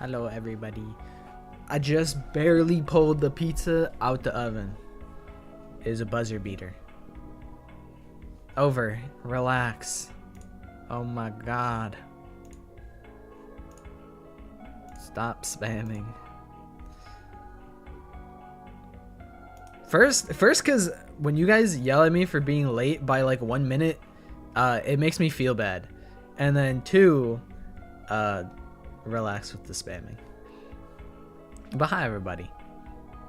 Hello, everybody. I just barely pulled the pizza out the oven. It is a buzzer beater. Over. Relax. Oh my god. Stop spamming. First, because when you guys yell at me for being late by like 1 minute, it makes me feel bad. And then two, relax with the spamming. But hi everybody.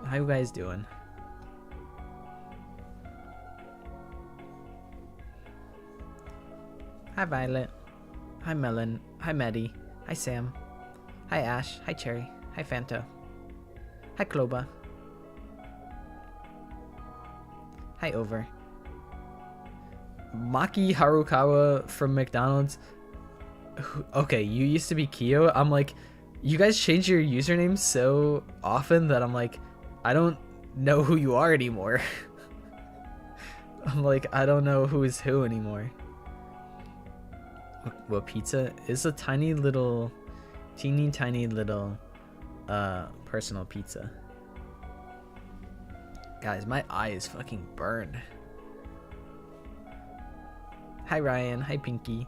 How you guys doing? Hi Violet. Hi Melon. Hi Maddie. Hi Sam. Hi Ash. Hi Cherry. Hi Fanta. Hi Cloba. Hi Over. Maki Harukawa from McDonald's. Okay, you used to be Kyo. I'm like, you guys change your username so often that I'm like, I don't know who you are anymore. I'm like, I don't know who is who anymore. Well, pizza is a teeny tiny little personal pizza. Guys, my eyes fucking burn. Hi Ryan, hi Pinky.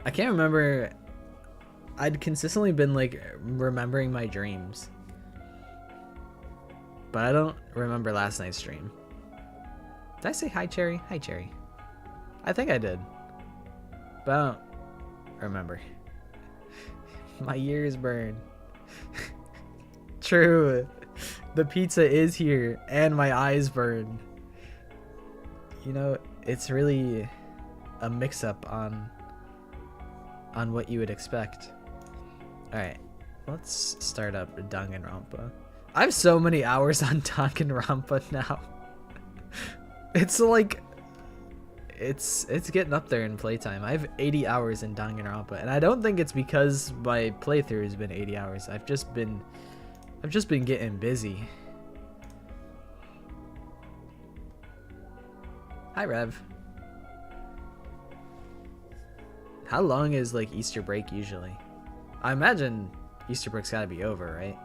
I can't remember. I'd consistently been like remembering my dreams, but I don't remember last night's stream. Did I say hi Cherry? Hi Cherry. I think I did, but I don't remember. My ears burn. True. The pizza is here and my eyes burn. You know, it's really a mix-up on what you would expect. Alright, let's start up Danganronpa. I have so many hours on Danganronpa now. It's like, it's getting up there in playtime. I have 80 hours in Danganronpa, and I don't think it's because my playthrough has been 80 hours. I've just been getting busy. Hi Rev. How long is like Easter break usually? I imagine Easter break's gotta be over, right?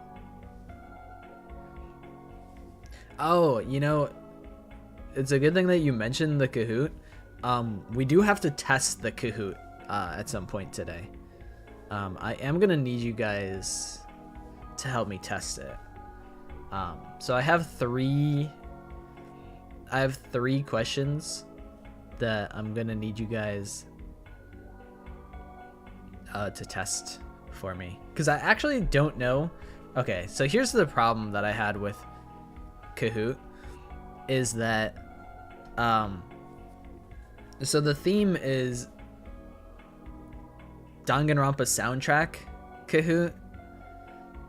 Oh, you know, it's a good thing that you mentioned the Kahoot. We do have to test the Kahoot at some point today. I am gonna need you guys to help me test it. So I have three questions that I'm gonna need you guys to test for me, because I actually don't know. Okay, so here's the problem that I had with Kahoot is that so the theme is Danganronpa soundtrack Kahoot,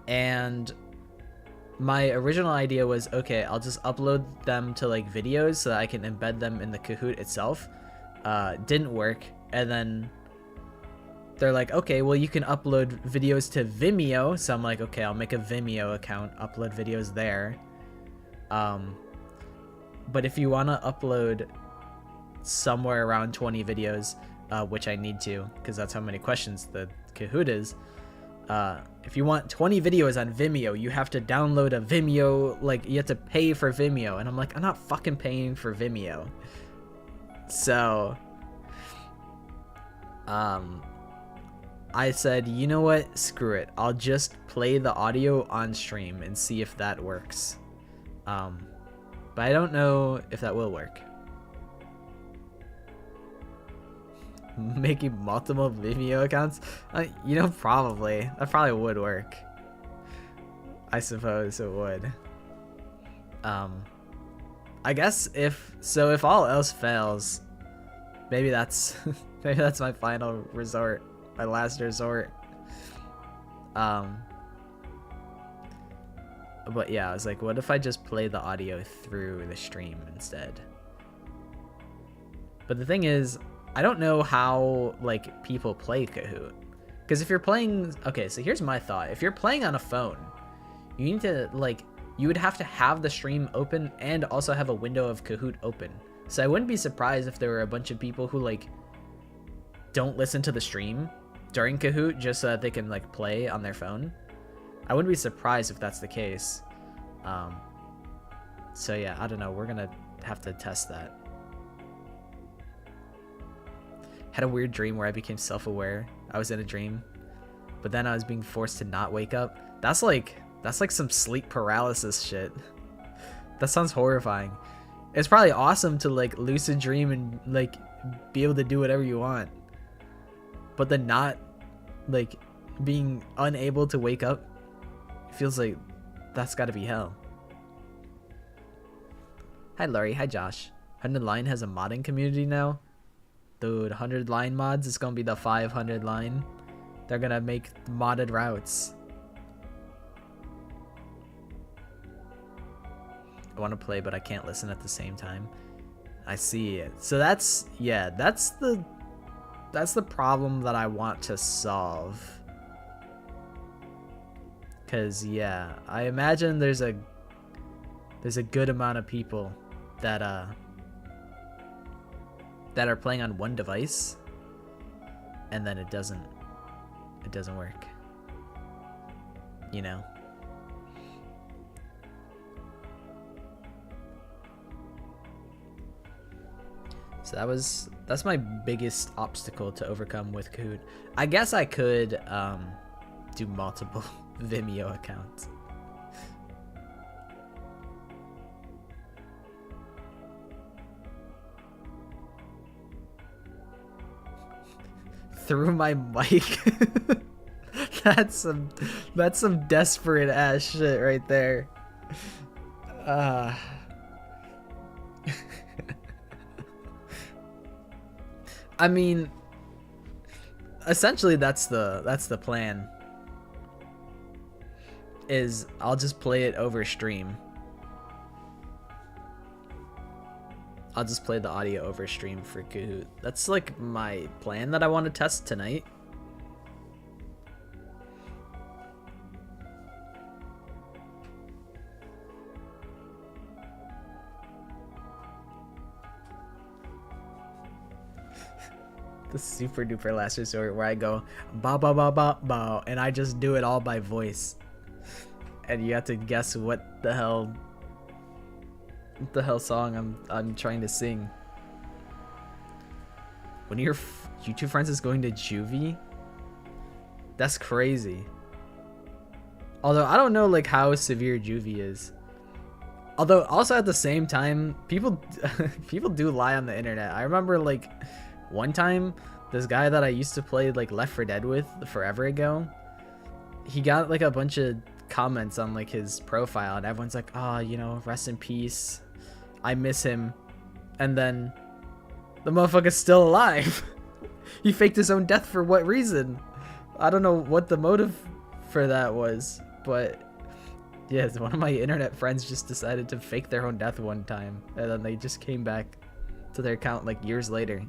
and my original idea was, okay, I'll just upload them to like videos so that I can embed them in the Kahoot itself. Didn't work, and then they're like, okay, well you can upload videos to Vimeo, so I'm like, okay, I'll make a Vimeo account, upload videos there. But if you want to upload somewhere around 20 videos, which I need to, because that's how many questions the Kahoot is, if you want 20 videos on Vimeo, you have to download a Vimeo, like you have to pay for Vimeo, and I'm like, I'm not fucking paying for Vimeo. So I said, you know what, screw it, I'll just play the audio on stream and see if that works. But I don't know if that will work. Making multiple Vimeo accounts, you know, probably that probably would work. I suppose it would. I guess if all else fails, maybe that's maybe that's my final resort, my last resort. But yeah, I was like, what if I just play the audio through the stream instead? But the thing is, I don't know how like people play Kahoot, because if you're playing, okay, so here's my thought. If you're playing on a phone, you need to like, you would have to have the stream open and also have a window of Kahoot open. So I wouldn't be surprised if there were a bunch of people who like don't listen to the stream during Kahoot just so that they can like play on their phone. I wouldn't be surprised if that's the case. So yeah, I don't know. We're gonna have to test that. Had a weird dream where I became self-aware. I was in a dream, but then I was being forced to not wake up. That's like some sleep paralysis shit. That sounds horrifying. It's probably awesome to like lucid dream and like be able to do whatever you want, but then not like being unable to wake up, it feels like that's got to be hell. Hi Laurie, hi Josh. 100 line has a modding community now. Dude, 100 line mods is gonna be the 500 line. They're gonna make modded routes. I want to play, but I can't listen at the same time. I see it. So that's the problem that I want to solve. Cause yeah, I imagine there's a good amount of people that are playing on one device, and then it doesn't work. You know. So that's my biggest obstacle to overcome with Kahoot. I guess I could do multiple Vimeo accounts. Through my mic. That's some desperate ass shit right there. I mean, essentially that's the plan. Is I'll just play it over stream. I'll just play the audio over stream for Kahoot. That's like my plan that I want to test tonight. The super duper last resort where I go ba ba ba ba ba and I just do it all by voice, and you have to guess what the hell song I'm trying to sing. One of your YouTube friends is going to juvie? That's crazy. Although I don't know like how severe juvie is. Although also at the same time, people do lie on the internet. I remember like one time, this guy that I used to play like Left 4 Dead with forever ago, he got like a bunch of comments on like his profile, and everyone's like, oh, you know, rest in peace, I miss him. And then the motherfucker's still alive. He faked his own death for what reason? I don't know what the motive for that was, but yeah, one of my internet friends just decided to fake their own death one time, and then they just came back to their account like years later.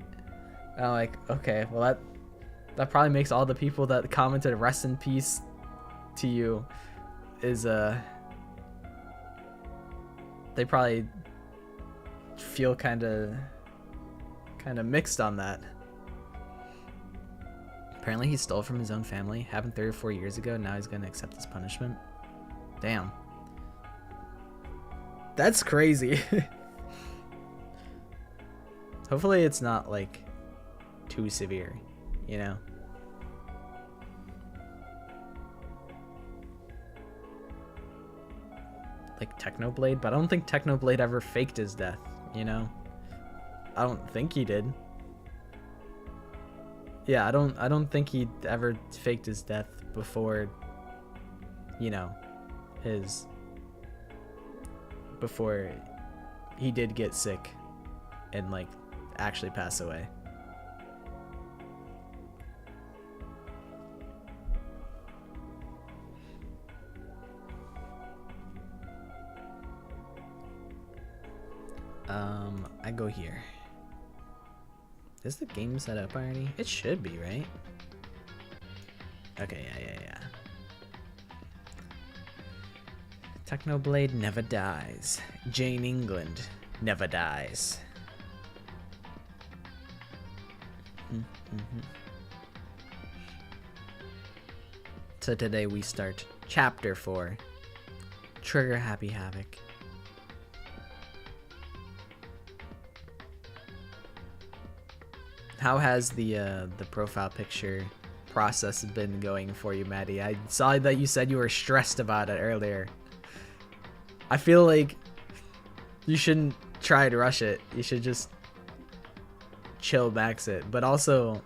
And I'm like, okay, well that probably makes all the people that commented rest in peace to you is they probably feel kind of mixed on that. Apparently he stole from his own family. Happened 3 or 4 years ago. Now he's gonna accept his punishment. Damn. That's crazy. Hopefully it's not like too severe, you know? Like Technoblade, but I don't think Technoblade ever faked his death, you know? I don't think he did. Yeah, I don't think he ever faked his death before, you know, before he did get sick and like actually pass away. I go here. Is the game set up already? It should be, right? Okay, yeah. Technoblade never dies. Jane England never dies. So today we start Chapter 4, Trigger Happy Havoc. How has the profile picture process been going for you, Maddie? I saw that you said you were stressed about it earlier. I feel like you shouldn't try to rush it. You should just chill backs it. But also,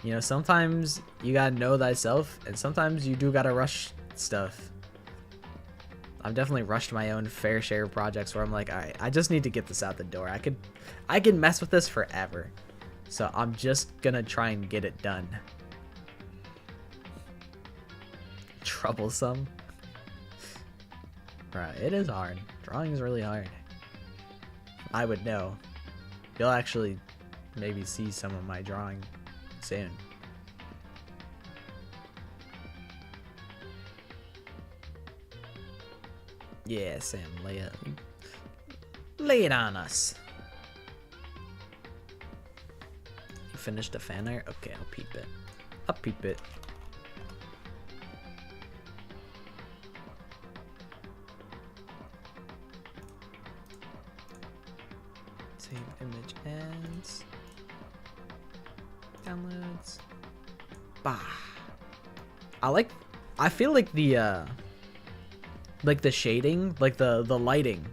you know, sometimes you gotta know thyself, and sometimes you do gotta rush stuff. I've definitely rushed my own fair share of projects where I'm like, all right, I just need to get this out the door. I can mess with this forever. So I'm just gonna try and get it done. Troublesome. Right, it is hard. Drawing is really hard. I would know. You'll actually maybe see some of my drawing soon. Yeah, Sam, lay it on us. You finished the fan art? Okay, I'll peep it. I'll peep it. Save image as downloads. Bah. I feel like the shading, like the lighting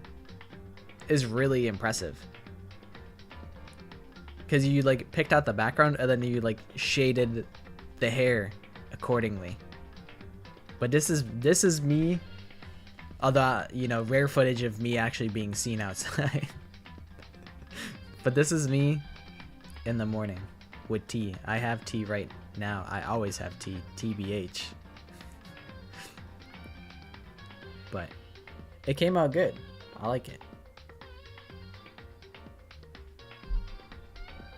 is really impressive. Cause you like picked out the background and then you like shaded the hair accordingly. But this is me, although, you know, rare footage of me actually being seen outside. But this is me in the morning with tea. I have tea right now. I always have tea, TBH. But it came out good. I like it.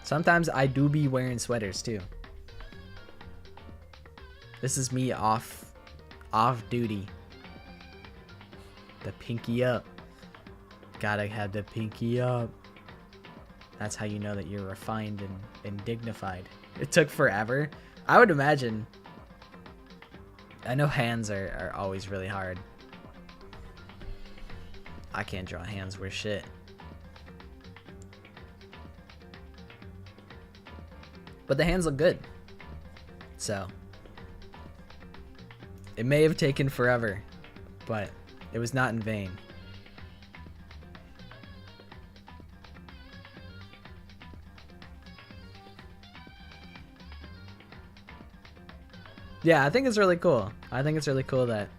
Sometimes I do be wearing sweaters too. This is me off duty. The pinky up. Gotta have the pinky up. That's how you know that you're refined and dignified. It took forever. I would imagine. I know hands are always really hard. I can't draw hands worth shit. But the hands look good. So it may have taken forever, but it was not in vain. Yeah, I think it's really cool. I think it's really cool that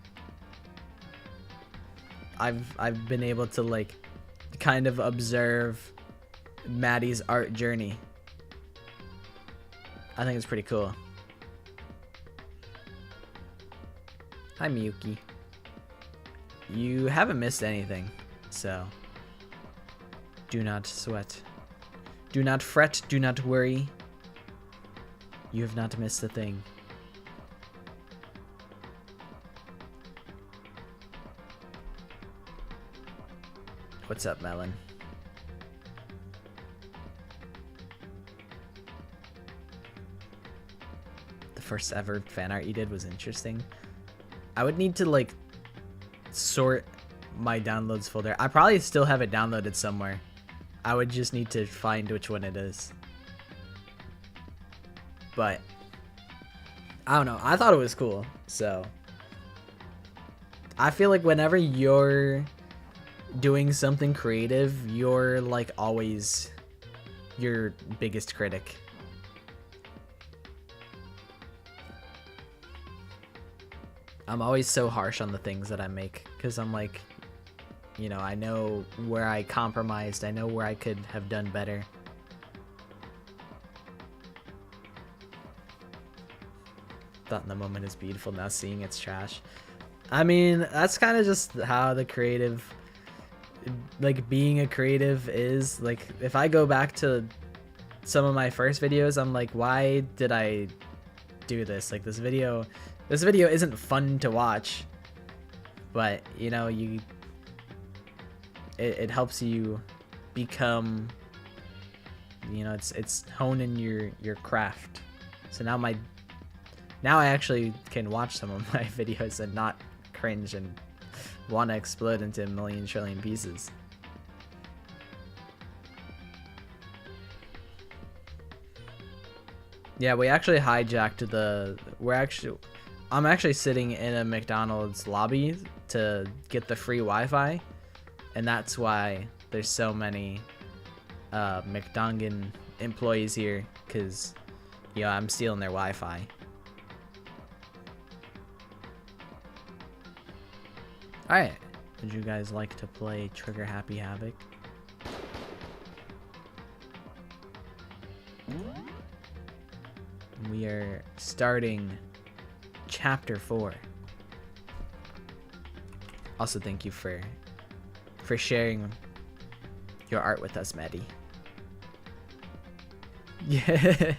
I've been able to like kind of observe Maddie's art journey. I think it's pretty cool. Hi, Miyuki. You haven't missed anything, so do not sweat. Do not fret, do not worry. You have not missed a thing. What's up, Melon? The first ever fan art you did was interesting. I would need to like sort my downloads folder. I probably still have it downloaded somewhere. I would just need to find which one it is. But I don't know. I thought it was cool. So I feel like whenever you're doing something creative, you're like always your biggest critic. I'm always so harsh on the things that I make because I'm like, you know, I know where I compromised. I know where I could have done better. Thought in the moment is beautiful, now seeing it's trash. I mean, that's kind of just how the creative, like being a creative is. Like if I go back to some of my first videos, I'm like, why did I do this? Like this video isn't fun to watch, but you know, it helps you become You know, it's honing your craft. So now I actually can watch some of my videos and not cringe and want to explode into a million trillion pieces. Yeah, we actually hijacked I'm actually sitting in a McDonald's lobby to get the free Wi-Fi, and that's why there's so many McDongan employees here, because I'm stealing their Wi-Fi. Alright, would you guys like to play Trigger Happy Havoc? We are starting Chapter 4. Also, thank you for sharing your art with us, Maddie. Yeah.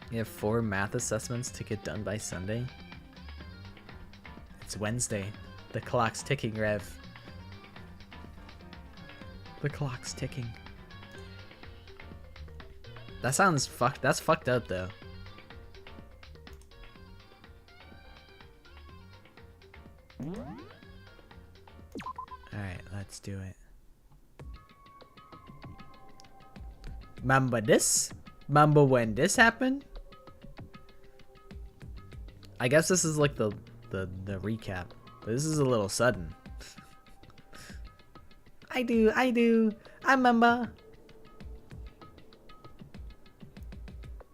You have 4 math assessments to get done by Sunday. It's Wednesday. The clock's ticking, Rev. The clock's ticking. That sounds that's fucked up though. Alright, let's do it. Remember this? Remember when this happened? I guess this is like the recap. But this is a little sudden. I do. I remember.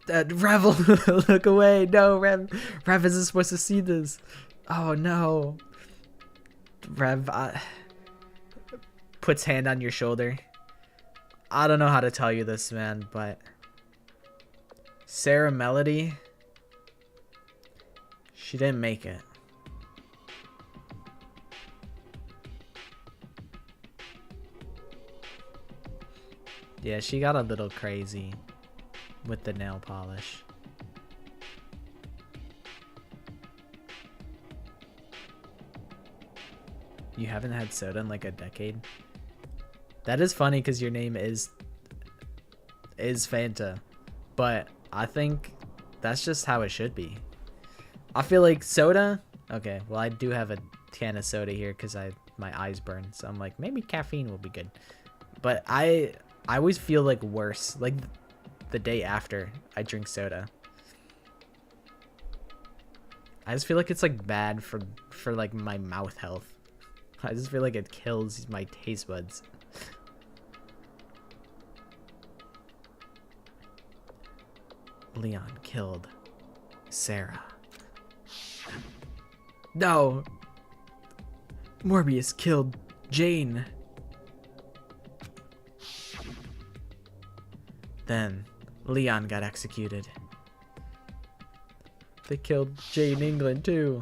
Rev, look away. No, Rev isn't supposed to see this. Oh no. Rev puts hand on your shoulder. I don't know how to tell you this, man, but Sarah Melody, she didn't make it. Yeah, she got a little crazy with the nail polish. You haven't had soda in like a decade? That is funny because your name is Fanta, but I think that's just how it should be. I feel like soda. Okay, well I do have a can of soda here because my eyes burn, so I'm like maybe caffeine will be good. But I always feel like worse like the day after I drink soda. I just feel like it's like bad for like my mouth health. I just feel like it kills my taste buds. Leon killed Sarah. No! Morbius killed Jane. Then Leon got executed. They killed Jane England too.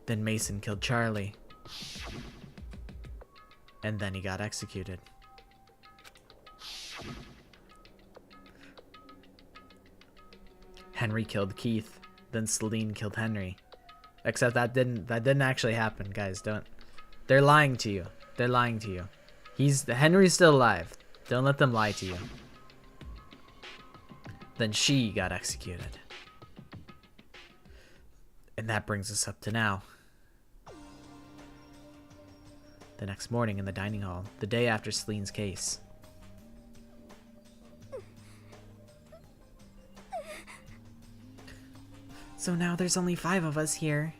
Then Mason killed Charlie. And then he got executed. Henry killed Keith. Then Celine killed Henry. Except that didn't actually happen, guys. They're lying to you. They're lying to you. Henry's still alive. Don't let them lie to you. Then she got executed. And that brings us up to now. The next morning in the dining hall, the day after Celine's case. So now there's only 5 of us here.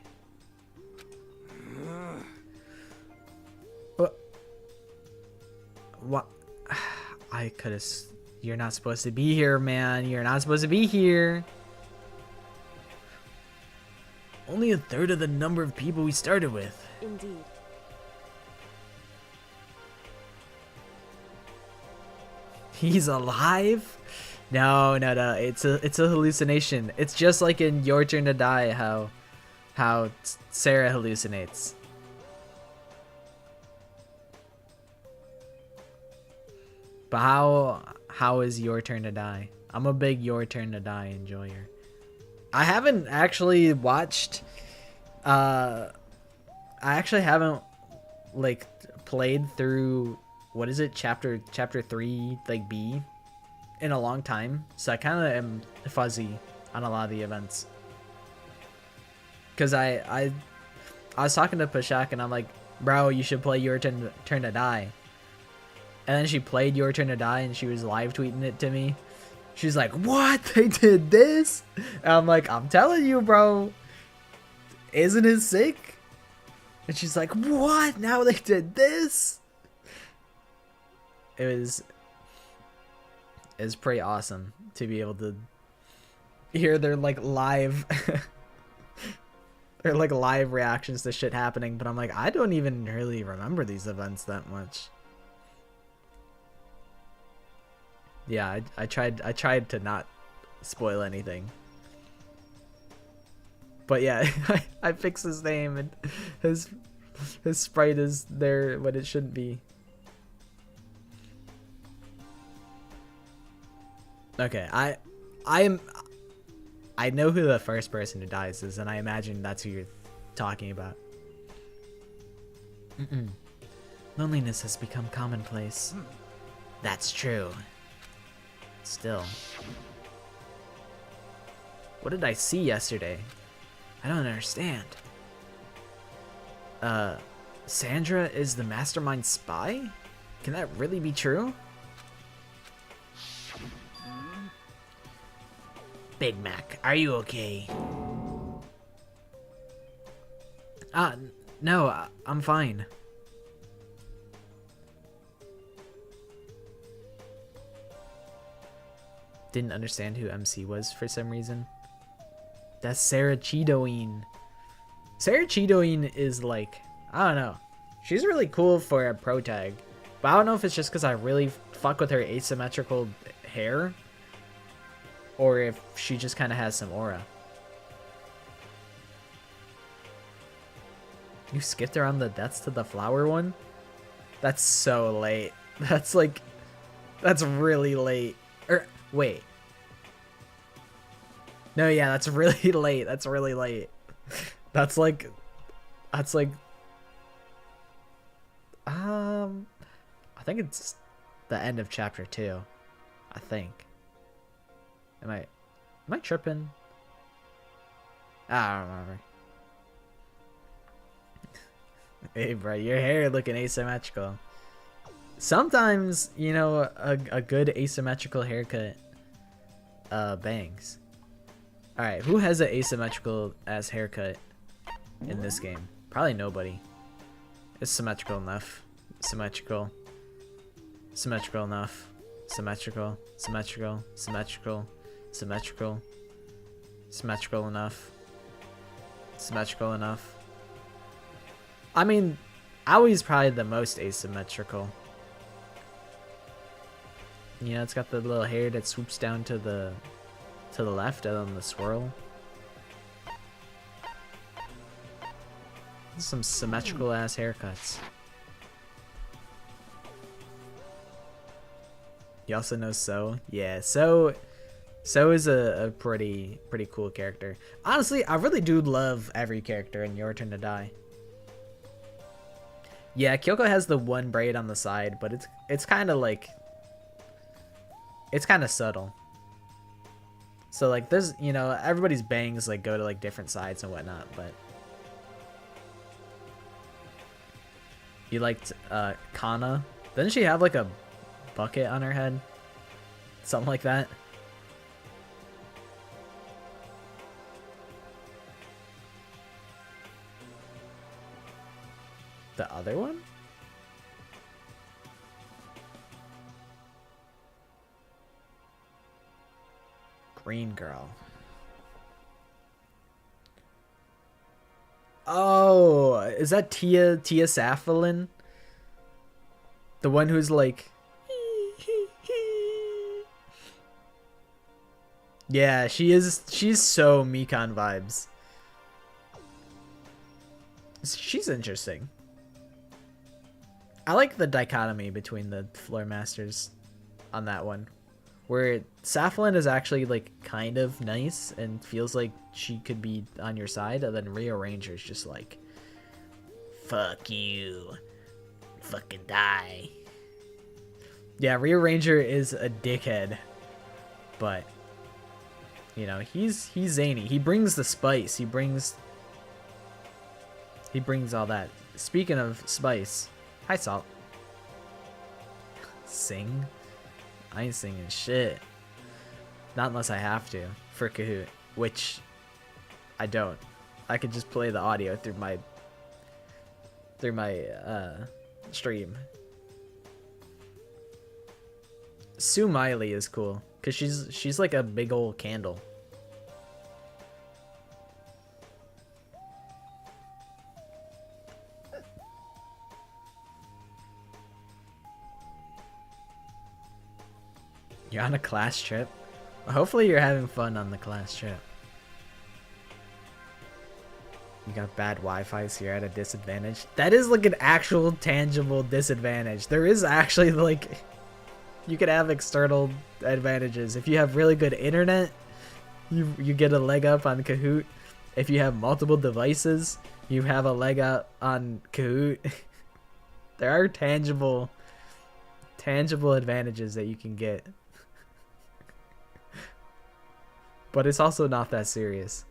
What? I could've... You're not supposed to be here, man. You're not supposed to be here. Only 1/3 of the number of people we started with. Indeed. He's alive? No. It's a hallucination. It's just like in Your Turn to Die, how Sarah hallucinates. But how is Your Turn to Die? I'm a big Your Turn to Die enjoyer. I haven't actually watched I actually haven't like played through what is it, chapter 3 like B in a long time, so I kind of am fuzzy on a lot of the events. Because I was talking to Pashak and I'm like, bro, you should play Your Turn to Die. And then she played Your Turn to Die and she was live tweeting it to me. She's like, what? They did this? And I'm like, I'm telling you, bro. Isn't it sick? And she's like, what? Now they did this? It was pretty awesome to be able to hear their like live their like live reactions to shit happening. But I'm like, I don't even really remember these events that much. Yeah, I tried to not spoil anything. But yeah, I fixed his name and his sprite is there when it shouldn't be. Okay, I know who the first person who dies is, and I imagine that's who you're talking about. Loneliness has become commonplace. That's true. Still. What did I see yesterday? I don't understand. Sandra is the mastermind spy? Can that really be true? Big Mac, are you okay? No, I'm fine. Didn't understand who MC was for some reason. That's Sarah Cheetoine. Sarah Cheetoine is like, I don't know. She's really cool for a pro tag. But I don't know if it's just because I really fuck with her asymmetrical hair. Or if she just kind of has some aura. You skipped around the Deaths to the Flower one? That's so late. That's like... That's really late. Wait. No, yeah, that's really late. That's really late. That's like... I think it's the end of chapter 2. I think. Am I tripping? I don't remember. Hey, bro, your hair looking asymmetrical. Sometimes, you know, a good asymmetrical haircut bangs. Alright, who has an asymmetrical ass haircut in this game? Probably nobody. It's symmetrical enough. Symmetrical. Symmetrical enough. Symmetrical. Symmetrical. Symmetrical. Symmetrical. Symmetrical enough. Symmetrical enough. I mean, Awie's probably the most asymmetrical. You know, it's got the little hair that swoops down to the left and then the swirl. Some symmetrical ass haircuts. You also know So? Yeah, So is a pretty cool character. Honestly, I really do love every character in Your Turn to Die. Yeah, Kyoko has the one braid on the side, but it's kind of like... It's kind of subtle. So like there's, you know, everybody's bangs like go to like different sides and whatnot, but... You liked Kana? Doesn't she have like a bucket on her head? Something like that? The other one? Green girl. Oh, is that Tia Safalin? The one who's like... Yeah, she's so Mikan vibes. She's interesting. I like the dichotomy between the floor masters on that one. Where Safalin is actually like kind of nice and feels like she could be on your side, and then Rio Ranger's just like, fuck you. Fucking die. Yeah, Rearranger is a dickhead, but you know, he's zany. He brings the spice. He brings all that. Speaking of spice, hi Salt. Sing? I ain't singing shit. Not unless I have to for Kahoot, which I don't. I could just play the audio through my stream. Sue Miley is cool because she's like a big old candle. You're on a class trip? Hopefully you're having fun on the class trip. You got bad Wi-Fi, so you're at a disadvantage. That is like an actual tangible disadvantage. There is actually like, you could have external advantages. If you have really good internet, you get a leg up on Kahoot. If you have multiple devices, you have a leg up on Kahoot. There are tangible advantages that you can get. But it's also not that serious.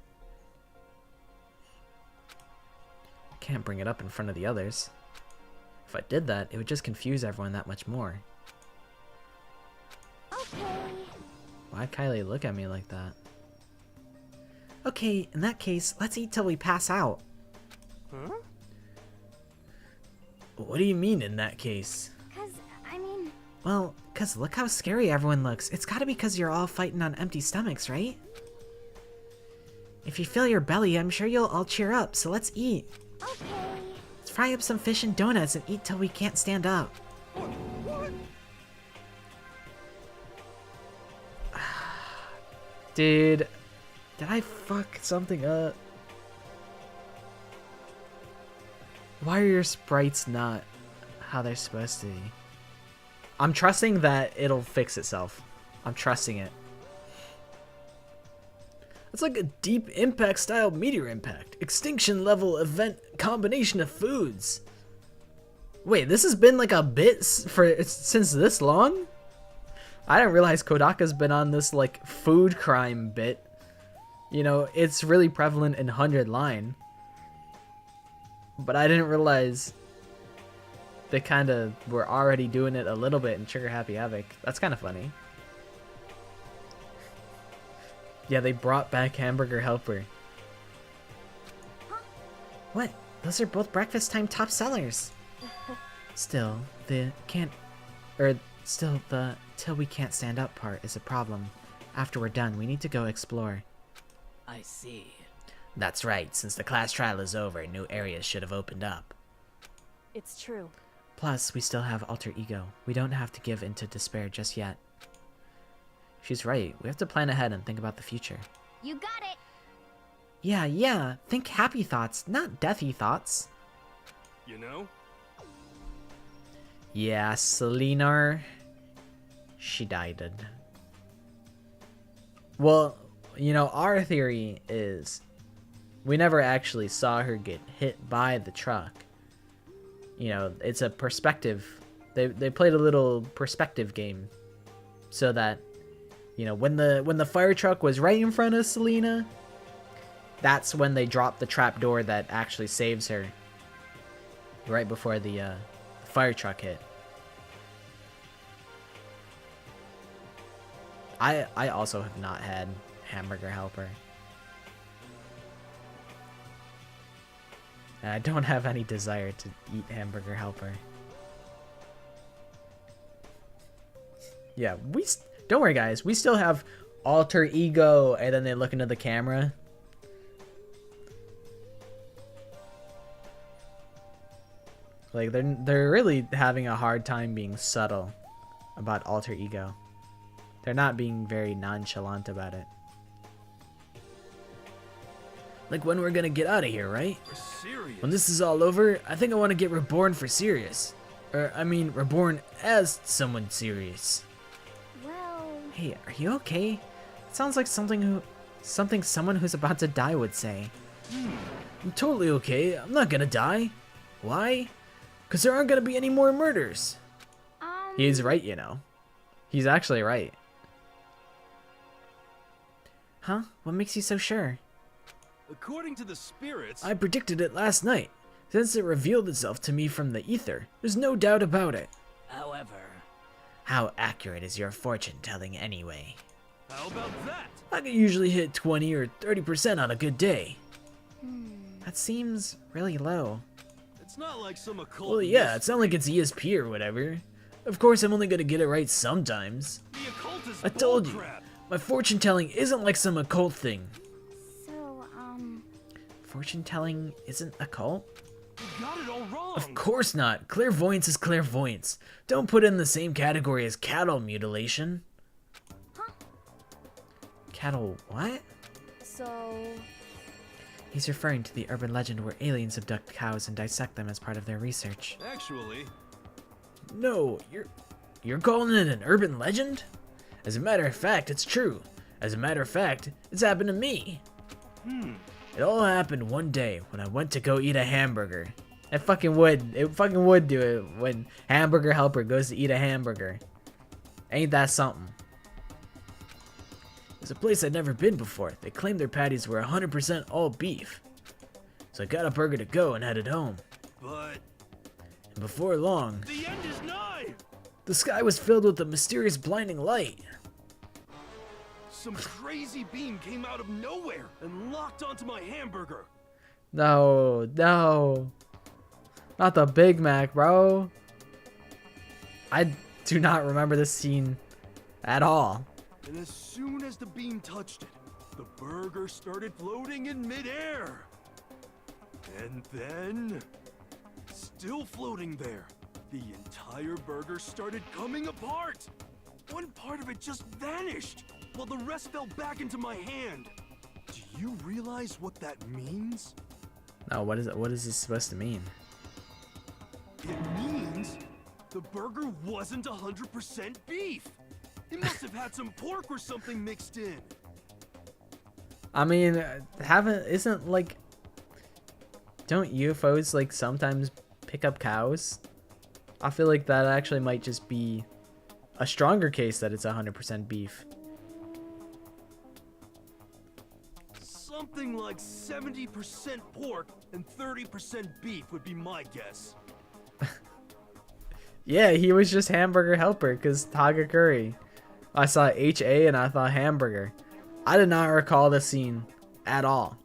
Can't bring it up in front of the others. If I did that, it would just confuse everyone that much more. Okay. Why'd Kylie look at me like that? Okay, in that case, let's eat till we pass out. Huh? What do you mean, in that case? Well, cause look how scary everyone looks. It's gotta be cause you're all fighting on empty stomachs, right? If you fill your belly, I'm sure you'll all cheer up, so let's eat. Okay. Let's fry up some fish and donuts and eat till we can't stand up. What? Dude, did I fuck something up? Why are your sprites not how they're supposed to be? I'm trusting that it'll fix itself. I'm trusting it. It's like a deep impact style meteor impact. Extinction level event combination of foods. Wait, this has been like a bit since this long? I didn't realize Kodaka's been on this like food crime bit. You know, it's really prevalent in 100 Line. But I didn't realize they kind of were already doing it a little bit in Trigger Happy Havoc. That's kind of funny. Yeah, they brought back Hamburger Helper. What? Those are both breakfast time top sellers. Still, the till we can't stand up part is a problem. After we're done, we need to go explore. I see. That's right. Since the class trial is over, new areas should have opened up. It's true. Plus, we still have alter ego. We don't have to give in to despair just yet. She's right. We have to plan ahead and think about the future. You got it. Yeah. Think happy thoughts, not deathy thoughts. You know? Yeah, Selinar. She died. Well, you know, our theory is we never actually saw her get hit by the truck. You know, it's a perspective. They played a little perspective game so that, you know, when the fire truck was right in front of Selena, that's when they dropped the trap door that actually saves her. Right before the fire truck hit. I also have not had Hamburger Helper. And I don't have any desire to eat Hamburger Helper. Yeah, don't worry guys, we still have alter ego, and then they look into the camera. Like they're really having a hard time being subtle about alter ego. They're not being very nonchalant about it. Like when we're gonna get out of here, right? Serious? When this is all over, I think I want to get reborn for serious. Or, I mean, reborn as someone serious. Well... Hey, are you okay? It sounds like something someone who's about to die would say. I'm totally okay. I'm not gonna die. Why? Because there aren't gonna be any more murders. He's right, you know. He's actually right. Huh? What makes you so sure? According to the spirits, I predicted it last night. Since it revealed itself to me from the ether, there's no doubt about it. However, How accurate is your fortune telling anyway? how about that? I can usually hit 20 or 30% on a good day. That seems really low. It's not like some occult. Well, yeah, it's not like it's ESP or whatever. Of course, I'm only gonna get it right sometimes. The occult is I told you, bullcrap. my fortune telling isn't like some occult thing. So, Fortune telling isn't occult? You got it all wrong. Of course not. Clairvoyance is clairvoyance. Don't put it in the same category as cattle mutilation. Cattle what? So, He's referring to the urban legend where aliens abduct cows and dissect them as part of their research. Actually, No, you're calling it an urban legend? As a matter of fact, it's true. As a matter of fact, it's happened to me. It all happened one day when I went to go eat a hamburger. It fucking would do it when hamburger helper goes to eat a hamburger. Ain't that something? It's a place I'd never been before. They claimed their patties were 100% all beef. So I got a burger to go and headed home. but And before long, the end is nigh. the sky was filled with a mysterious blinding light. Some crazy beam came out of nowhere and locked onto my hamburger. No. Not the Big Mac, bro. I do not remember this scene at all. And as soon as the beam touched it, the burger started floating in midair. And then, still floating there, the entire burger started coming apart. One part of it just vanished, while the rest fell back into my hand. Do you realize what that means? No, what is this supposed to mean? It means the burger wasn't 100% beef. It must have had some pork or something mixed in. I mean, don't UFOs like sometimes pick up cows? I feel like that actually might just be a stronger case that it's 100% beef. Something like 70% pork and 30% beef would be my guess. Yeah, he was just hamburger helper because Taga Curry. I saw HA and I thought hamburger. I did not recall the scene at all.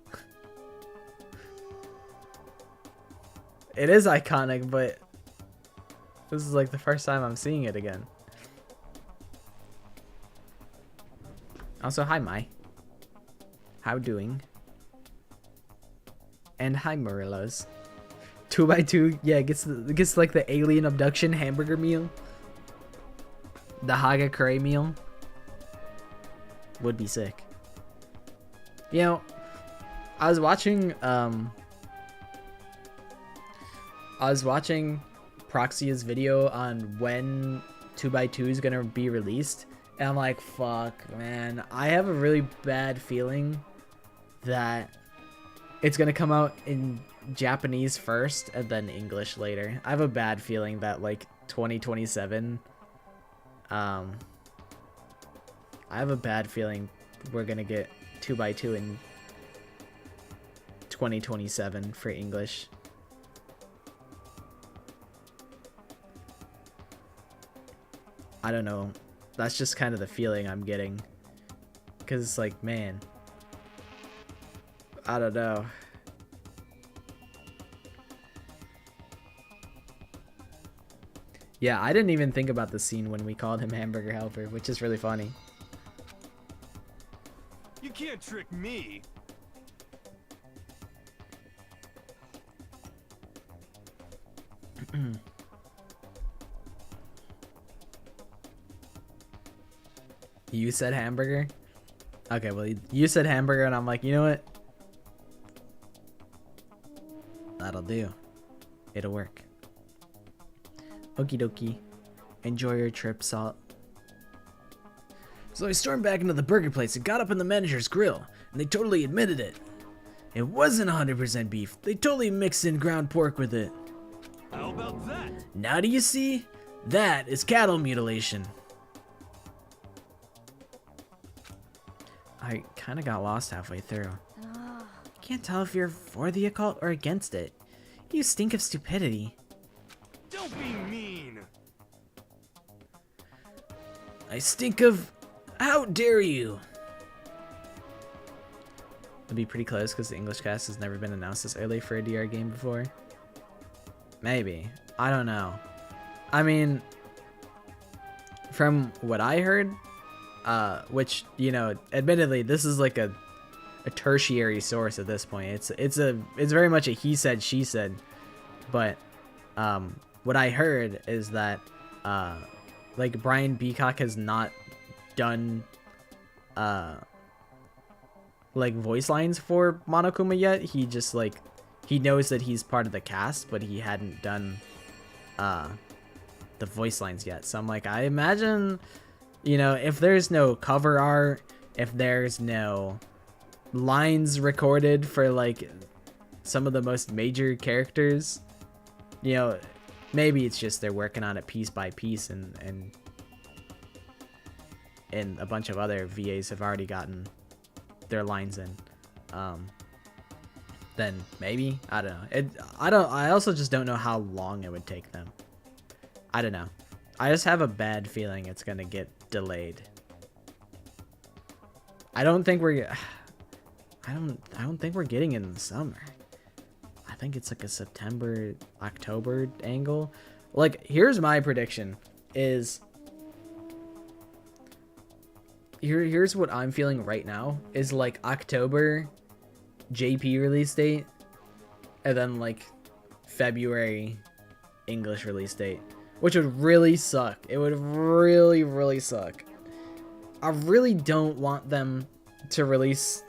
It is iconic, but this is like the first time I'm seeing it again. Also, hi Mai. How doing? And hi Morillos. 2x2, yeah, gets like the alien abduction hamburger meal. The Haga Curry meal. Would be sick. You know, I was watching Proxia's video on when 2x2 is gonna be released, and I'm like, fuck, man. I have a really bad feeling that it's gonna come out in Japanese first and then English later. I have a bad feeling that like 2027. I have a bad feeling we're gonna get 2x2 in 2027 for English. I don't know. That's just kind of the feeling I'm getting. Because it's like, man. I don't know. Yeah, I didn't even think about the scene when we called him Hamburger Helper, which is really funny. You can't trick me. You said hamburger? Okay, well, you said hamburger, and I'm like, you know what? That'll do. It'll work. Okie dokie. Enjoy your trip, Salt. So I stormed back into the burger place and got up in the manager's grill, and they totally admitted it. It wasn't 100% beef. They totally mixed in ground pork with it. How about that? Now do you see? That is cattle mutilation. I kind of got lost halfway through. Can't tell if you're for the occult or against it. You stink of stupidity. Don't be mean! I stink of... How dare you? It'll be pretty close because the English cast has never been announced this early for a DR game before. Maybe. I don't know. I mean, from what I heard, which, you know, admittedly, this is like a tertiary source at this point. It's very much a he said, she said. But what I heard is that like Brian Beacock has not done like voice lines for Monokuma yet. He just like he knows that he's part of the cast, but he hadn't done the voice lines yet. So I'm like, I imagine, you know, if there's no cover art, if there's no lines recorded for like some of the most major characters, you know, maybe it's just they're working on it piece by piece, and a bunch of other VAs have already gotten their lines in. Then maybe, I don't know. I also just don't know how long it would take them. I don't know. I just have a bad feeling it's gonna get delayed. I don't think we're getting it in the summer. I think it's like a September, October angle. Like, here's my prediction is here's what I'm feeling right now is like October JP release date, and then like February English release date, which would really suck. It would really, really suck. I really don't want them to release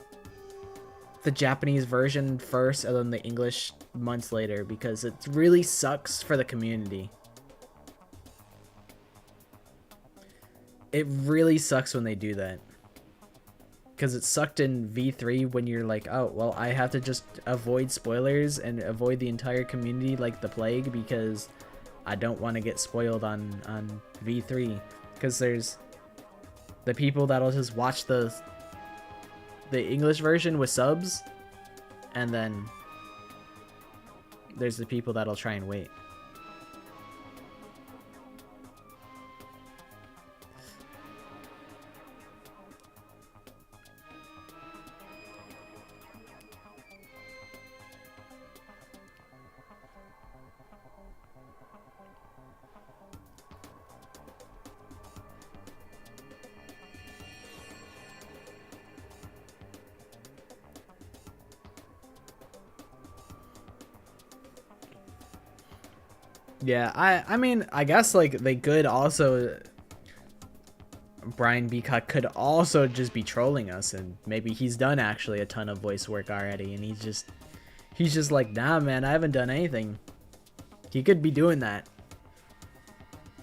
the Japanese version first and then the English months later, because it really sucks for the community. It really sucks when they do that, because it sucked in V3 when you're like, oh well, I have to just avoid spoilers and avoid the entire community like the plague because I don't want to get spoiled on V3, because there's the people that'll just watch the English version with subs, and then there's the people that'll try and wait. Yeah, I mean, I guess like they could also, Brian Beacock could also just be trolling us, and maybe he's done actually a ton of voice work already, and he's just like, nah man, I haven't done anything. He could be doing that.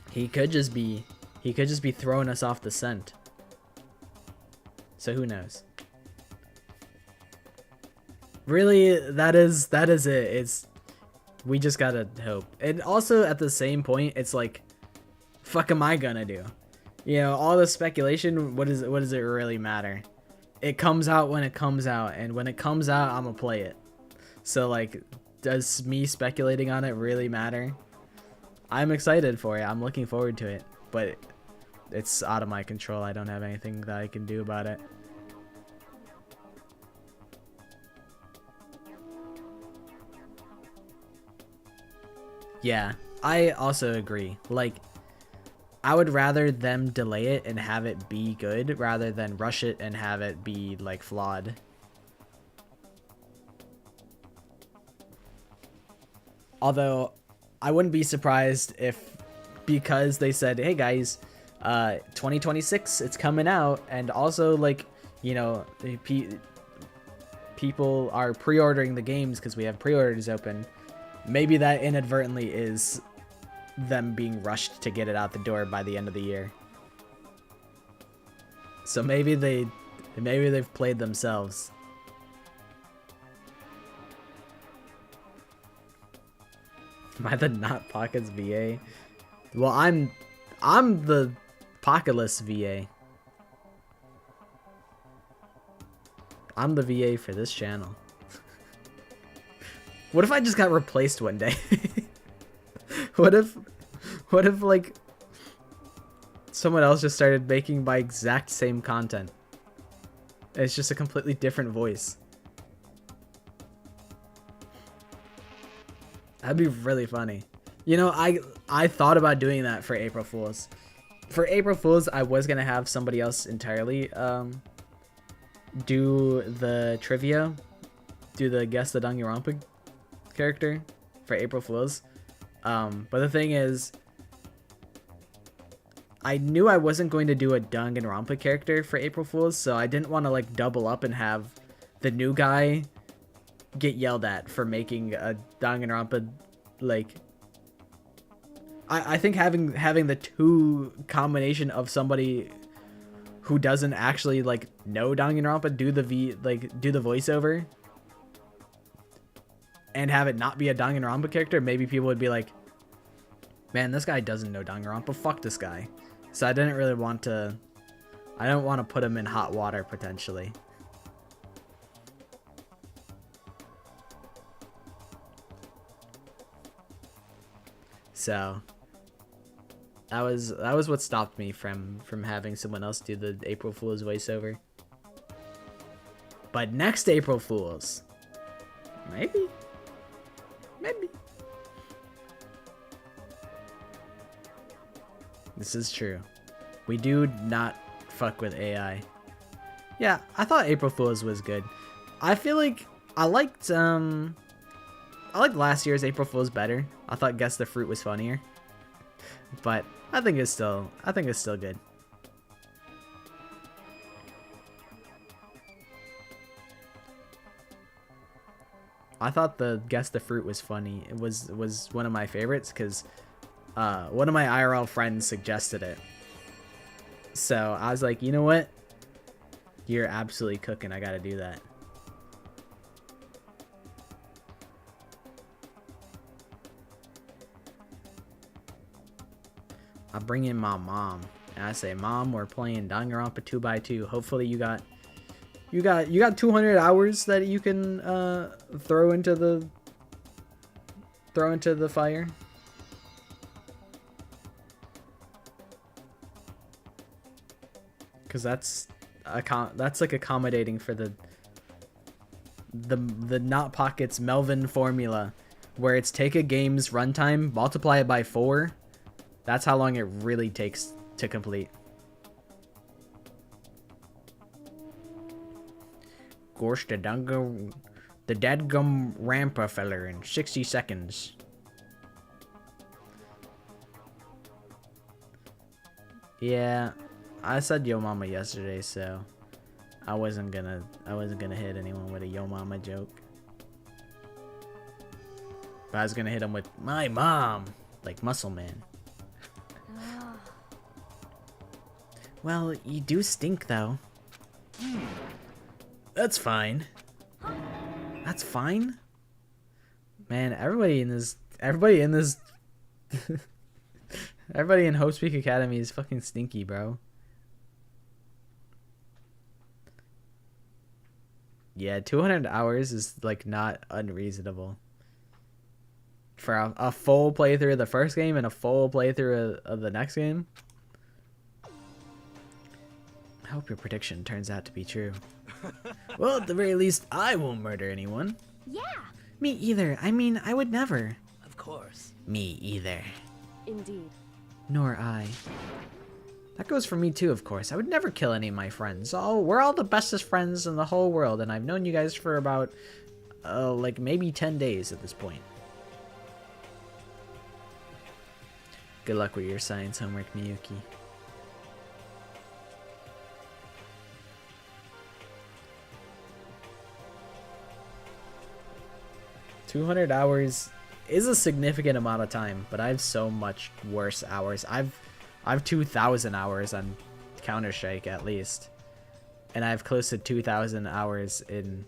He could just be throwing us off the scent. So who knows? Really, that is it. We just gotta hope. And also at the same point, it's like, fuck am I gonna do? You know, all the speculation, what does it really matter? It comes out when it comes out, and when it comes out, I'm gonna play it. So like, does me speculating on it really matter? I'm excited for it. I'm looking forward to it, but it's out of my control. I don't have anything that I can do about it. Yeah, I also agree. Like, I would rather them delay it and have it be good rather than rush it and have it be, like, flawed. Although, I wouldn't be surprised if, because they said, hey guys, 2026, it's coming out, and also, like, you know, people are pre-ordering the games because we have pre-orders open. Maybe that inadvertently is them being rushed to get it out the door by the end of the year. So maybe they've played themselves. Am I the Not Pockets VA? Well, I'm the Apocalypse VA. I'm the VA for this channel. What if I just got replaced one day? What if like someone else just started making my exact same content? It's just a completely different voice. That'd be really funny. You know, I thought about doing that for April Fools. For April Fools, I was gonna have somebody else entirely do the trivia, do the guess the Danganronpa character for April Fools. But the thing is, I knew I wasn't going to do a Danganronpa character for April Fools, so I didn't want to like double up and have the new guy get yelled at for making a Danganronpa like. I think having the two combination of somebody who doesn't actually like know Danganronpa do the voiceover and have it not be a Danganronpa character, maybe people would be like, man, this guy doesn't know Danganronpa, fuck this guy. So I didn't really want to, I don't want to put him in hot water potentially. So that was what stopped me from having someone else do the April Fool's voiceover. But next April Fool's, maybe. This is true. We do not fuck with AI. Yeah, I thought April Fool's was good. I feel like I liked last year's April Fool's better. I thought Guess the Fruit was funnier. But I think it's still good. I thought the Guess the Fruit was funny. It was one of my favorites because one of my IRL friends suggested it. So I was like, you know what? You're absolutely cooking. I gotta do that. I bring in my mom and I say, Mom, we're playing Danganronpa 2x2. Hopefully you got 200 hours that you can throw into the fire. Cause that's like accommodating for the Not Pockets Melvin formula, where it's take a game's runtime, multiply it by 4. That's how long it really takes to complete. Gosh, the dadgum Rampa feller in 60 seconds. Yeah, I said yo mama yesterday, so I wasn't gonna hit anyone with a yo mama joke. But I was gonna hit him with my mom, like Muscle Man. Well, you do stink, though. That's fine. That's fine? Man, everybody in Hope Speak Academy is fucking stinky, bro. Yeah, 200 hours is, like, not unreasonable. For a full playthrough of the first game and a full playthrough of the next game. I hope your prediction turns out to be true. Well, at the very least, I won't murder anyone. Yeah. Me either. I mean, I would never. Of course. Me either. Indeed. Nor I. That goes for me too, of course. I would never kill any of my friends. Oh, we're all the bestest friends in the whole world, and I've known you guys for about, like, maybe 10 days at this point. Good luck with your science homework, Miyuki. $200 hours is a significant amount of time, but I have so much worse hours. I've 2,000 hours on Counter-Strike at least, and I have close to 2,000 hours in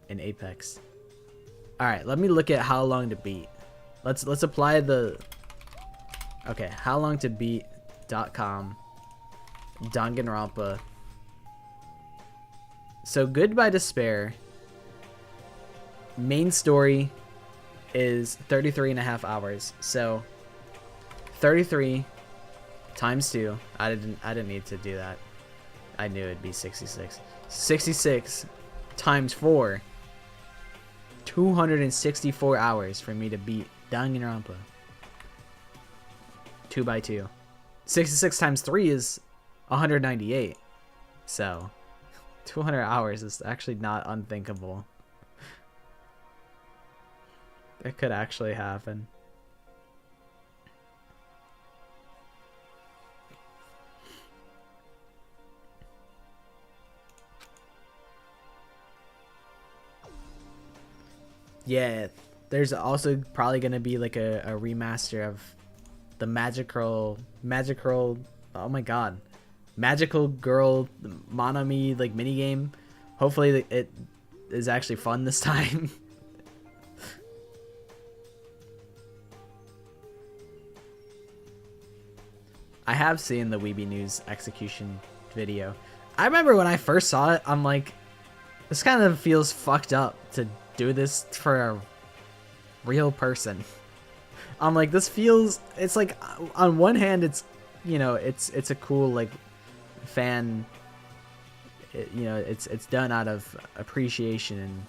Apex. All right, let me look at how long to beat. Let's apply the. Okay, how long to beat.com. Danganronpa. So Goodbye Despair. Main story is 33.5 hours. So 33 times 2. I didn't need to do that. I knew it'd be 66. 66 times 4. 264 hours for me to beat Danganronpa. 2x2. 66 times 3 is 198. So 200 hours is actually not unthinkable. It could actually happen. Yeah, there's also probably gonna be like a remaster of the magical, oh my god, magical girl Monami like minigame. Hopefully it is actually fun this time. I have seen the Weeby News execution video. I remember when I first saw it, I'm like, this kind of feels fucked up to do this for a real person. I'm like, this feels, it's like, on one hand, it's, you know, it's a cool like fan, you know, it's done out of appreciation and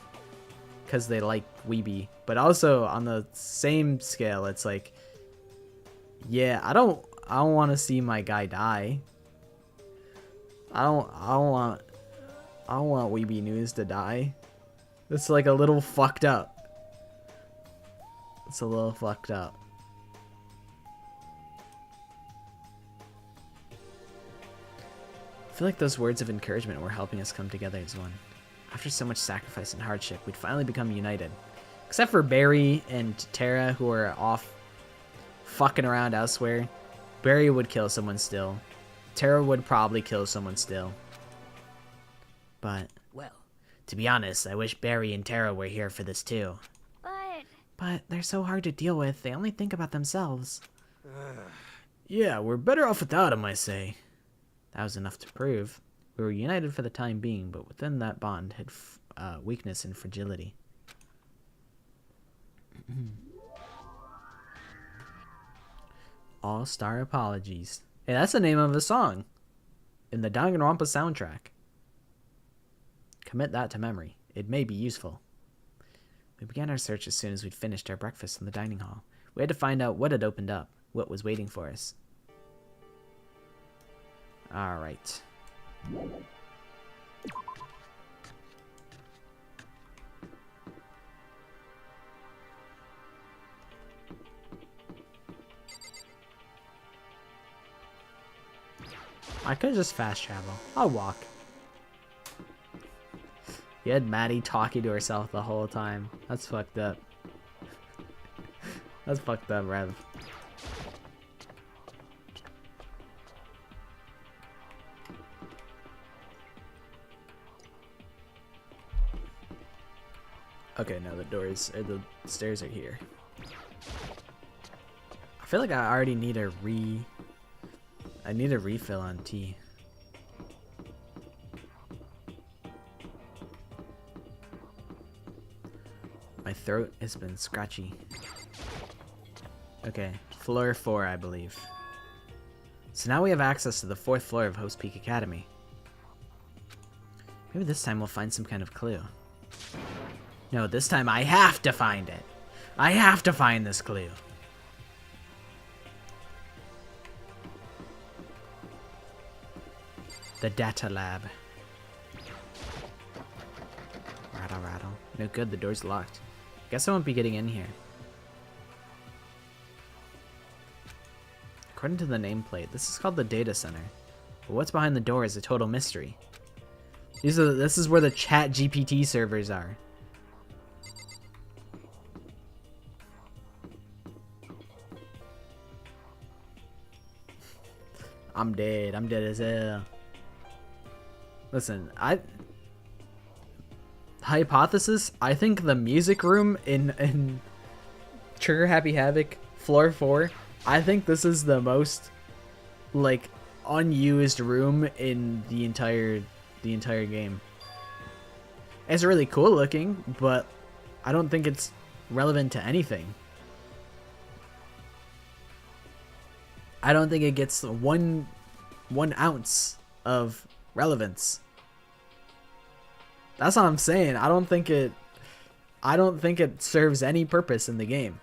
because they like Weeby, but also on the same scale, it's like, yeah, I don't want to see my guy die. I don't want Weeby News to die. It's like a little fucked up. It's a little fucked up. I feel like those words of encouragement were helping us come together as one. After so much sacrifice and hardship, we'd finally become united. Except for Barry and Tara, who are off fucking around elsewhere. Barry would kill someone still. Tara would probably kill someone still. But, Well, to be honest, I wish Barry and Tara were here for this too. But they're so hard to deal with, they only think about themselves. Yeah, we're better off without them, I say. That was enough to prove. We were united for the time being, but within that bond had weakness and fragility. All-Star Apologies. Hey, that's the name of the song in the Danganronpa soundtrack. Commit that to memory. It may be useful. We began our search as soon as we'd finished our breakfast in the dining hall. We had to find out what had opened up, what was waiting for us. Alright. I could just fast travel. I'll walk. You had Maddie talking to herself the whole time. That's fucked up. That's fucked up, Rev. Okay, now the doors, or the stairs are here. I feel like I already need a refill on tea. My throat has been scratchy. Okay, floor 4, I believe. So now we have access to the 4th floor of Host Peak Academy. Maybe this time we'll find some kind of clue. No, this time I have to find it. I have to find this clue. The data lab. Rattle, rattle. No good, the door's locked. Guess I won't be getting in here. According to the nameplate, this is called the data center. But what's behind the door is a total mystery. This is where the chat GPT servers are. I'm dead. I'm dead as hell. Listen, hypothesis, I think the music room in Trigger Happy Havoc, floor 4. I think this is the most like unused room in the entire game. It's really cool looking, but I don't think it's relevant to anything. I don't think it gets one ounce of relevance. That's what I'm saying. I don't think it serves any purpose in the game.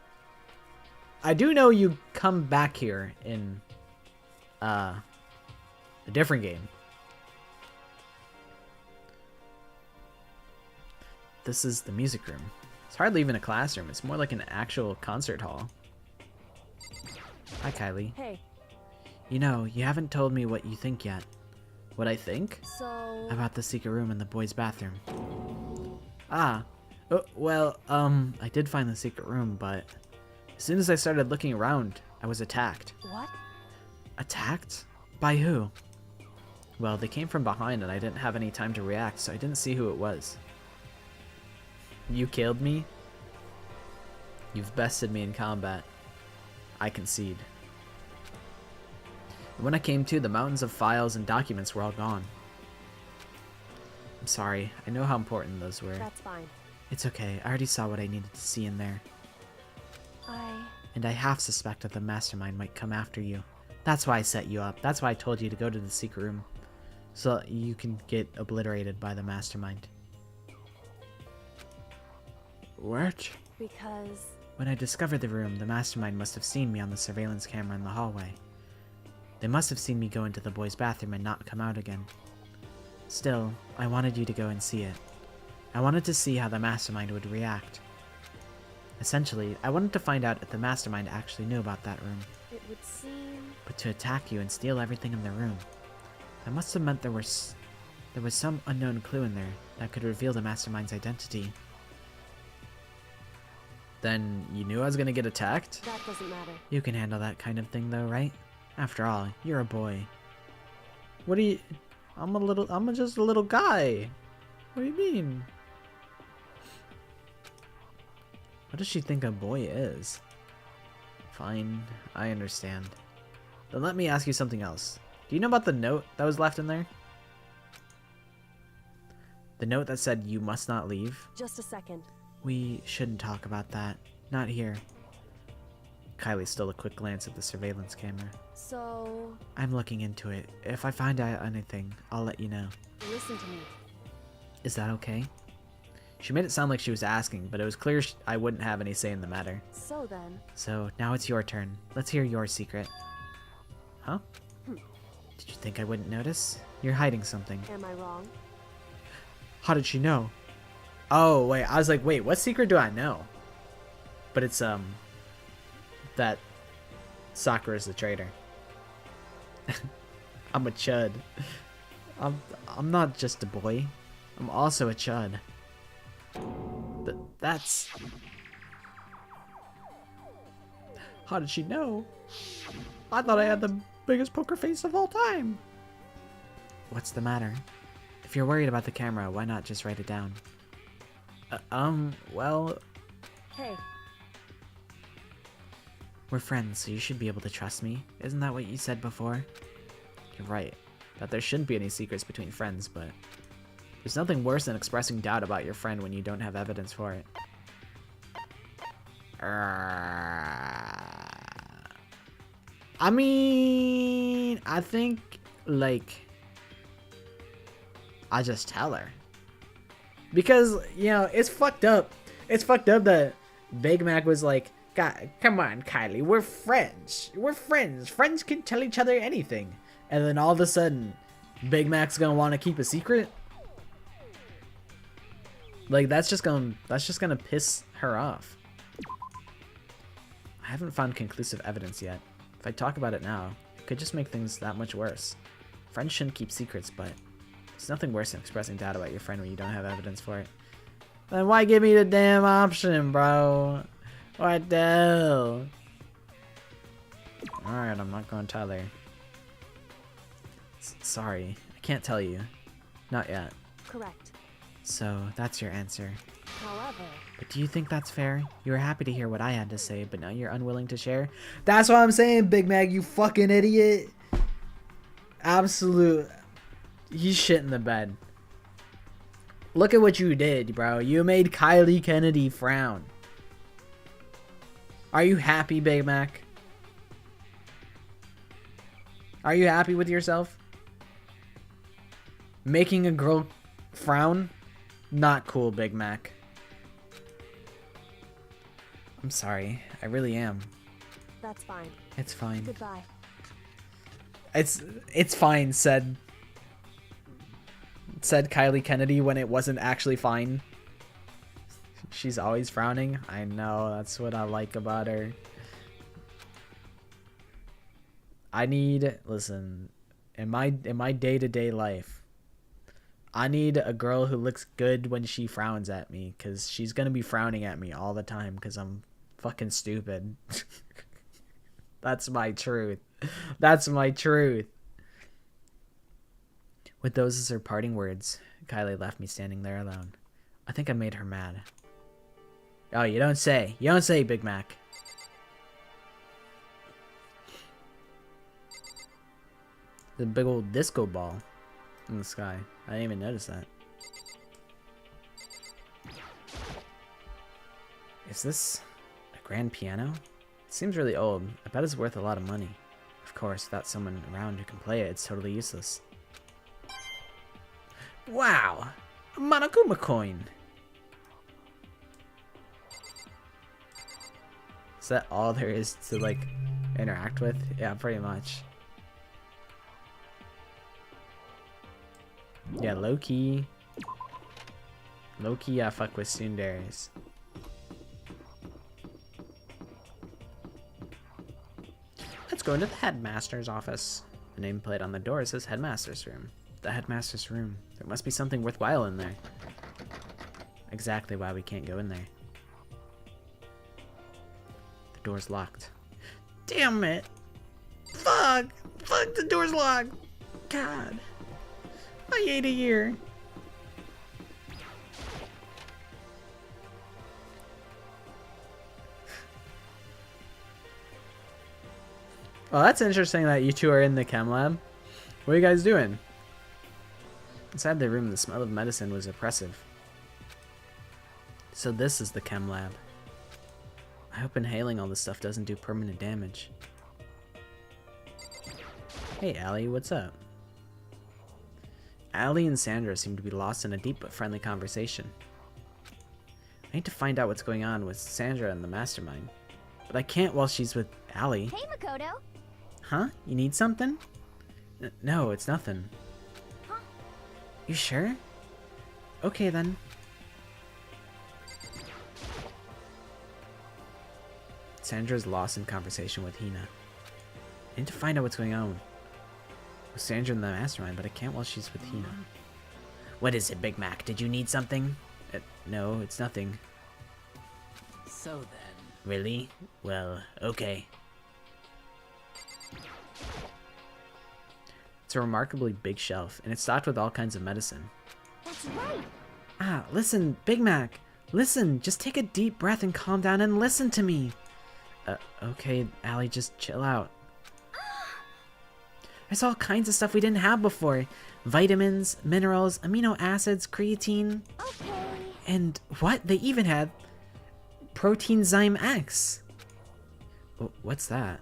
I do know you come back here in a different game. This is the music room. It's hardly even a classroom. It's more like an actual concert hall. Hi, Kylie. Hey, You know, you haven't told me what you think yet. What I think? so... About the secret room in the boys' bathroom. Ah. Oh, well, I did find the secret room, but as soon as I started looking around, I was attacked. What? Attacked? By who? Well, they came from behind and I didn't have any time to react, so I didn't see who it was. You killed me? You've bested me in combat. I concede. When I came to, the mountains of files and documents were all gone. I'm sorry. I know how important those were. That's fine. It's okay. I already saw what I needed to see in there. And I half suspected the mastermind might come after you. That's why I set you up. That's why I told you to go to the secret room. So you can get obliterated by the mastermind. What? Because... When I discovered the room, the mastermind must have seen me on the surveillance camera in the hallway. They must have seen me go into the boys' bathroom and not come out again. Still, I wanted you to go and see it. I wanted to see how the mastermind would react. Essentially, I wanted to find out if the mastermind actually knew about that room. it would seem... But to attack you and steal everything in the room, that must have meant there was some unknown clue in there that could reveal the mastermind's identity. Then you knew I was gonna get attacked? That doesn't matter. You can handle that kind of thing though, right? After all, you're a boy. What do you... I'm just a little guy. What do you mean? What does she think a boy is? Fine, I understand. Then let me ask you something else. Do you know about the note that was left in there? The note that said you must not leave? Just a second. We shouldn't talk about that. Not here. Kylie stole a quick glance at the surveillance camera. So... I'm looking into it. If I find out anything, I'll let you know. listen to me. Is that okay? She made it sound like she was asking, but it was clear I wouldn't have any say in the matter. So then... So, now it's your turn. Let's hear your secret. Huh? Did you think I wouldn't notice? You're hiding something. Am I wrong? How did she know? Oh, wait. I was like, wait, what secret do I know? But it's, that Sakura's the traitor. I'm a chud. I'm not just a boy. I'm also a chud. That's... How did she know? I thought I had the biggest poker face of all time. What's the matter? If you're worried about the camera, why not just write it down? Well... Hey, We're friends, so you should be able to trust me. Isn't that what you said before? You're right. That there shouldn't be any secrets between friends, but... There's nothing worse than expressing doubt about your friend when you don't have evidence for it. I mean... I think, like... I just tell her. Because, you know, it's fucked up. It's fucked up that Big Mac was like, God, come on, Kylie, we're friends. We're friends. Friends can tell each other anything. And then all of a sudden, Big Mac's gonna want to keep a secret? Like, that's just gonna piss her off. I haven't found conclusive evidence yet. If I talk about it now, it could just make things that much worse. Friends shouldn't keep secrets, but there's nothing worse than expressing doubt about your friend when you don't have evidence for it. Then why give me the damn option, bro? What the hell? Alright, I'm not gonna tell her. Sorry, I can't tell you. Not yet. correct. So, that's your answer. However, But do you think that's fair? You were happy to hear what I had to say, but now you're unwilling to share? That's what I'm saying, Big Mac, you fucking idiot. Absolute. He's shit in the bed. Look at what you did, bro. You made Kylie Kennedy frown. Are you happy, Big Mac? Are you happy with yourself? Making a girl frown? Not cool, Big Mac. I'm sorry. I really am. that's fine. It's fine. Goodbye. It's fine, said Kylie Kennedy when it wasn't actually fine. She's always frowning. I know, that's what I like about her. Listen, in my day-to-day life, I need a girl who looks good when she frowns at me, cuz she's going to be frowning at me all the time cuz I'm fucking stupid. That's my truth. That's my truth. With those as her parting words, Kylie left me standing there alone. I think I made her mad. Oh, you don't say. You don't say, Big Mac. The big old disco ball in the sky. I didn't even notice that. Is this a grand piano? It seems really old. I bet it's worth a lot of money. Of course, without someone around who can play it, it's totally useless. Wow! A Monokuma coin! Is that all there is to, like, interact with? Yeah, pretty much. Yeah, low-key. Low-key, I fuck with tsunderes. Let's go into the headmaster's office. The nameplate on the door says headmaster's room. The headmaster's room. There must be something worthwhile in there. Exactly why we can't go in there. The door's locked. Damn it! Fuck! Fuck, the door's locked! God. I ate a year. Well, that's interesting that you two are in the chem lab. What are you guys doing? Inside the room, the smell of medicine was oppressive. So this is the chem lab. I hope inhaling all this stuff doesn't do permanent damage. Hey, Allie, what's up? Allie and Sandra seem to be lost in a deep but friendly conversation. I need to find out what's going on with Sandra and the mastermind. But I can't while she's with Allie. Hey, Makoto. Huh? You need something? No, it's nothing. Huh? You sure? Okay, then. Sandra's lost in conversation with Hina. I need to find out what's going on with Sandra and the mastermind, but I can't while she's with Hina. What is it, Big Mac? Did you need something? No, it's nothing. So then. Really? Well, okay. It's a remarkably big shelf, and it's stocked with all kinds of medicine. That's right. Ah, listen, Big Mac. Listen, just take a deep breath and calm down and listen to me. Okay, Allie, just chill out. There's all kinds of stuff we didn't have before. Vitamins, minerals, amino acids, creatine. Okay. And what? They even had Proteinzyme X. What's that?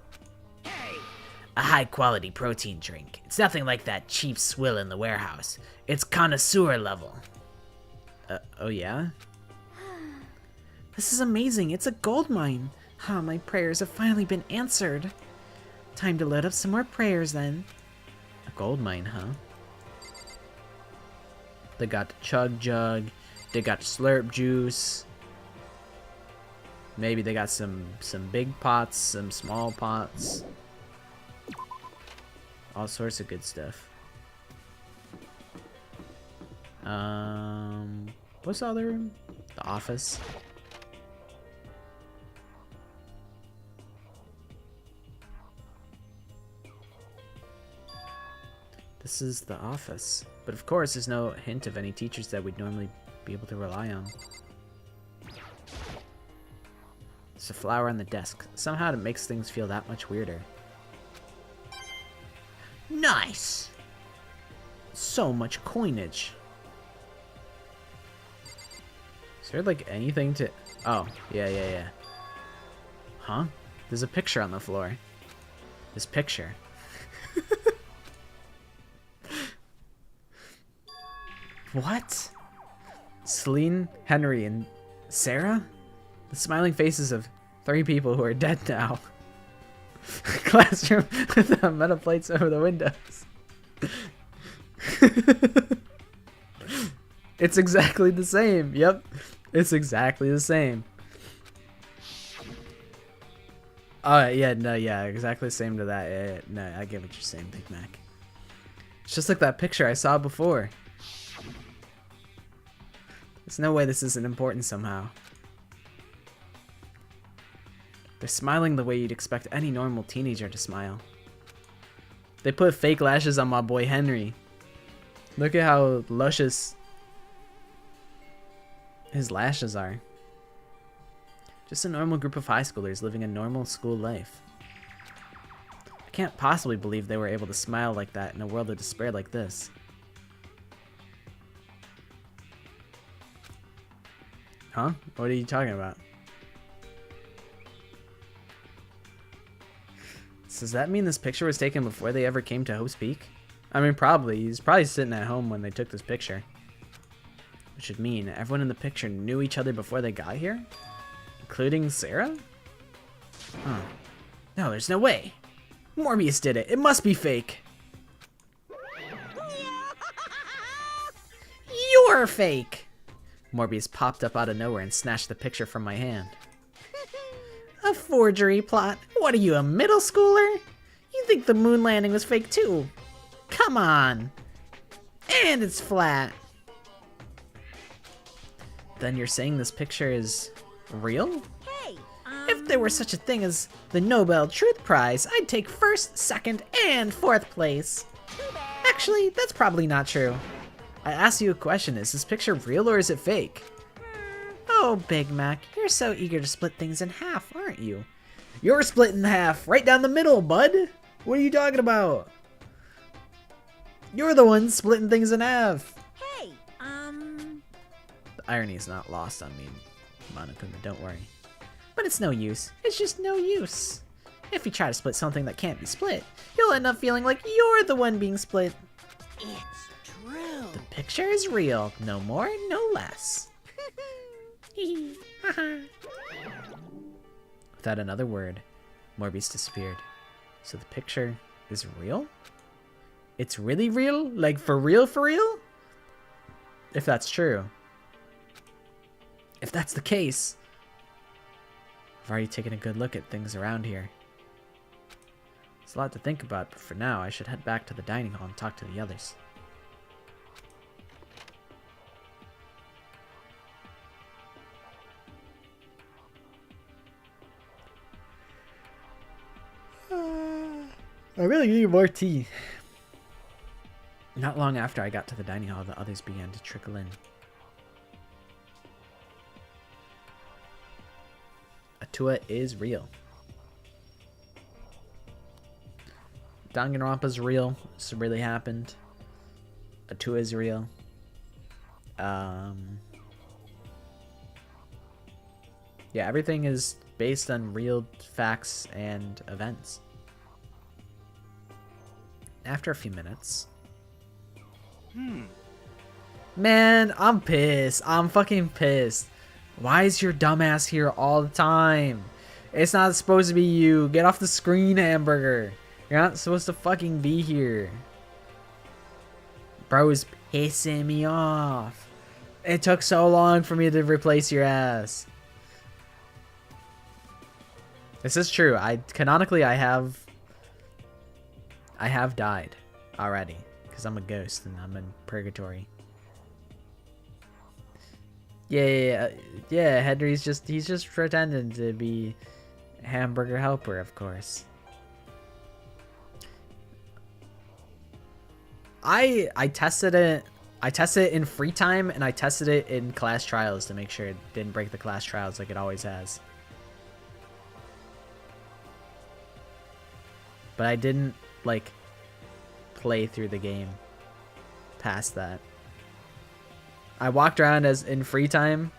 A high-quality protein drink. It's nothing like that cheap swill in the warehouse. It's connoisseur level. Oh yeah? This is amazing. It's a gold mine. Ah, my prayers have finally been answered. Time to load up some more prayers then. A gold mine, huh? They got Chug Jug. They got Slurp Juice. Maybe they got some big pots, some small pots. All sorts of good stuff. What's the other room? The office. This is the office. But of course, there's no hint of any teachers that we'd normally be able to rely on. There's a flower on the desk. Somehow it makes things feel that much weirder. Nice! So much coinage. Is there like anything to... Oh, yeah. Huh? There's a picture on the floor. This picture. What? Celine, Henry, and Sarah? The smiling faces of 3 people who are dead now. Classroom with metal plates over the windows. It's exactly the same. Yep. It's exactly the same. Oh, yeah, no, yeah, exactly the same to that. Yeah, no, I get what you're saying, Big Mac. It's just like that picture I saw before. There's no way this isn't important somehow. They're smiling the way you'd expect any normal teenager to smile. They put fake lashes on my boy Henry. Look at how luscious his lashes are. Just a normal group of high schoolers living a normal school life. I can't possibly believe they were able to smile like that in a world of despair like this. Huh? What are you talking about? So does that mean this picture was taken before they ever came to Hope's Peak? I mean, probably. He's probably sitting at home when they took this picture. Which would mean everyone in the picture knew each other before they got here? Including Sarah? Huh. No, there's no way. Morbius did it. It must be fake. You're fake! Morbius popped up out of nowhere and snatched the picture from my hand. A forgery plot? What are you, a middle schooler? You think the moon landing was fake too? Come on! And it's flat. Then you're saying this picture is real? Hey, If there were such a thing as the Nobel Truth Prize, I'd take first, second, and fourth place. Actually, that's probably not true. I asked you a question, is this picture real or is it fake? Oh, Big Mac, you're so eager to split things in half, aren't you? You're split in half, right down the middle, bud. What are you talking about? You're the one splitting things in half. hey, The irony is not lost on me, Monokuma, don't worry. But it's no use. It's just no use. If you try to split something that can't be split, you'll end up feeling like you're the one being split. it's true. The picture is real. No more, no less. Without another word, Morbius disappeared. So the picture is real? It's really real? Like for real, for real? If that's true. If that's the case, I've already taken a good look at things around here. There's a lot to think about, but for now, I should head back to the dining hall and talk to the others. I really need more tea. Not long after I got to the dining hall, the others began to trickle in. Atua is real. Danganronpa's real. This really happened. Atua is real. Yeah, everything is based on real facts and events. After a few minutes. Man, I'm pissed. I'm fucking pissed. Why is your dumbass here all the time? It's not supposed to be you. Get off the screen, Hamburger. You're not supposed to fucking be here. Bro is pissing me off. It took so long for me to replace your ass. This is true. Canonically I have died already because I'm a ghost and I'm in purgatory. Yeah. Henry's he's just pretending to be Hamburger Helper, of course. I tested it I tested it in free time and I tested it in class trials to make sure it didn't break the class trials like it always has. But I didn't, like, play through the game past that. I walked around as in free time,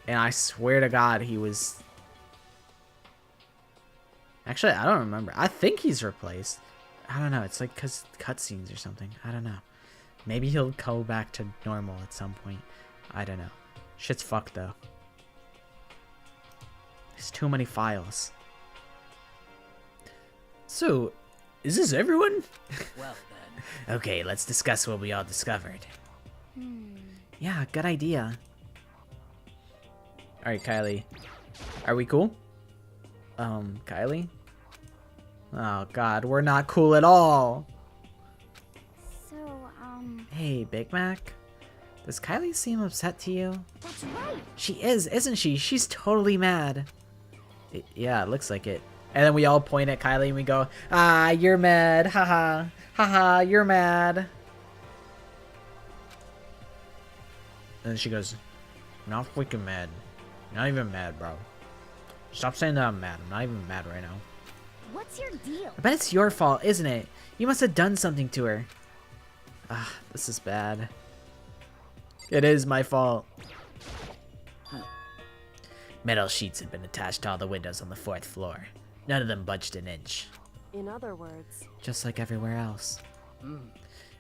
and I swear to God he was... Actually, I don't remember. I think he's replaced. I don't know. It's like because cutscenes or something. I don't know. Maybe he'll go back to normal at some point. I don't know. Shit's fucked though. There's too many files. So, is this everyone? Well then. Okay, let's discuss what we all discovered. Yeah, good idea. Alright, Kylie. Are we cool? Kylie? Oh god, we're not cool at all. So, Hey, Big Mac. Does Kylie seem upset to you? that's right. She is, isn't she? She's totally mad. Yeah, it looks like it. And then we all point at Kylie and we go, ah, you're mad. Haha. Haha, you're mad. And then she goes, not freaking mad. Not even mad, bro. Stop saying that I'm mad. I'm not even mad right now. What's your deal? I bet it's your fault, isn't it? You must have done something to her. Ah, this is bad. It is my fault. Metal sheets had been attached to all the windows on the 4th floor. None of them budged an inch. In other words, Just like everywhere else.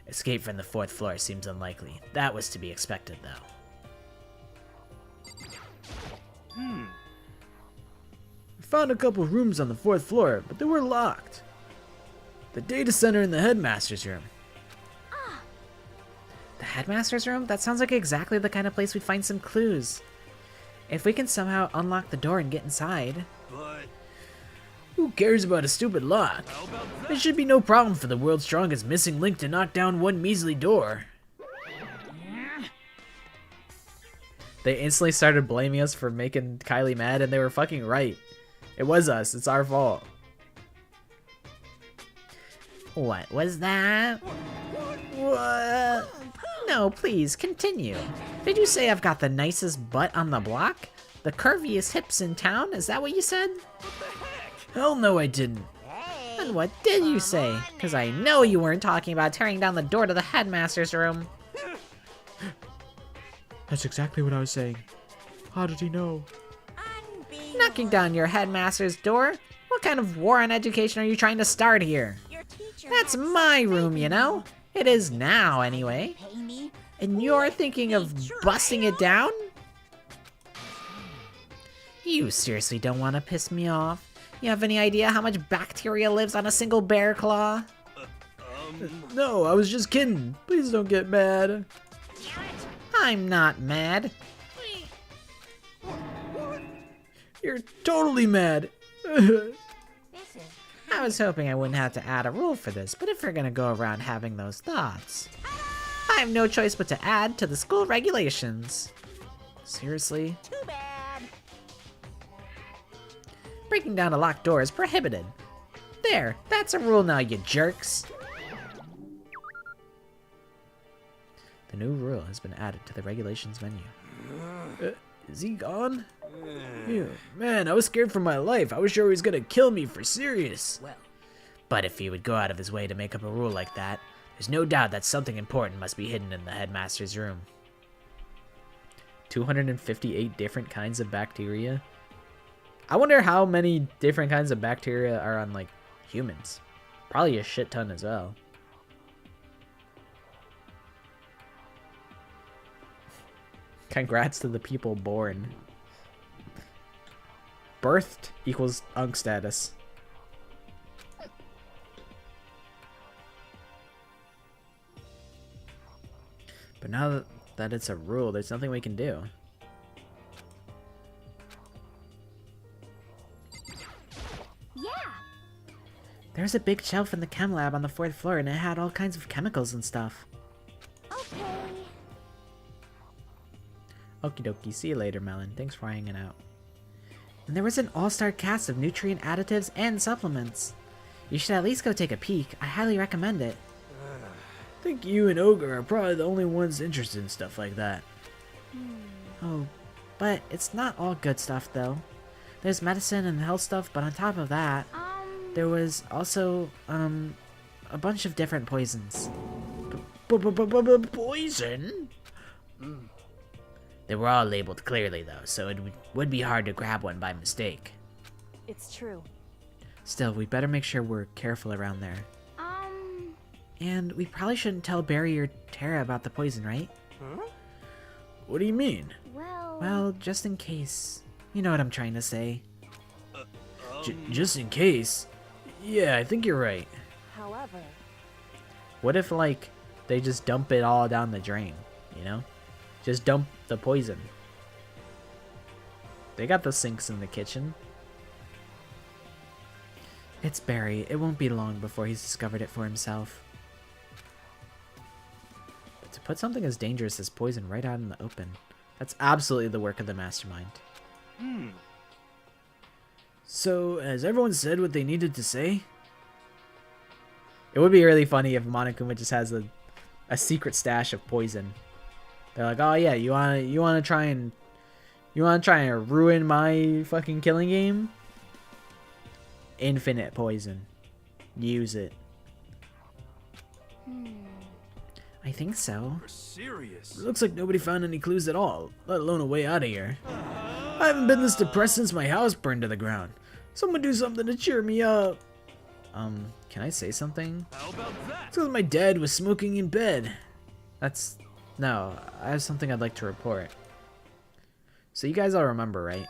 Escape from the 4th floor seems unlikely. That was to be expected, though. I found a couple rooms on the 4th floor, but they were locked. The data center in the headmaster's room. The headmaster's room? That sounds like exactly the kind of place we'd find some clues. If we can somehow unlock the door and get inside... But Who cares about a stupid lock? how about that? It should be no problem for the world's strongest missing link to knock down one measly door. They instantly started blaming us for making Kylie mad, and they were fucking right. It was us. It's our fault. What was that? What? No, please, continue. Did you say I've got the nicest butt on the block? The curviest hips in town? Is that what you said? Hell no, I didn't. Then what did you say? Because I know you weren't talking about tearing down the door to the headmaster's room. That's exactly what I was saying. How did he know? Knocking down your headmaster's door? What kind of war on education are you trying to start here? Your teacher That's my room, you know? It is now, anyway. pay me. And you're thinking of busting it down? You seriously don't want to piss me off? You have any idea how much bacteria lives on a single bear claw? No, I was just kidding. Please don't get mad. I'm not mad. You're totally mad. I was hoping I wouldn't have to add a rule for this, but if you're gonna go around having those thoughts, I have no choice but to add to the school regulations. Seriously? Too bad. Breaking down a locked door is prohibited. There, that's a rule now, you jerks. The new rule has been added to the regulations menu. Is he gone? Ew, man, I was scared for my life. I was sure he was gonna kill me for serious. Well, But if he would go out of his way to make up a rule like that, there's no doubt that something important must be hidden in the headmaster's room. 258 different kinds of bacteria? I wonder how many different kinds of bacteria are on, like, humans. Probably a shit ton as well. Congrats to the people born. Birthed equals unk status. But now that it's a rule, there's nothing we can do. yeah. There's a big shelf in the chem lab on the 4th floor, and it had all kinds of chemicals and stuff. Okay. Okie dokie, see you later, Melon. Thanks for hanging out. And there was an all-star cast of nutrient additives and supplements. You should at least go take a peek. I highly recommend it. think you and Ogre are probably the only ones interested in stuff like that. Oh, but it's not all good stuff, though. There's medicine and health stuff, but on top of that, there was also, a bunch of different poisons. Poison? They were all labeled clearly, though, so it would be hard to grab one by mistake. It's true. Still, we better make sure we're careful around there. And we probably shouldn't tell Barry or Tara about the poison, right? Huh? What do you mean? Well, just in case. You know what I'm trying to say. Just in case? Yeah, I think you're right. However, What if, like, they just dump it all down the drain, you know? Just dump the poison. They got the sinks in the kitchen. It's Barry. It won't be long before he's discovered it for himself. But to put something as dangerous as poison right out in the open, that's absolutely the work of the mastermind. So, has everyone said what they needed to say? It would be really funny if Monokuma just has a secret stash of poison. They're like, oh yeah, you wanna try and ruin my fucking killing game? Infinite poison. Use it. I think so. You're serious? Looks like nobody found any clues at all, let alone a way out of here. I haven't been this depressed since my house burned to the ground. Someone do something to cheer me up. Can I say something? How about that? It's because my dad was smoking in bed. No, I have something I'd like to report. So you guys all remember, right?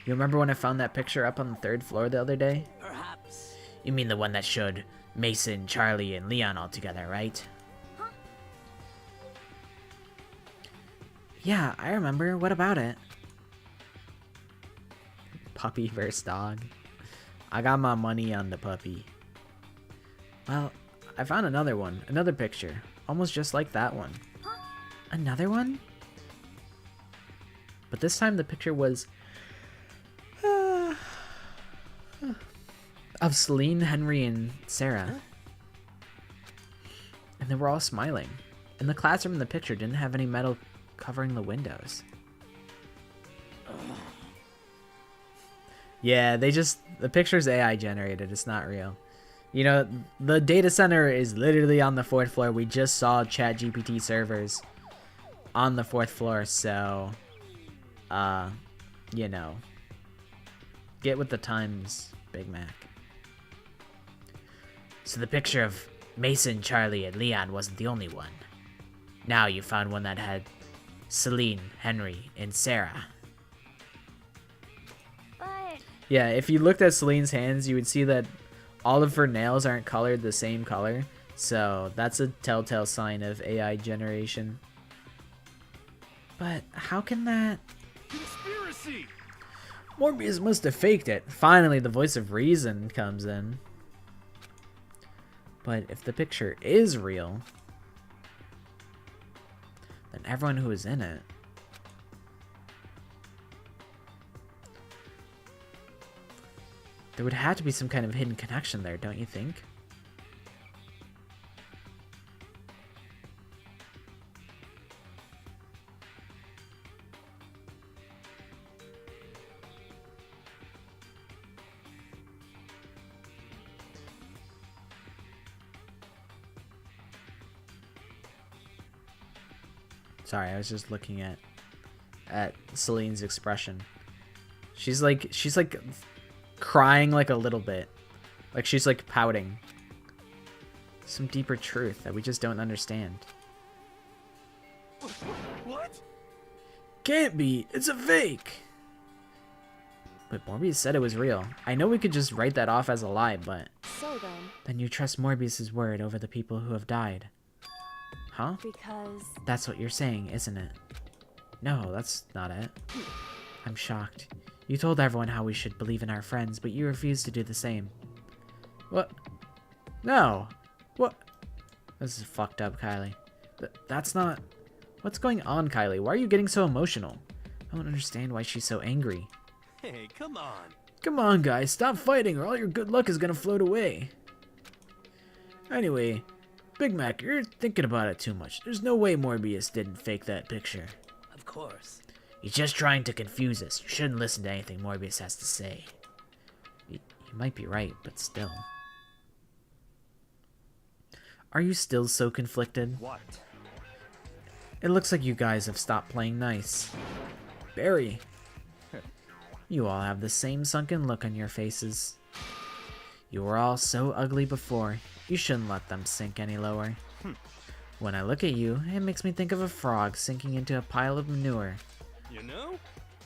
You remember when I found that picture up on the 3rd floor the other day? Perhaps. You mean the one that showed Mason, Charlie, and Leon all together, right? Yeah, I remember. What about it? Puppy versus dog. I got my money on the puppy. Well, I found another one. Another picture. Almost just like that one. Another one? But this time the picture was of Celine, Henry, and Sarah. And they were all smiling. And the classroom in the picture didn't have any metal covering the windows. Yeah, the picture's AI generated. It's not real. You know, the data center is literally on the 4th floor. We just saw ChatGPT servers on the 4th floor, so you know, get with the times, Big Mac. So the picture of Mason, Charlie, and Leon wasn't the only one. Now you found one that had Celine, Henry, and Sarah. but Yeah, if you looked at Celine's hands, you would see that all of her nails aren't colored the same color. So that's a telltale sign of AI generation. But how can that... Conspiracy! Morbius must have faked it. Finally, the voice of reason comes in. But if the picture is real, then everyone who is in it there would have to be some kind of hidden connection there, don't you think? Sorry, I was just looking at Celine's expression. She's like crying like a little bit. Like she's like pouting. Some deeper truth that we just don't understand. What? Can't be. It's a fake. But Morbius said it was real. I know we could just write that off as a lie, but so Then you trust Morbius's word over the people who have died. huh? because That's what you're saying, isn't it? No, that's not it. I'm shocked. You told everyone how we should believe in our friends, but you refused to do the same. What? No. What? This is fucked up, Kylie. That's not... What's going on, Kylie? Why are you getting so emotional? I don't understand why she's so angry. Hey, come on. Come on, guys. Stop fighting or all your good luck is gonna float away. Anyway, Big Mac, you're thinking about it too much. There's no way Morbius didn't fake that picture. Of course. He's just trying to confuse us. You shouldn't listen to anything Morbius has to say. You might be right, but still. Are you still so conflicted? What? It looks like you guys have stopped playing nice. Barry. You all have the same sunken look on your faces. You were all so ugly before. You shouldn't let them sink any lower. When I look at you, it makes me think of a frog sinking into a pile of manure. You know?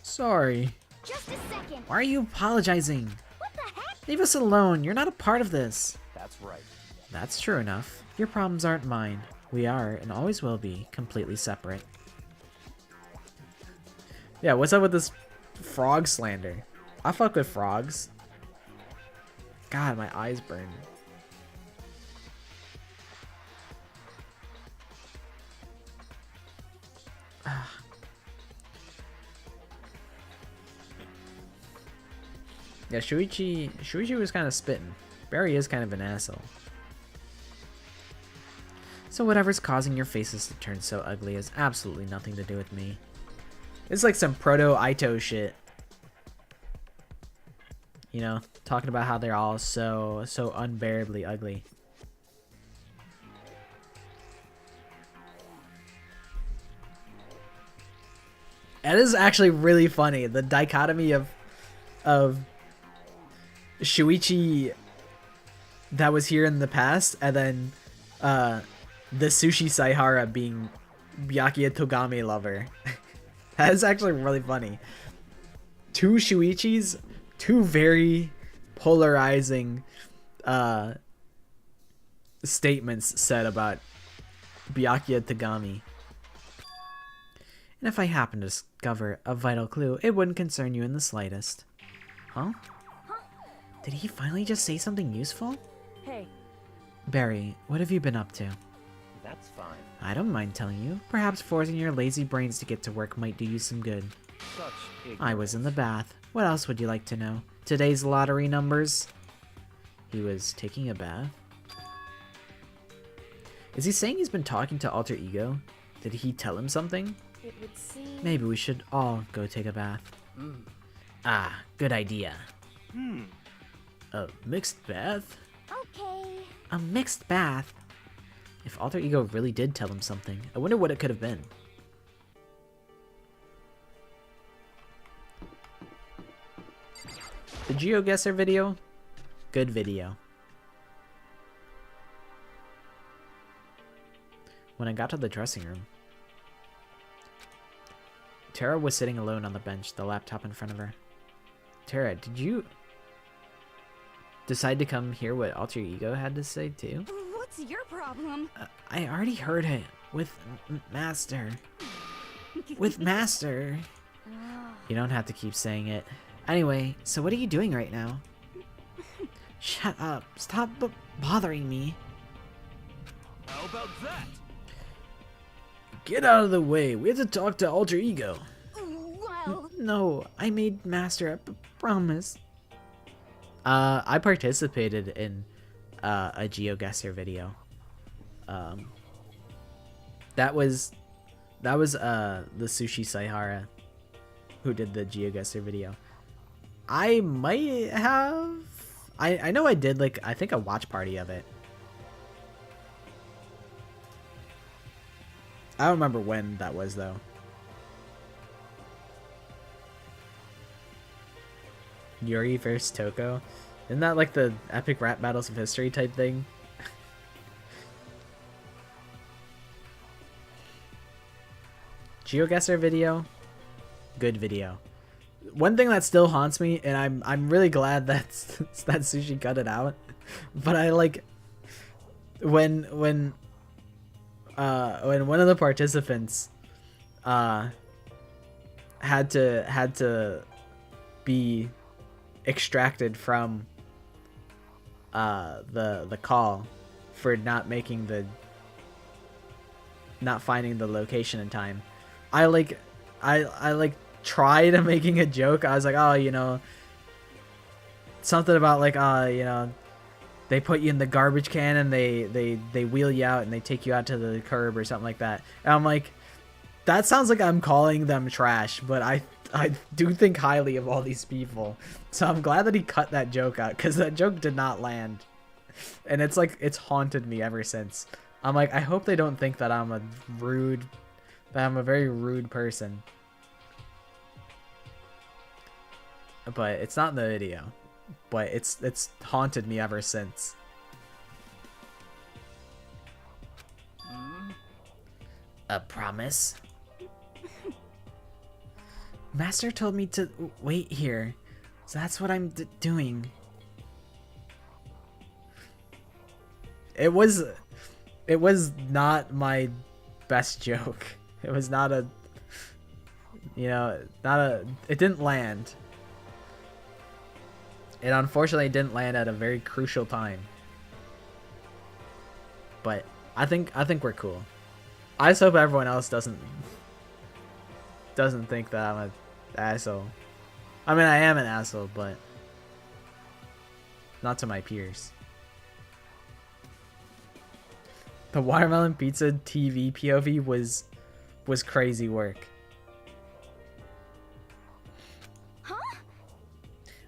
Sorry. Just a second. Why are you apologizing? What the heck? Leave us alone. You're not a part of this. That's right. That's true enough. Your problems aren't mine. We are, and always will be, completely separate. Yeah, what's up with this frog slander? I fuck with frogs. God, my eyes burn. Yeah, Shuichi was kind of spitting. Barry is kind of an asshole. So whatever's causing your faces to turn so ugly has absolutely nothing to do with me. It's like some proto-Ito shit. You know, talking about how they're all so unbearably ugly. That is actually really funny. The dichotomy of Shuichi that was here in the past, and then the Sushi Saihara being Byakuya Togami lover. That is actually really funny. Two Shuichis, two very polarizing statements said about Byakuya Togami. And if I happen to discover a vital clue, it wouldn't concern you in the slightest. Huh? Did he finally just say something useful? Hey, Barry, what have you been up to? That's fine. I don't mind telling you. Perhaps forcing your lazy brains to get to work might do you some good. Such ignorance. I was in the bath. What else would you like to know? Today's lottery numbers? He was taking a bath? Is he saying he's been talking to Alter Ego? Did he tell him something? it would seem. Maybe we should all go take a bath. Ah, good idea. A mixed bath? Okay. A mixed bath? If Alter Ego really did tell him something, I wonder what it could have been. The GeoGuessr video? Good video. When I got to the dressing room, Tara was sitting alone on the bench, the laptop in front of her. Tara, did you decide to come hear what Alter Ego had to say too? What's your problem? I already heard it with Master. With Master. You don't have to keep saying it. Anyway, so what are you doing right now? Shut up. Stop bothering me. How about that? Get out of the way. We have to talk to Alter Ego. Well, No, I made Master a promise. I participated in a GeoGuessr video. That was the Sushi Saihara who did the GeoGuessr video. I might have. I know I did I think a watch party of it. I don't remember when that was though. Yuri vs Toko. Isn't that like the epic rap battles of history type thing? GeoGuessr video. Good video. One thing that still haunts me, and I'm really glad that that Sushi cut it out, but I when one of the participants had to be extracted from the call for not finding the location in time. I tried making a joke. I was like, oh, something about they put you in the garbage can and they wheel you out and they take you out to the curb or something like that. And I'm like, that sounds like I'm calling them trash, but I do think highly of all these people. So I'm glad that he cut that joke out, because that joke did not land. And it's like, it's haunted me ever since. I'm like, I hope they don't think that I'm a very rude person. But it's not in the video. But it's haunted me ever since. A promise? Master told me to wait here, so that's what I'm doing. It was not my best joke. It was not a, it didn't land. It unfortunately didn't land at a very crucial time. But I think we're cool. I just hope everyone else doesn't think that I'm an asshole. I mean, I am an asshole, but not to my peers. The watermelon pizza TV POV was crazy work.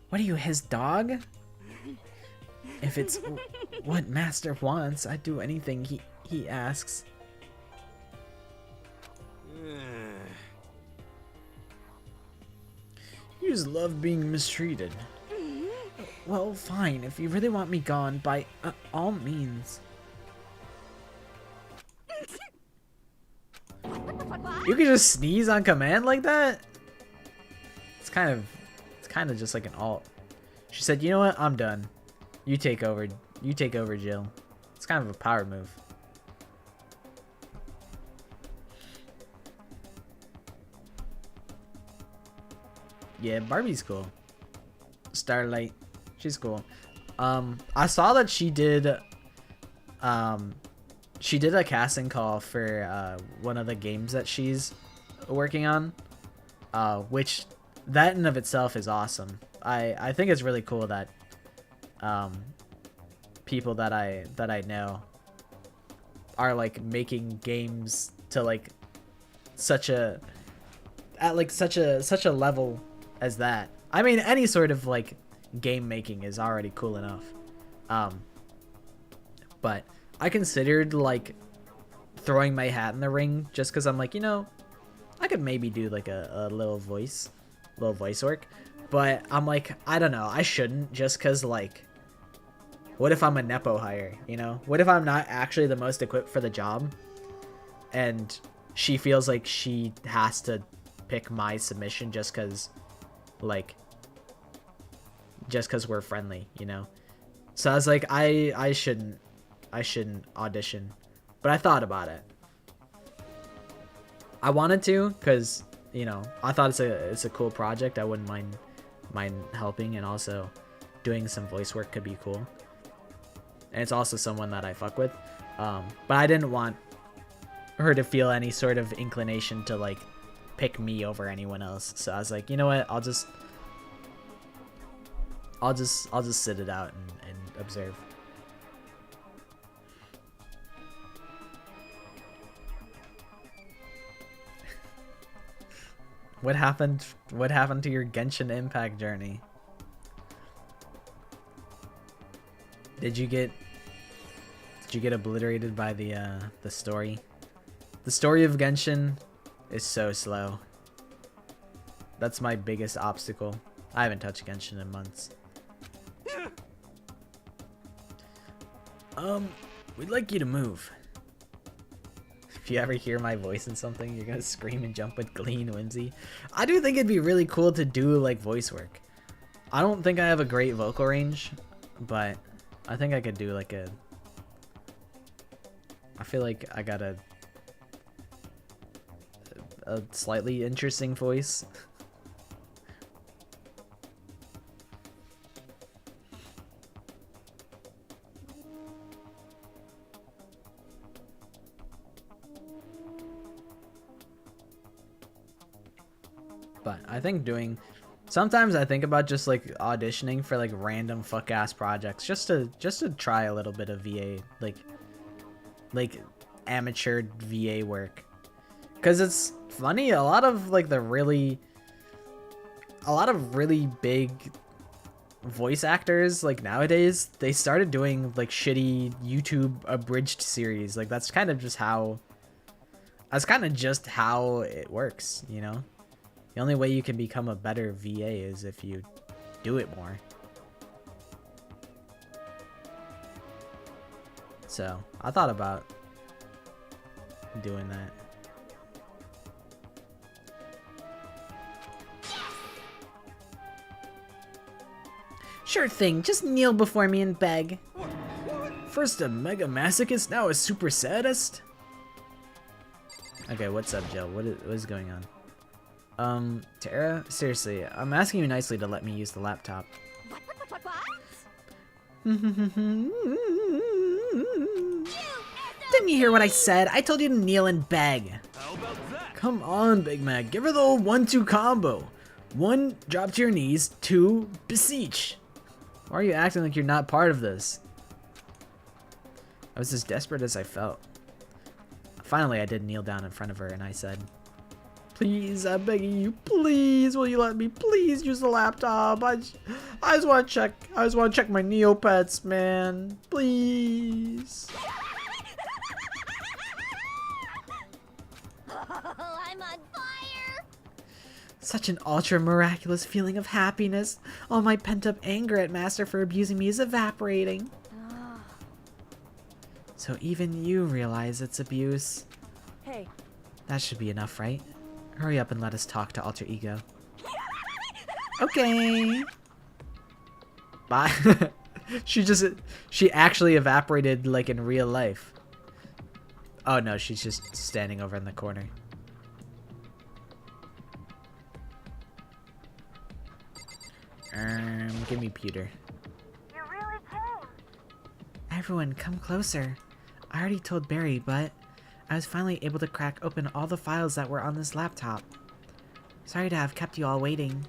What are you, his dog? If it's what Master wants, I'd do anything he asks. You just love being mistreated. Well, fine. If you really want me gone, by all means. You can just sneeze on command like that? It's kind of just like an alt. She said, "You know what? I'm done. You take over. You take over, Jill." It's kind of a power move. Yeah, Barbie's cool. Starlight, she's cool. I saw that she did a casting call for one of the games that she's working on, which that in of itself is awesome. I think it's really cool that people that I know are like making games to like such a level as that. I mean, any sort of like game making is already cool enough. But I considered like throwing my hat in the ring just because I'm like, I could maybe do like a little voice work. But I'm like, I don't know, I shouldn't, just because like, what if I'm a nepo hire, What if I'm not actually the most equipped for the job and she feels like she has to pick my submission just because we're friendly, So I was like, I shouldn't audition, but I thought about it. I wanted to, because I thought it's a cool project. I wouldn't mind helping, and also doing some voice work could be cool. And it's also someone that I fuck with, but I didn't want her to feel any sort of inclination to like pick me over anyone else. So I was like, you know what, I'll just sit it out and observe. What happened to your Genshin Impact journey? Did you get obliterated by the story? The story of Genshin is so slow. That's my biggest obstacle. I haven't touched Genshin in months. We'd like you to move. If you ever hear my voice in something, you're gonna scream and jump with glee and whimsy. I do think it'd be really cool to do like voice work. I don't think I have a great vocal range, but I think I could do like I feel like I got a slightly interesting voice. But I think doing Sometimes I think about just like auditioning for like random fuck ass projects just to try a little bit of VA, like amateur VA work. Cause it's funny, a lot of really big voice actors like nowadays, they started doing like shitty YouTube abridged series. Like that's kind of just how it works, you know? The only way you can become a better VA is if you do it more. So, I thought about doing that. Sure thing, just kneel before me and beg. First a mega masochist, now a super sadist? Okay, what's up, Joe? What is going on? Tara? Seriously, I'm asking you nicely to let me use the laptop. What? Didn't you hear what I said? I told you to kneel and beg. How about that? Come on, Big Mac. Give her the old 1-2 combo. 1, drop to your knees. 2, beseech. Why are you acting like you're not part of this? I was as desperate as I felt. Finally, I did kneel down in front of her and I said, please, I'm begging you, please, will you let me please use the laptop? I just want to check my Neopets, man. Please. Oh, I'm on fire! Such an ultra miraculous feeling of happiness. All my pent up anger at Master for abusing me is evaporating. Ah. So even you realize it's abuse. Hey. That should be enough, right? Hurry up and let us talk to Alter Ego. Okay. Bye. She actually evaporated like in real life. Oh no, she's just standing over in the corner. Give me Peter. You really came. Everyone, come closer. I already told Barry, but I was finally able to crack open all the files that were on this laptop. Sorry to have kept you all waiting.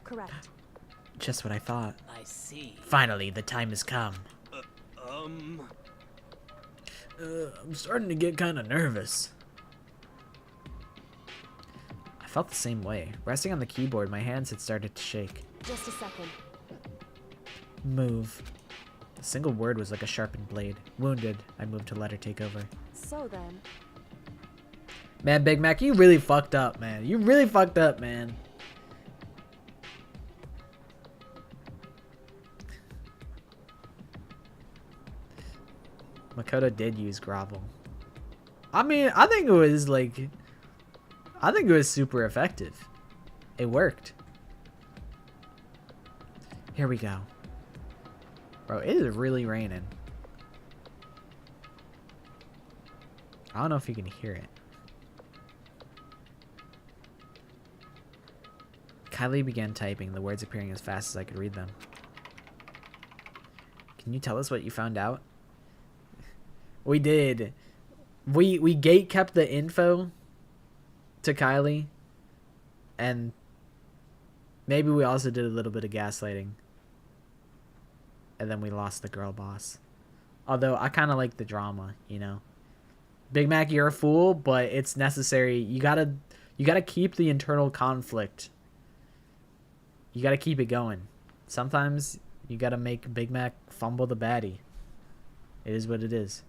Correct. Just what I thought. I see. Finally, the time has come. I'm starting to get kind of nervous. I felt the same way. Resting on the keyboard, my hands had started to shake. Just a second. Move. A single word was like a sharpened blade. Wounded, I moved to let her take over. So then. Man, Big Mac, you really fucked up, man. You really fucked up, man. Makoto did use grovel. I mean, I think it was super effective. It worked. Here we go. Bro, it is really raining. I don't know if you can hear it. Kylie began typing, the words appearing as fast as I could read them. Can you tell us what you found out? We did. We gate kept the info to Kylie, and maybe we also did a little bit of gaslighting. And then we lost the girl boss. Although I kind of like the drama, you know. Big Mac, you're a fool, but it's necessary. You gotta keep the internal conflict. You gotta keep it going. Sometimes you gotta make Big Mac fumble the baddie. It is what it is.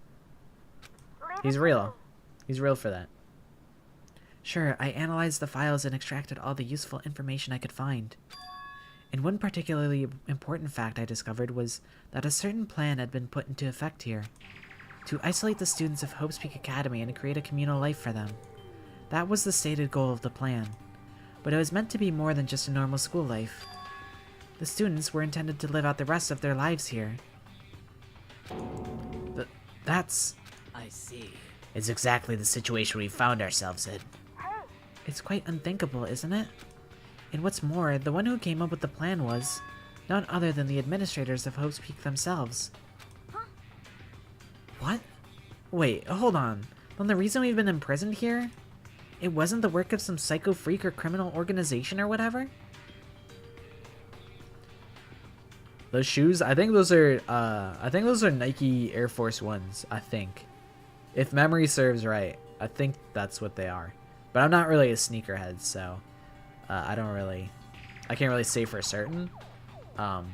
He's real. He's real for that. Sure, I analyzed the files and extracted all the useful information I could find. And one particularly important fact I discovered was that a certain plan had been put into effect here. To isolate the students of Hope's Peak Academy and create a communal life for them. That was the stated goal of the plan. But it was meant to be more than just a normal school life. The students were intended to live out the rest of their lives here. That's... I see. It's exactly the situation we found ourselves in. It's quite unthinkable, isn't it? And what's more, the one who came up with the plan was none other than the administrators of Hope's Peak themselves. Huh? What? Wait, hold on. Then the reason we've been imprisoned here? It wasn't the work of some psycho freak or criminal organization or whatever? Those shoes, I think those are Nike Air Force Ones, I think. If memory serves right, I think that's what they are. But I'm not really a sneakerhead, so I can't really say for certain. But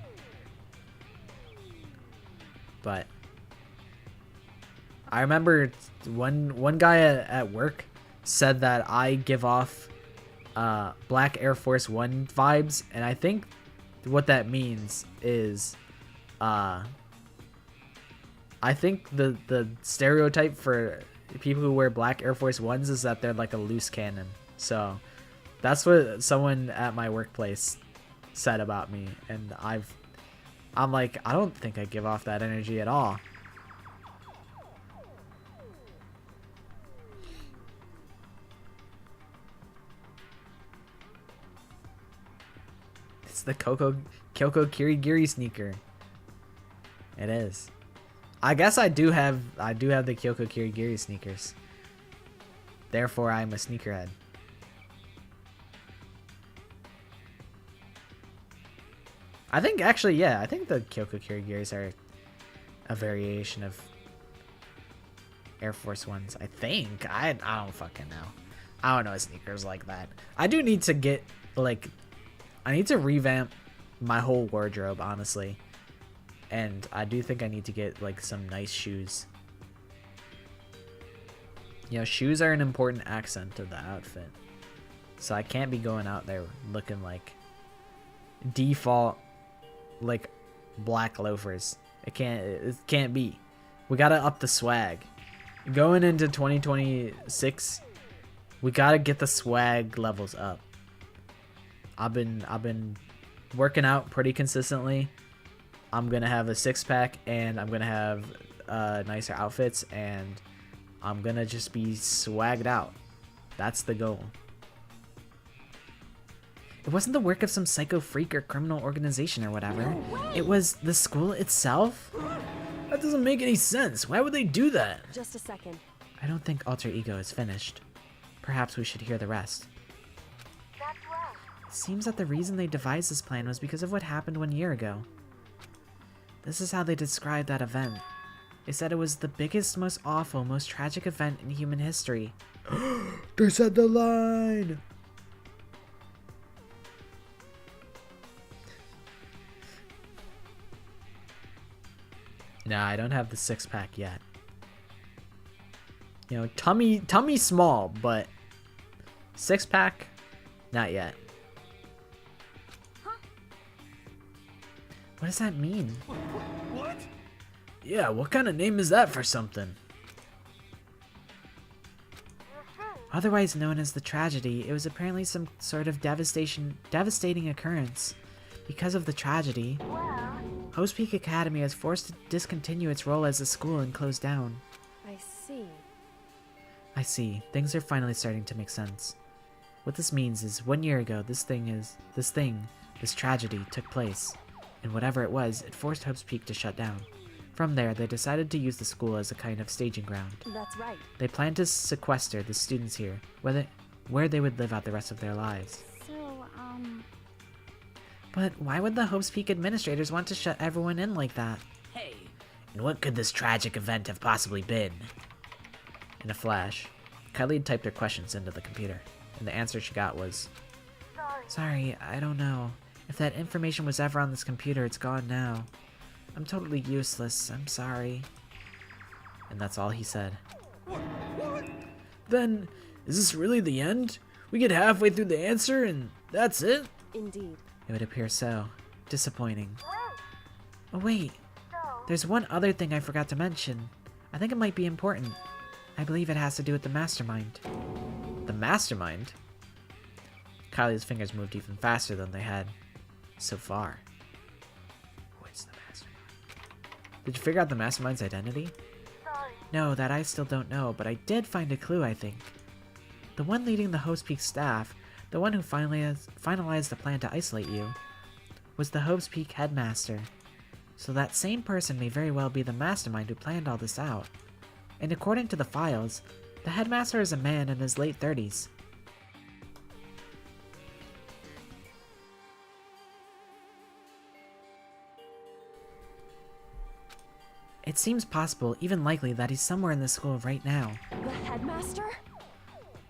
I remember one guy at work said that I give off black Air Force One vibes, and I think what that means is I think the stereotype for people who wear black Air Force Ones is that they're like a loose cannon. So that's what someone at my workplace said about me, and I'm like, I don't think I give off that energy at all. It's the Kyoko Kirigiri sneaker. It is. I guess I do have the Kyoko Kirigiri sneakers. Therefore, I'm a sneakerhead. I think actually, yeah, I think the Kyoko Kirigiris are a variation of Air Force Ones. I think. I don't fucking know. I don't know sneakers like that. I do need to get I need to revamp my whole wardrobe, honestly. And I do think I need to get like some nice shoes. You know, shoes are an important accent to the outfit. So I can't be going out there looking like default like black loafers. It can't be. We gotta up the swag. Going into 2026, we gotta get the swag levels up. I've been working out pretty consistently. I'm gonna have a six-pack, and I'm gonna have nicer outfits, and I'm gonna just be swagged out. That's the goal. It wasn't the work of some psycho freak or criminal organization or whatever. It was the school itself? That doesn't make any sense. Why would they do that? Just a second. I don't think Alter Ego is finished. Perhaps we should hear the rest. It seems that the reason they devised this plan was because of what happened 1 year ago. This is how they described that event. They said it was the biggest, most awful, most tragic event in human history. They said the line! Nah, I don't have the six-pack yet. You know, tummy small, but six-pack, not yet. What does that mean? What? Yeah, what kind of name is that for something? Otherwise known as the tragedy, it was apparently some sort of devastating occurrence. Because of the tragedy, Host Peak Academy is forced to discontinue its role as a school and close down. I see. I see. Things are finally starting to make sense. What this means is 1 year ago, this tragedy took place. And whatever it was, it forced Hope's Peak to shut down. From there, they decided to use the school as a kind of staging ground. That's right. They planned to sequester the students here, where they would live out the rest of their lives. So, But why would the Hope's Peak administrators want to shut everyone in like that? Hey, and what could this tragic event have possibly been? In a flash, Kylie typed her questions into the computer, and the answer she got was, Sorry, I don't know. If that information was ever on this computer, it's gone now. I'm totally useless, I'm sorry. And that's all he said. What? Then, is this really the end? We get halfway through the answer and that's it? indeed. It would appear so. Disappointing. Oh wait, there's one other thing I forgot to mention. I think it might be important. I believe it has to do with the mastermind. The mastermind? Kylie's fingers moved even faster than they had so far. What's the mastermind? Did you figure out the mastermind's identity? No, that I still don't know, but I did find a clue, I think. The one leading the Hope's Peak staff, the one who finalized the plan to isolate you, was the Hope's Peak headmaster. So that same person may very well be the mastermind who planned all this out. And according to the files, the headmaster is a man in his late 30s. It seems possible, even likely, that he's somewhere in the school right now. The headmaster?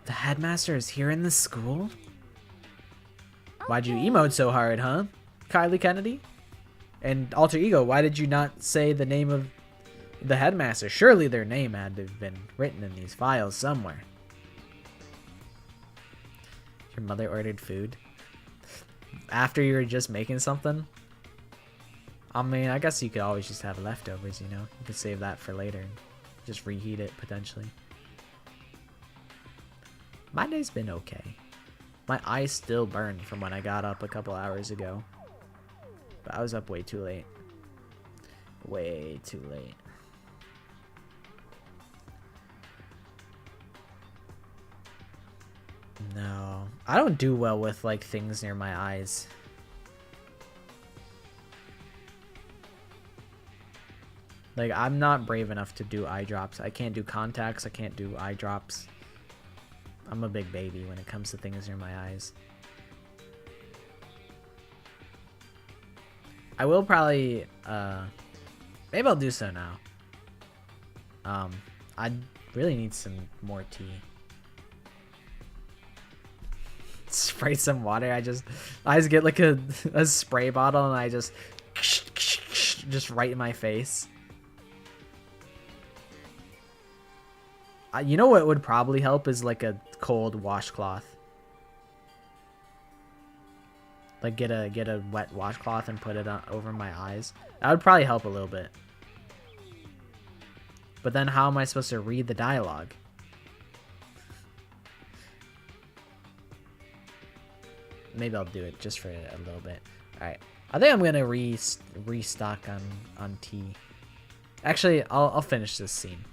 The headmaster is here in the school? Why'd you emote so hard, huh, Kylie Kennedy? And Alter Ego, why did you not say the name of the headmaster? Surely their name had to have been written in these files somewhere. Your mother ordered food? After you were just making something? I mean, I guess you could always just have leftovers, you know? You could save that for later and just reheat it, potentially. My day's been okay. My eyes still burn from when I got up a couple hours ago. But I was up way too late. Way too late. No. I don't do well with, like, things near my eyes. Like, I'm not brave enough to do eye drops. I can't do contacts. I can't do eye drops. I'm a big baby when it comes to things near my eyes. I will probably, maybe I'll do so now. I really need some more tea. Spray some water. I just get like a spray bottle and I just right in my face. You know what would probably help is like a cold washcloth. Like get a wet washcloth and put it on, over my eyes. That would probably help a little bit. But then how am I supposed to read the dialogue? Maybe I'll do it just for a little bit. Alright. I think I'm gonna restock on tea. Actually, I'll finish this scene.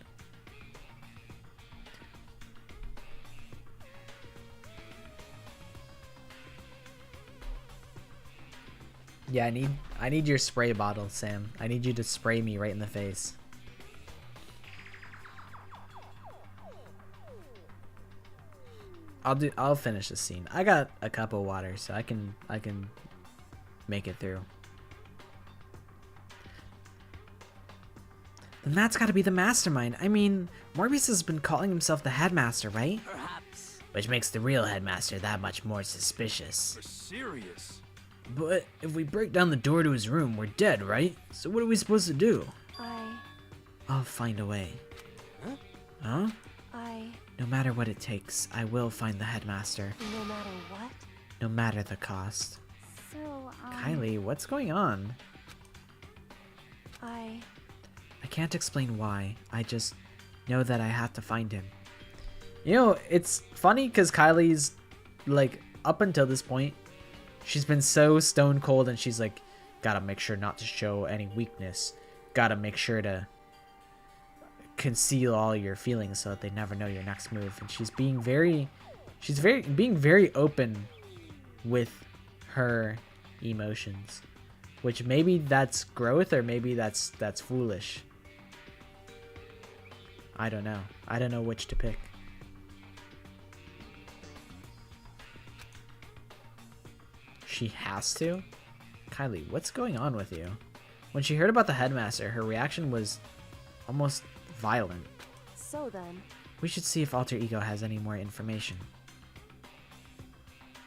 Yeah, I need your spray bottle, Sam. I need you to spray me right in the face. I'll finish the scene. I got a cup of water, so I can make it through. Then that's gotta be the mastermind. I mean, Morbius has been calling himself the headmaster, right? Perhaps. Which makes the real headmaster that much more suspicious. We're serious. But if we break down the door to his room, we're dead, right? So what are we supposed to do? I'll find a way. Huh? No matter what it takes, I will find the headmaster. No matter what? No matter the cost. So, Kylie, what's going on? I can't explain why. I just know that I have to find him. You know, it's funny because Kylie's, like, up until this point, she's been so stone cold and she's like, gotta make sure not to show any weakness. Gotta make sure to conceal all your feelings so that they never know your next move. And she's being very open with her emotions, which maybe that's growth or maybe that's foolish. I don't know. I don't know which to pick. She has to? Kylie, what's going on with you? When she heard about the headmaster, her reaction was almost violent. So then, We should see if Alter Ego has any more information.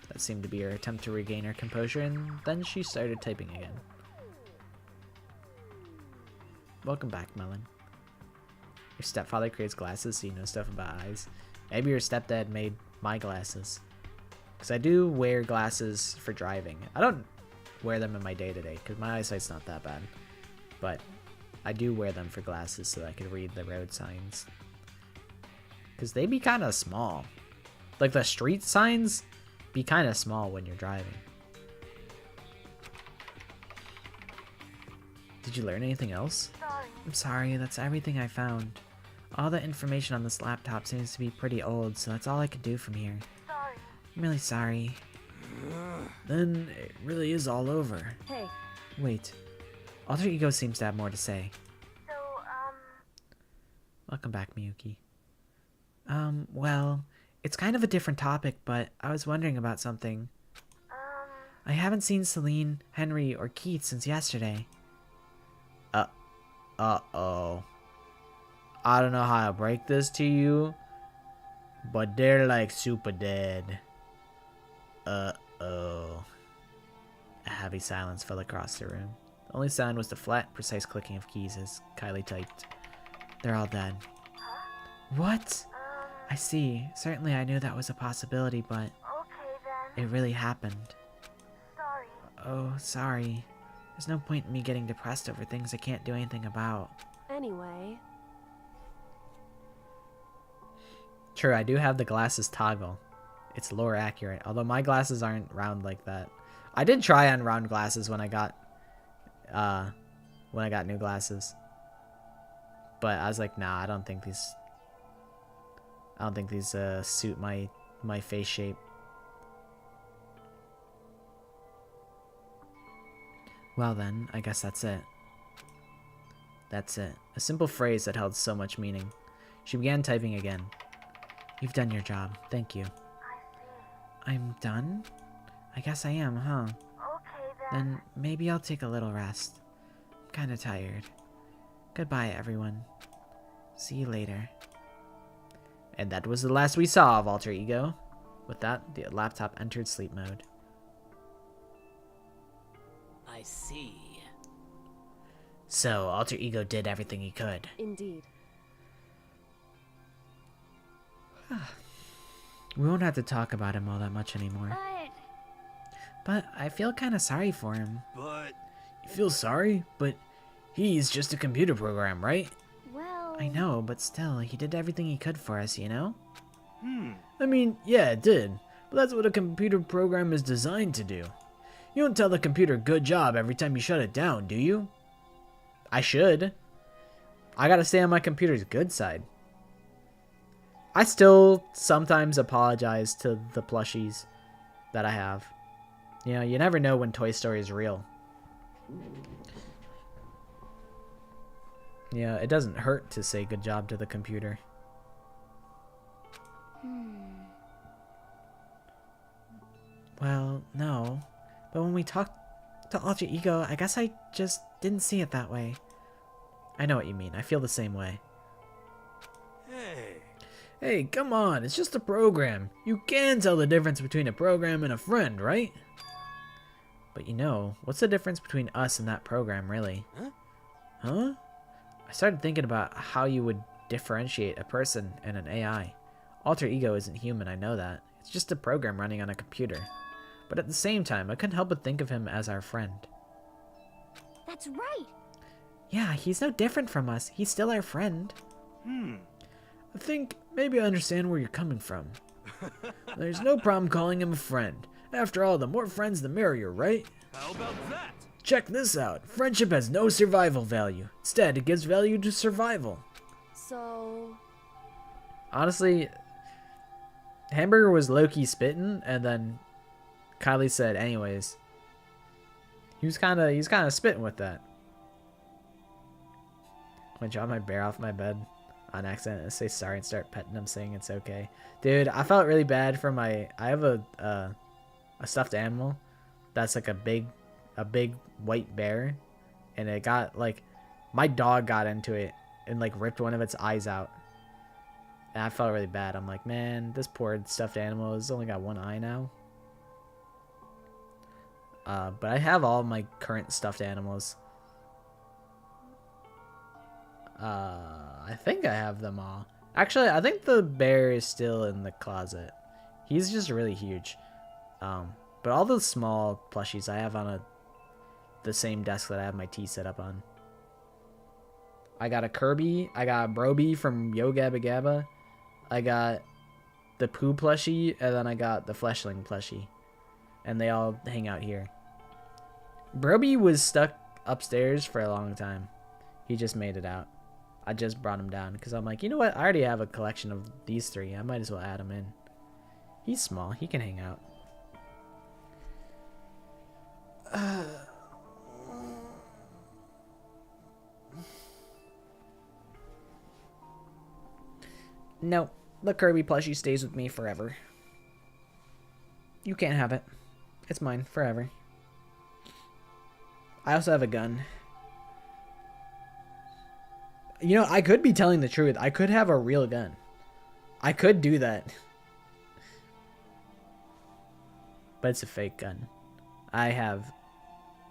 That seemed to be her attempt to regain her composure, and then she started typing again. Welcome back, Melon. Your stepfather creates glasses so you know stuff about eyes. Maybe your stepdad made my glasses. Because I do wear glasses for driving. I don't wear them in my day-to-day because my eyesight's not that bad. But I do wear them for glasses so I can read the road signs. Because they be kind of small. Like the street signs be kind of small when you're driving. Did you learn anything else? I'm sorry, that's everything I found. All the information on this laptop seems to be pretty old, so that's all I could do from here. I'm really sorry. Then it really is all over. hey, Wait. Alter Ego seems to have more to say. Welcome back, Miyuki. Well, it's kind of a different topic, but I was wondering about something. I haven't seen Celine, Henry, or Keith since yesterday. Uh-oh. I don't know how to break this to you, but they're like super dead. Uh-oh. A heavy silence fell across the room. The only sound was the flat, precise clicking of keys as Kylie typed. They're all dead. What? I see. Certainly I knew that was a possibility, but Okay then. it really happened. Sorry. Oh, sorry. There's no point in me getting depressed over things I can't do anything about. Anyway, True, I do have the glasses toggle. It's lore accurate, although my glasses aren't round like that. I did try on round glasses when I got new glasses. But I was like, nah, I don't think these suit my face shape. Well then, I guess that's it. That's it. A simple phrase that held so much meaning. She began typing again. You've done your job. Thank you. I'm done? I guess I am, huh? okay Then maybe I'll take a little rest. I'm kinda tired. Goodbye, everyone. See you later. And that was the last we saw of Alter Ego. With that, the laptop entered sleep mode. I see. So, Alter Ego did everything he could. Indeed. We won't have to talk about him all that much anymore. But But I feel kinda sorry for him. But You feel sorry? But he's just a computer program, right? well, I know, but still, he did everything he could for us, you know? hmm. I mean, yeah, it did. But that's what a computer program is designed to do. You don't tell the computer good job every time you shut it down, do you? I should. I gotta stay on my computer's good side. I still sometimes apologize to the plushies that I have. You know, you never know when Toy Story is real. Yeah, it doesn't hurt to say good job to the computer. Well, no. But when we talked to Alter Ego, I guess I just didn't see it that way. I know what you mean. I feel the same way. Hey. Hey, come on. It's just a program. You can tell the difference between a program and a friend, right? But you know, what's the difference between us and that program, really? Huh? Huh? I started thinking about how you would differentiate a person and an AI. Alter Ego isn't human, I know that. It's just a program running on a computer. But at the same time, I couldn't help but think of him as our friend. that's right. Yeah, he's no different from us. He's still our friend. Hmm. I think maybe I understand where you're coming from. There's no problem calling him a friend. After all, the more friends, the merrier, right? How about that? Check this out. Friendship has no survival value. Instead, it gives value to survival. So, Honestly, Hamburger was low-key spitting, and then Kylie said, anyways. He was kind of spitting with that. I'm gonna drop my bear off my bed on accident and say sorry and start petting him, saying it's okay. Dude, I felt really bad for I have a stuffed animal that's like a big white bear, and it got like, my dog got into it and like ripped one of its eyes out. And I felt really bad. I'm like, man, this poor stuffed animal has only got one eye now. But I have all my current stuffed animals. I think I have them all. Actually, I think the bear is still in the closet. He's just really huge. But all the small plushies I have on the same desk that I have my tea set up on. I got a Kirby. I got a Broby from Yo Gabba Gabba. I got the Pooh plushie, and then I got the Fleshling plushie. And they all hang out here. Broby was stuck upstairs for a long time. He just made it out. I just brought him down because I'm like, you know what? I already have a collection of these three. I might as well add him in. He's small. He can hang out. No, the Kirby plushie stays with me forever. You can't have it. It's mine forever. I also have a gun. You know, I could be telling the truth. I could have a real gun. I could do that. But it's a fake gun. I have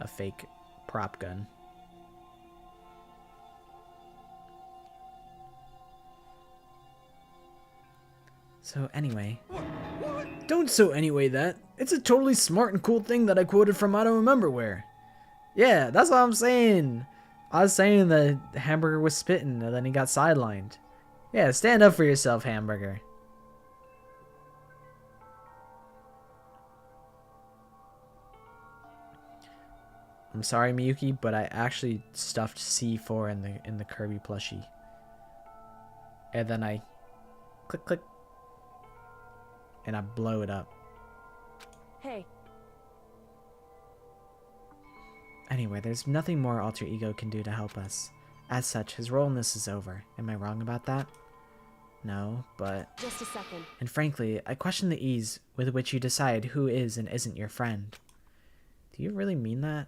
a fake prop gun. So anyway. Don't so anyway that. It's a totally smart and cool thing that I quoted from I don't remember where. Yeah, that's what I'm saying. I was saying the hamburger was spitting and then he got sidelined. Yeah, stand up for yourself, hamburger. I'm sorry, Miyuki, but I actually stuffed C4 in the Kirby plushie. And then I click click and I blow it up. Hey. Anyway, there's nothing more Alter Ego can do to help us. As such, his role in this is over. Am I wrong about that? No, but... Just a second. And frankly, I question the ease with which you decide who is and isn't your friend. Do you really mean that?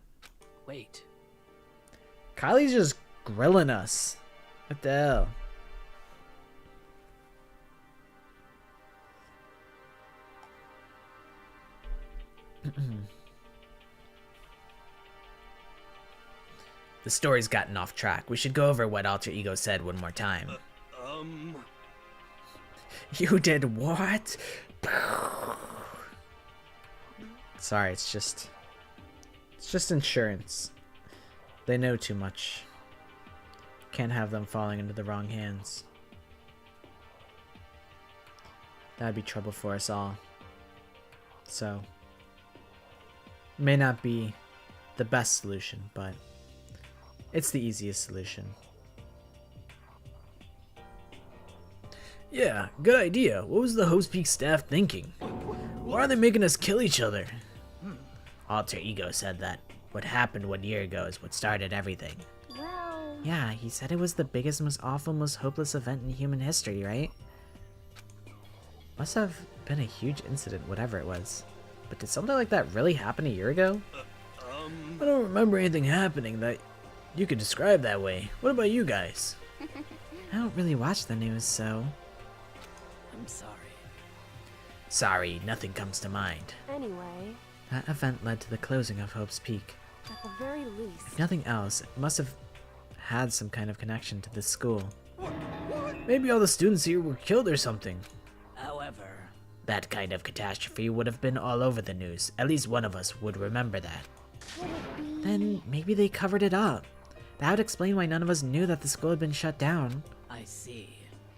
Wait. Kylie's just grilling us. What the hell? The story's gotten off track. We should go over what Alter Ego said one more time. You did what? Sorry, it's just insurance. They know too much. Can't have them falling into the wrong hands. That'd be trouble for us all. So, may not be the best solution, but it's the easiest solution. Yeah, good idea. What was the Host Peak staff thinking? Why are they making us kill each other? Alter Ego said that what happened 1 year ago is what started everything. Well... Yeah, he said it was the biggest, most awful, most hopeless event in human history, right? Must have been a huge incident, whatever it was. But did something like that really happen a year ago? I don't remember anything happening that you could describe that way. What about you guys? I don't really watch the news, so... I'm sorry. Sorry, nothing comes to mind. Anyway, That event led to the closing of Hope's Peak. at the very least... If nothing else, it must have had some kind of connection to this school. Maybe all the students here were killed or something. However, That kind of catastrophe would have been all over the news. At least one of us would remember that. Could it be... Then maybe they covered it up. That would explain why none of us knew that the school had been shut down. I see.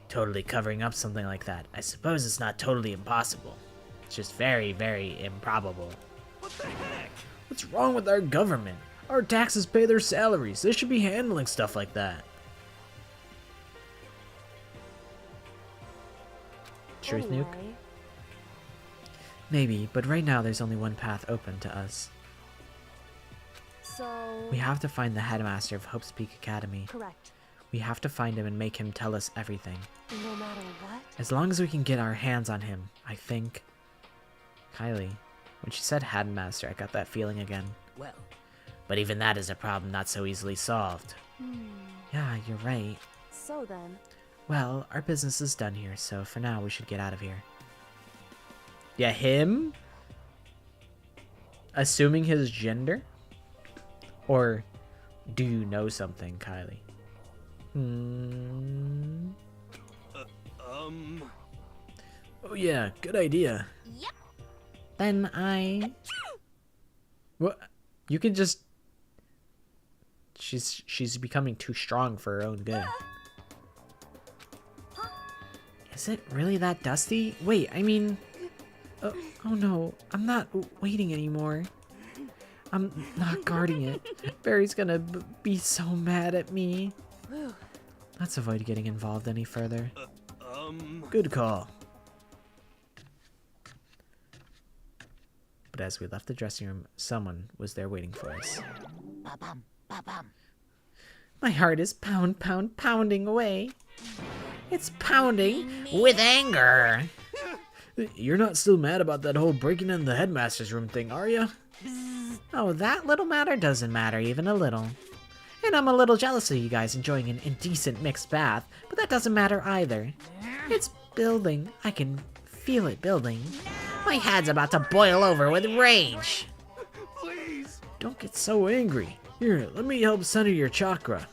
Totally covering up something like that. I suppose it's not totally impossible. It's just very, very improbable. What the heck? What's wrong with our government? Our taxes pay their salaries. They should be handling stuff like that. Truth nuke? Anyway, Maybe, but right now there's only one path open to us. so... We have to find the headmaster of Hope's Peak Academy. Correct. We have to find him and make him tell us everything. No matter what? As long as we can get our hands on him, I think. Kylie, when she said headmaster, I got that feeling again. Well, But even that is a problem not so easily solved. Yeah, you're right. So then... Well, our business is done here, so for now we should get out of here. Yeah, him? Assuming his gender? Or do you know something, Kylie? Oh yeah, good idea. Then I... What? You can just... She's becoming too strong for her own good. Is it really that dusty? Wait, I mean... oh no, I'm not waiting anymore. I'm not guarding it. Barry's gonna be so mad at me. Let's avoid getting involved any further. Good call. But as we left the dressing room, someone was there waiting for us. My heart is pounding away. It's pounding. With anger. You're not still mad about that whole breaking in the headmaster's room thing, are you? Oh, that little matter doesn't matter even a little. And I'm a little jealous of you guys enjoying an indecent mixed bath, but that doesn't matter either. It's building. I can feel it building. My head's about to boil over with rage. Please! Don't get so angry. Here, let me help center your chakra.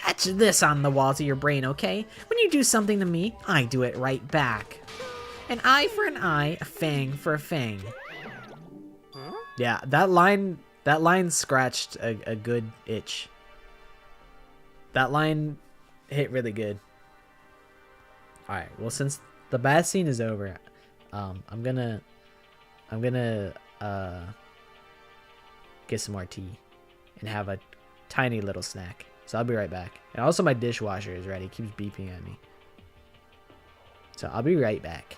Etch this on the walls of your brain, okay? When you do something to me, I do it right back. An eye for an eye, a fang for a fang. Yeah, that line scratched a good itch. That line hit really good. Alright, well, since the bath scene is over, I'm gonna get some more tea and have a tiny little snack. So I'll be right back. And also my dishwasher is ready. It keeps beeping at me. So I'll be right back.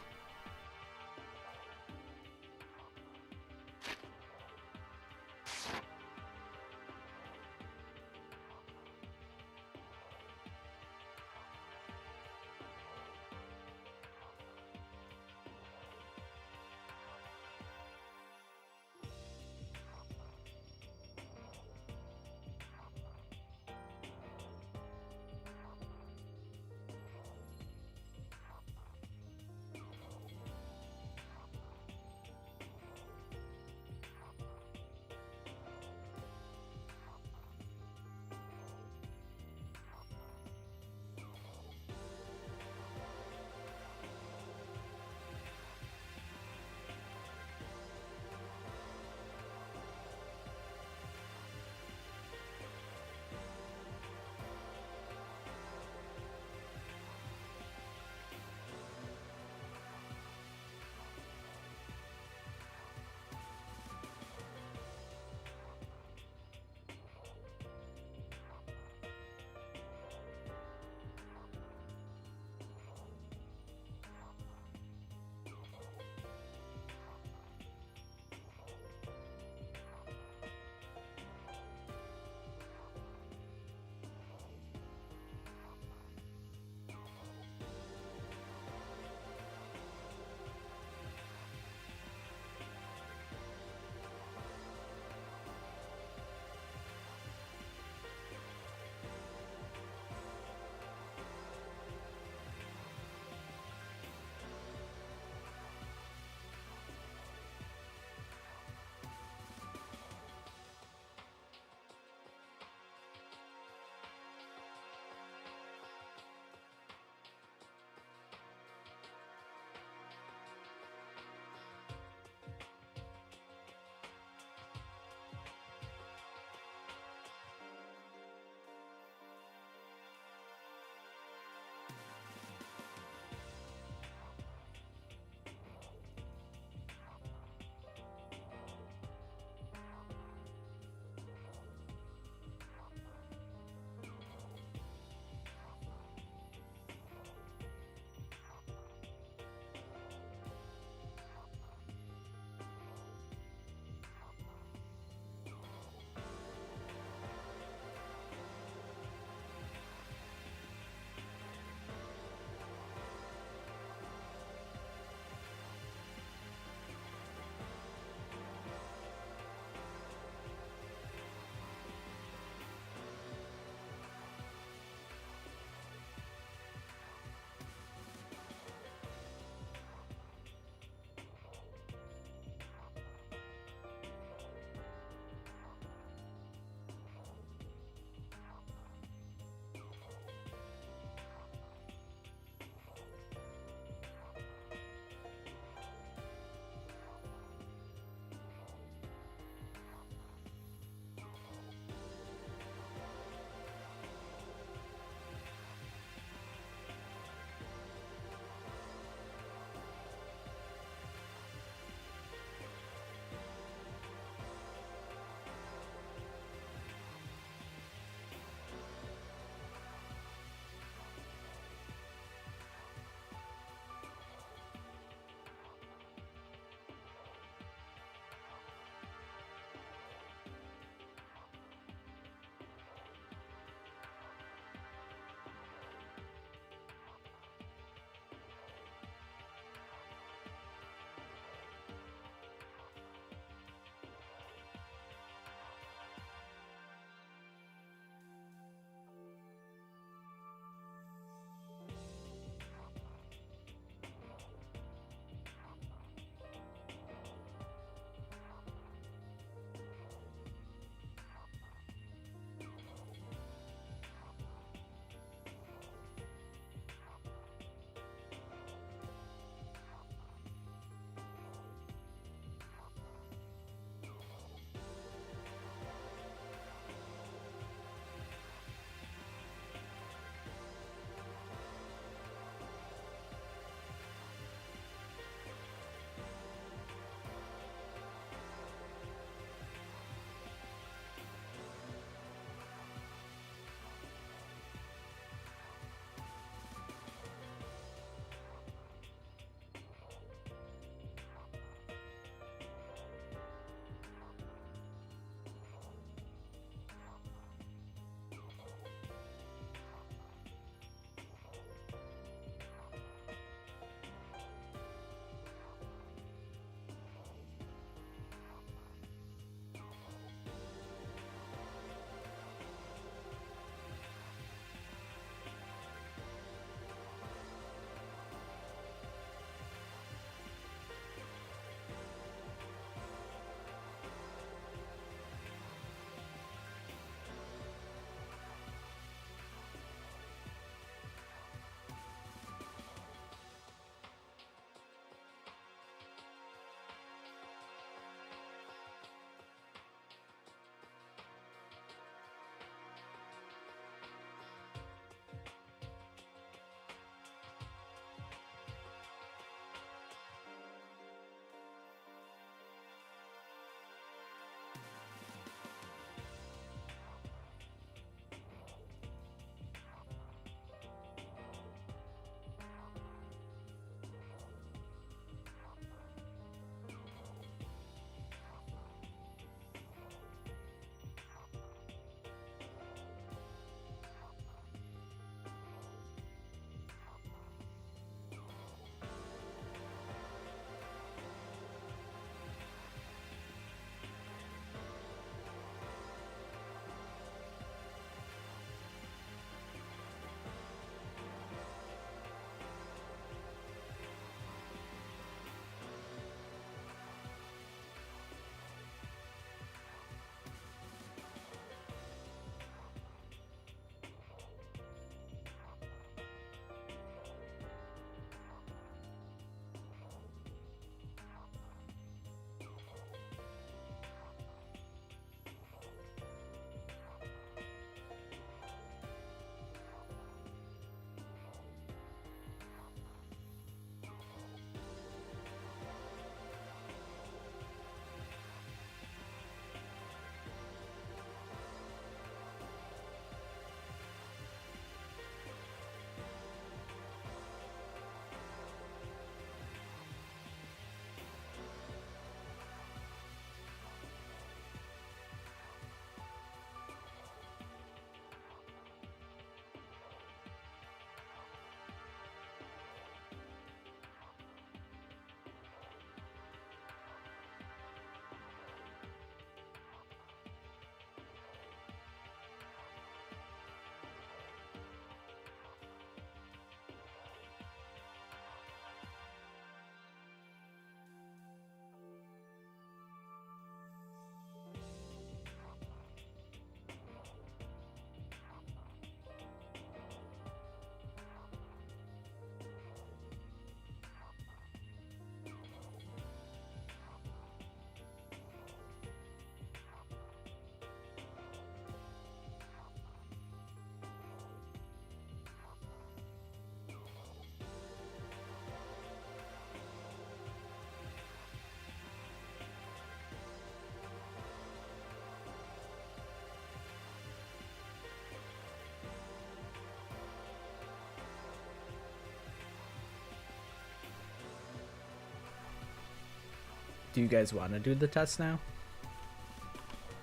Do you guys want to do the test now?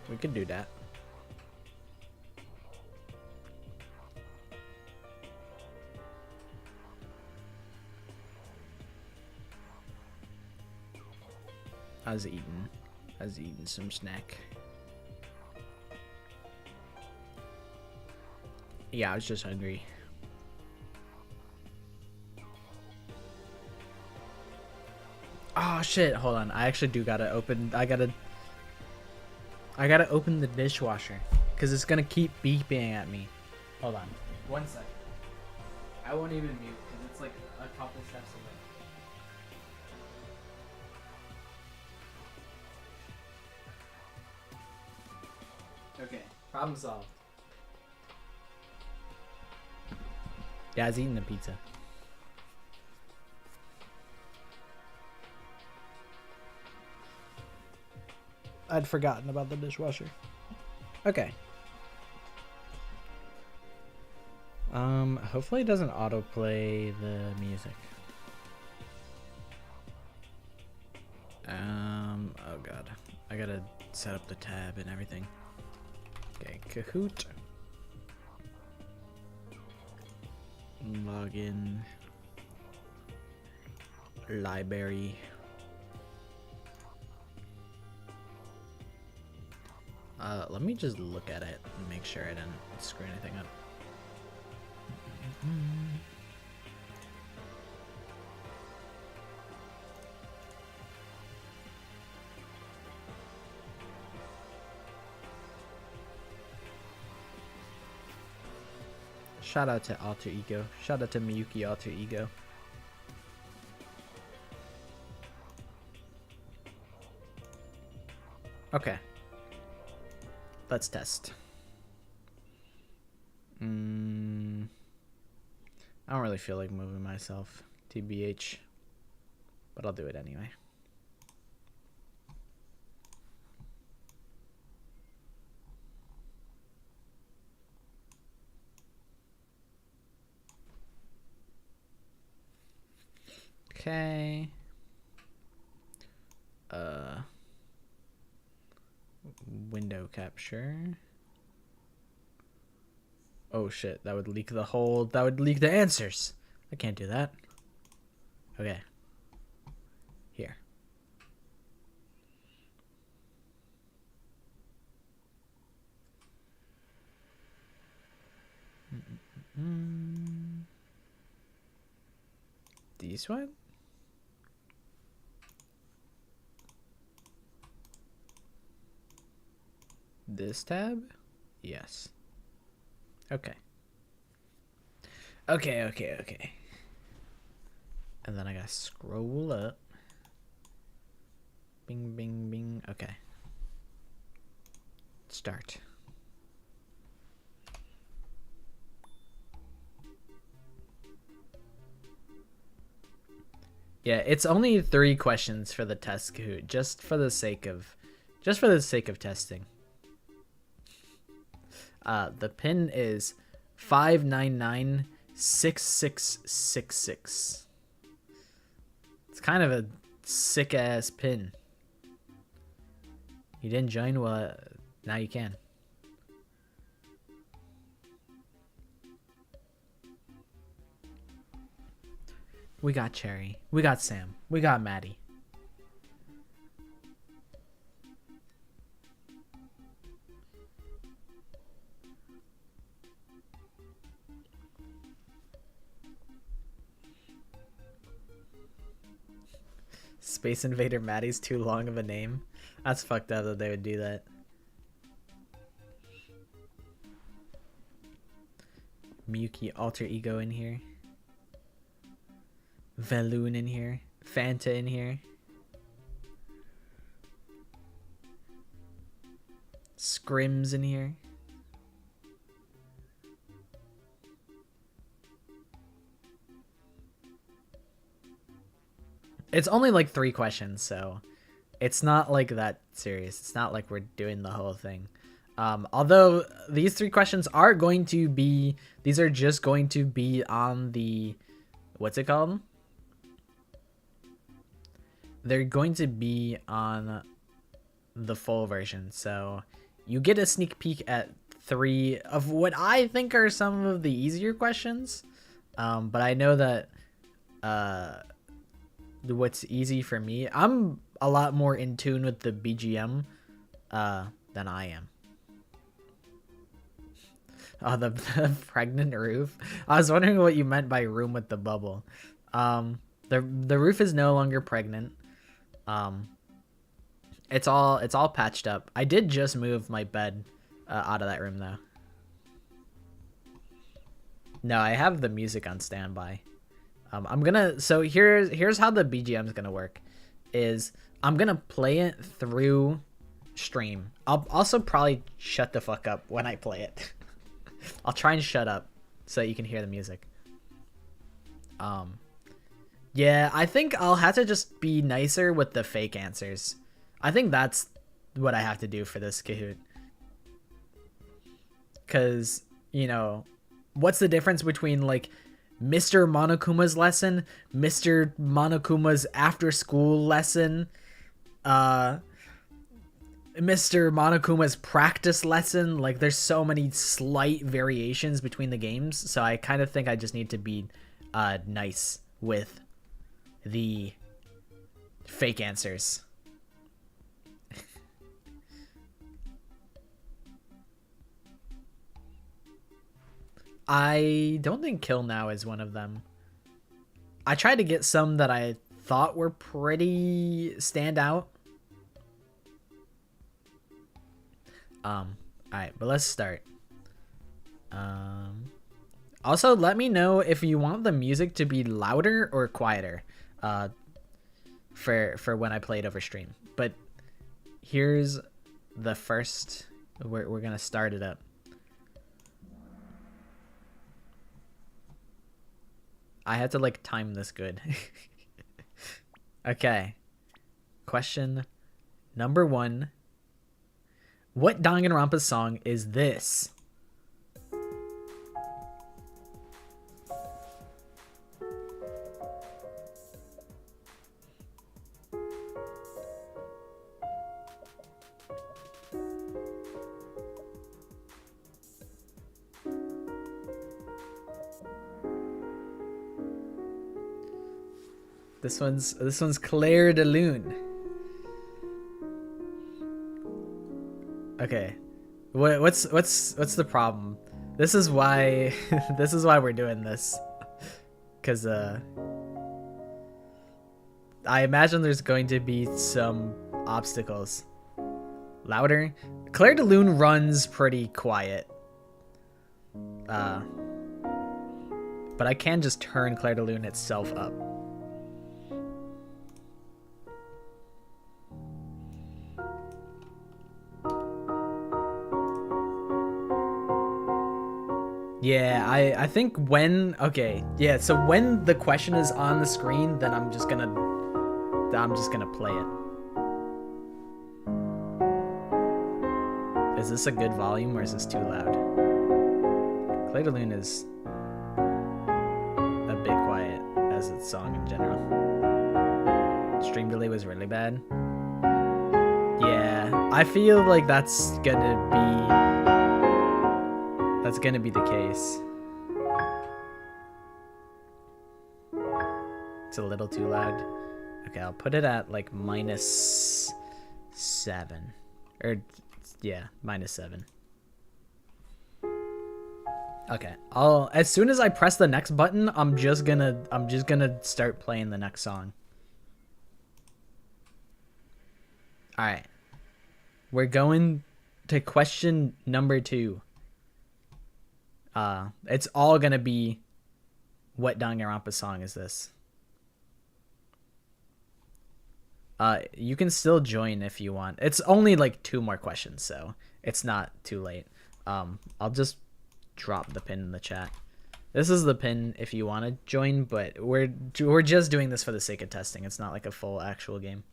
We could do that. I was eating some snack. Yeah, I was just hungry. Oh shit, hold on. I actually do gotta open I gotta open the dishwasher. Cause it's gonna keep beeping at me. Hold on. 1 second. I won't even mute because it's like a couple steps away. Okay, problem solved. Yeah, I was eating the pizza. I'd forgotten about the dishwasher. Okay. Hopefully it doesn't autoplay the music. Oh god. I gotta set up the tab and everything. Okay, Kahoot. Login. Library. Let me just look at it and make sure I didn't screw anything up. Shout out to Alter Ego. Shout out to Miyuki Alter Ego. Okay. Let's test. I don't really feel like moving myself, TBH, but I'll do it anyway. Okay. Window capture. Oh shit, that would leak the answers. I can't do that. Okay. Here. This one? This tab? Yes. Okay. Okay. And then I gotta scroll up. Bing, bing, bing. Okay. Start. Yeah, it's only 3 questions for the test, Kahoot, just for the sake of testing. The pin is 5996666. It's kind of a sick ass pin. You didn't join? Well, now you can. We got Cherry. We got Sam. We got Maddie. Space Invader Maddie's too long of a name. That's fucked up that they would do that. Miyuki Alter Ego in here. Veloon in here. Fanta in here. Scrims in here. It's only like 3 questions, so it's not like that serious. It's not like we're doing the whole thing. Although these 3 questions are going to be, these are just going to be on the, what's it called? they're going to be on the full version. So you get a sneak peek at 3 of what I think are some of the easier questions. But I know that what's easy for me, I'm a lot more in tune with the BGM than I am. Oh, the pregnant roof. I was wondering what you meant by room with the bubble. The roof is no longer pregnant. It's all patched up. I did just move my bed out of that room though. No, I have the music on standby. So here's how the BGM is gonna work. Is I'm gonna play it through stream. I'll also probably shut the fuck up when I play it. I'll try and shut up so that you can hear the music. Yeah, I think I'll have to just be nicer with the fake answers. I think that's what I have to do for this Kahoot. Cause, you know, what's the difference between like Mr. Monokuma's lesson, Mr. Monokuma's after school lesson, Mr. Monokuma's practice lesson? Like there's so many slight variations between the games, so I kind of think I just need to be nice with the fake answers. I don't think Kill Now is one of them. I tried to get some that I thought were pretty standout. Alright, but let's start. Also, let me know if you want the music to be louder or quieter for when I play it over stream. But here's the first. We're gonna start it up. I had to like time this good. Okay. Question number 1. What Danganronpa song is this? This one's Claire de Lune. Okay. What's the problem? This is why we're doing this. Cuz I imagine there's going to be some obstacles. Louder? Claire de Lune runs pretty quiet. But I can just turn Claire de Lune itself up. Yeah, I think when, okay, yeah, so when the question is on the screen, then I'm just gonna play it. Is this a good volume or is this too loud? Claire de Lune is a bit quiet as a song in general. Stream delay was really bad. Yeah, I feel like that's gonna be the case. It's a little too loud. Okay, I'll put it at like -7. Or yeah, -7. Okay, as soon as I press the next button, I'm just gonna start playing the next song. All right. We're going to question number 2. It's all gonna be, what Danganronpa song is this? You can still join if you want. It's only like 2 more questions, so it's not too late. I'll just drop the pin in the chat. This is the pin if you want to join, but we're just doing this for the sake of testing. It's not like a full actual game.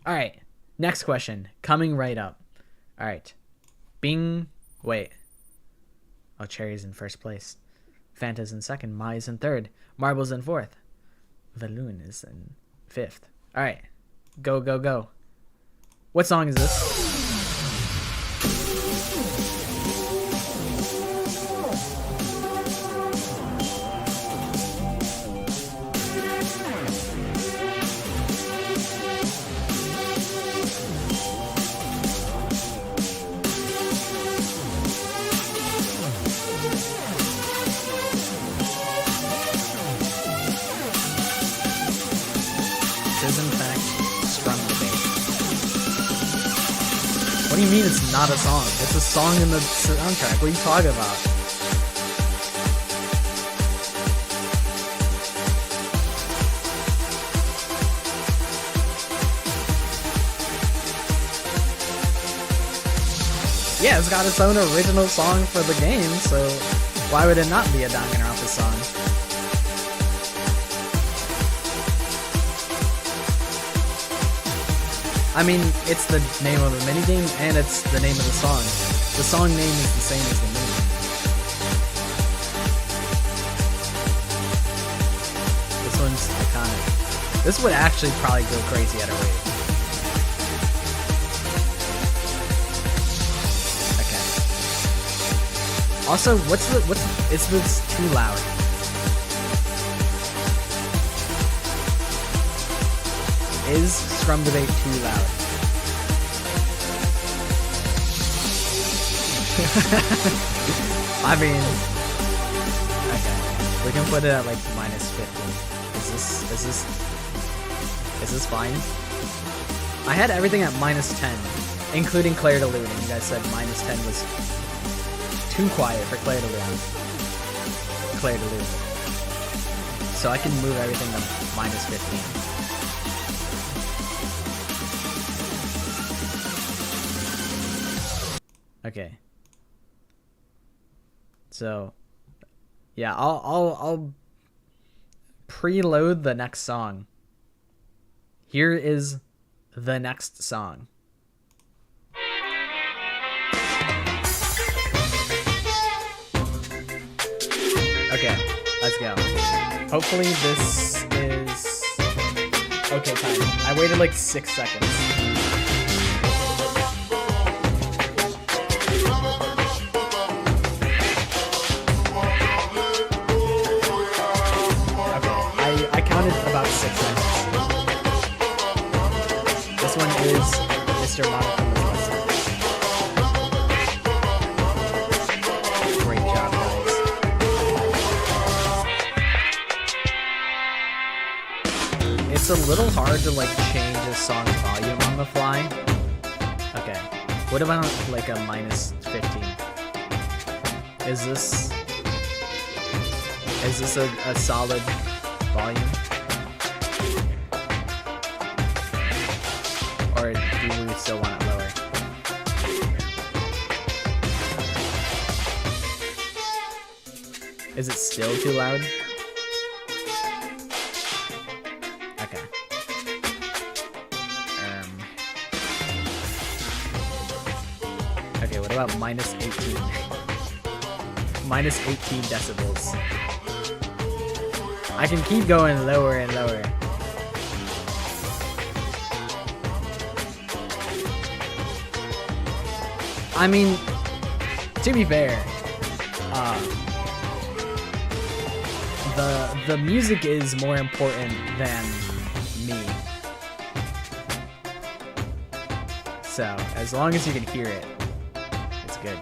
All right, next question coming right up. All right, Bing. Wait. Oh, Cherry's in first place. Fanta's in second. Mai's in third. Marble's in fourth. Valoon is in 5th. All right. Go, go, go. What song is this? Is in fact Strum Debate. What do you mean it's not a song? It's a song in the soundtrack. What are you talking about? Yeah, it's got its own original song for the game, so why would it not be a Danganronpa song? I mean, it's the name of the minigame, and it's the name of the song. The song name is the same as the minigame. This one's iconic. This would actually probably go crazy at a rate. Okay. Also, is this too loud? Is Scrum Debate too loud? I mean, okay, we can put it at like -15. Is this fine? I had everything at -10, including Claire de Lune, and you guys said -10 was too quiet for Claire de Lune. So I can move everything to -15. Okay. So, yeah, I'll preload the next song. Here is the next song. Okay, let's go. Hopefully this is okay time. I waited like 6 seconds. I counted about 6 seconds. This one is Mr. Monica Western. Great job, guys. It's a little hard to like change a song's volume on the fly. Okay. What about like a -15? Is this a solid volume? Or do we still want it lower? Is it still too loud? Okay. Okay, what about -18? -18 decibels. I can keep going lower and lower. I mean, to be fair, the music is more important than me. So, as long as you can hear it, it's good.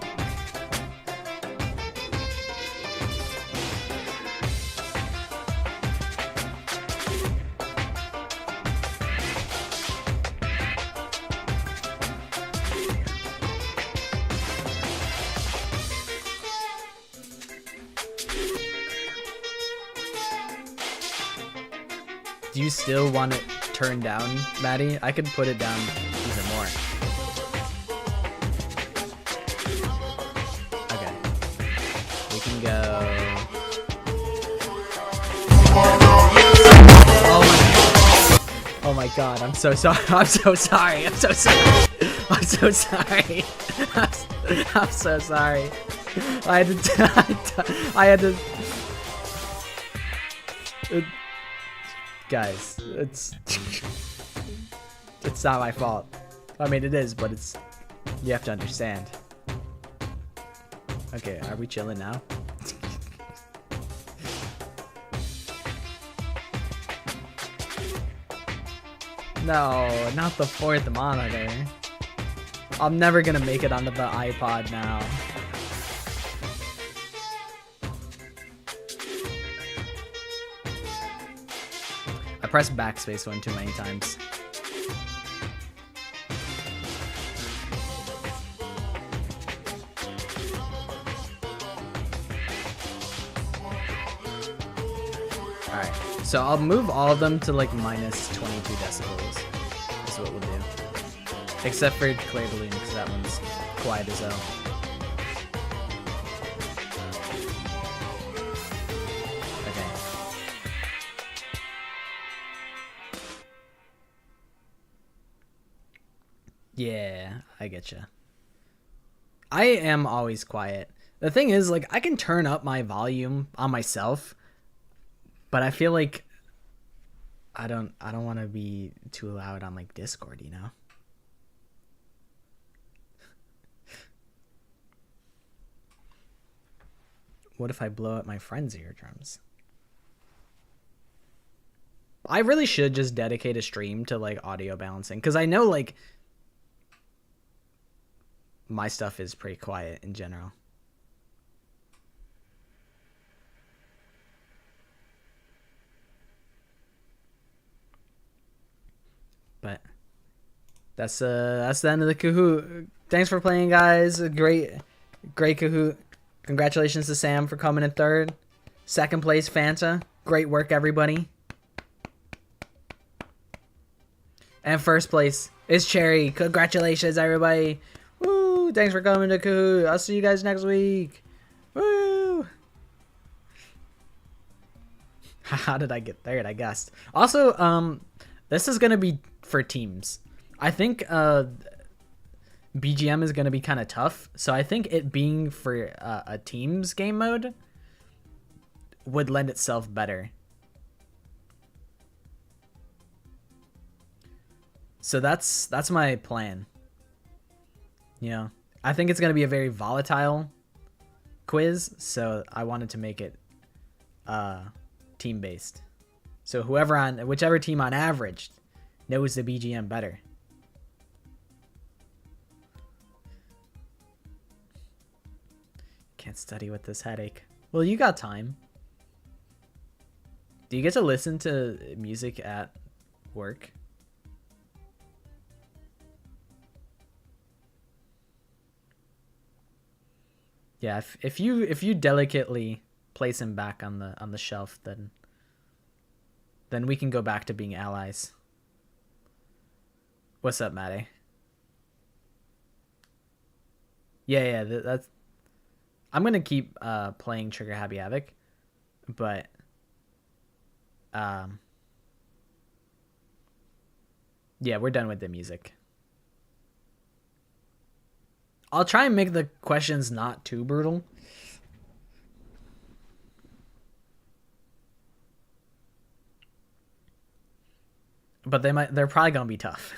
Do you still want it turned down, Maddie? I could put it down even more. Okay. We can go... Oh my god, I'm so sorry. I'm so sorry. I'm so sorry. I'm so sorry. I'm so sorry. I had to... Guys, it's It's not my fault. I mean, it is, but it's... You have to understand. Okay, are we chilling now? No, not the 4th monitor. I'm never gonna make it onto the iPod now. I pressed backspace one too many times. Alright, so I'll move all of them to like minus 22 decibels. That's what we'll do. Except for Clear Balloon, because that one's quiet as hell. Okay. Yeah, I getcha. I am always quiet. The thing is, like, I can turn up my volume on myself, but I feel like I don't want to be too loud on like Discord, you know? What if I blow up my friend's eardrums? I really should just dedicate a stream to like audio balancing, because I know like my stuff is pretty quiet in general. But that's the end of the Kahoot. Thanks for playing, guys. Great Kahoot. Congratulations to Sam for coming in 3rd. 2nd place, Fanta. Great work, everybody. And 1st place is Cherry. Congratulations, everybody. Woo! Thanks for coming to Kahoot. I'll see you guys next week. Woo! How did I get 3rd, I guess? Also, this is going to be for teams. I think BGM is going to be kind of tough. So I think it being for a teams game mode would lend itself better. So that's my plan. You know, I think it's going to be a very volatile quiz. So I wanted to make it team based. So whichever team on average knows the BGM better. Can't study with this headache. Well, you got time. Do you get to listen to music at work? Yeah, if you delicately place him back on the shelf, then we can go back to being allies. What's up, Maddie? Yeah, that's... I'm gonna keep playing Trigger Happy Havoc, but yeah, we're done with the music. I'll try and make the questions not too brutal. But they're probably gonna be tough.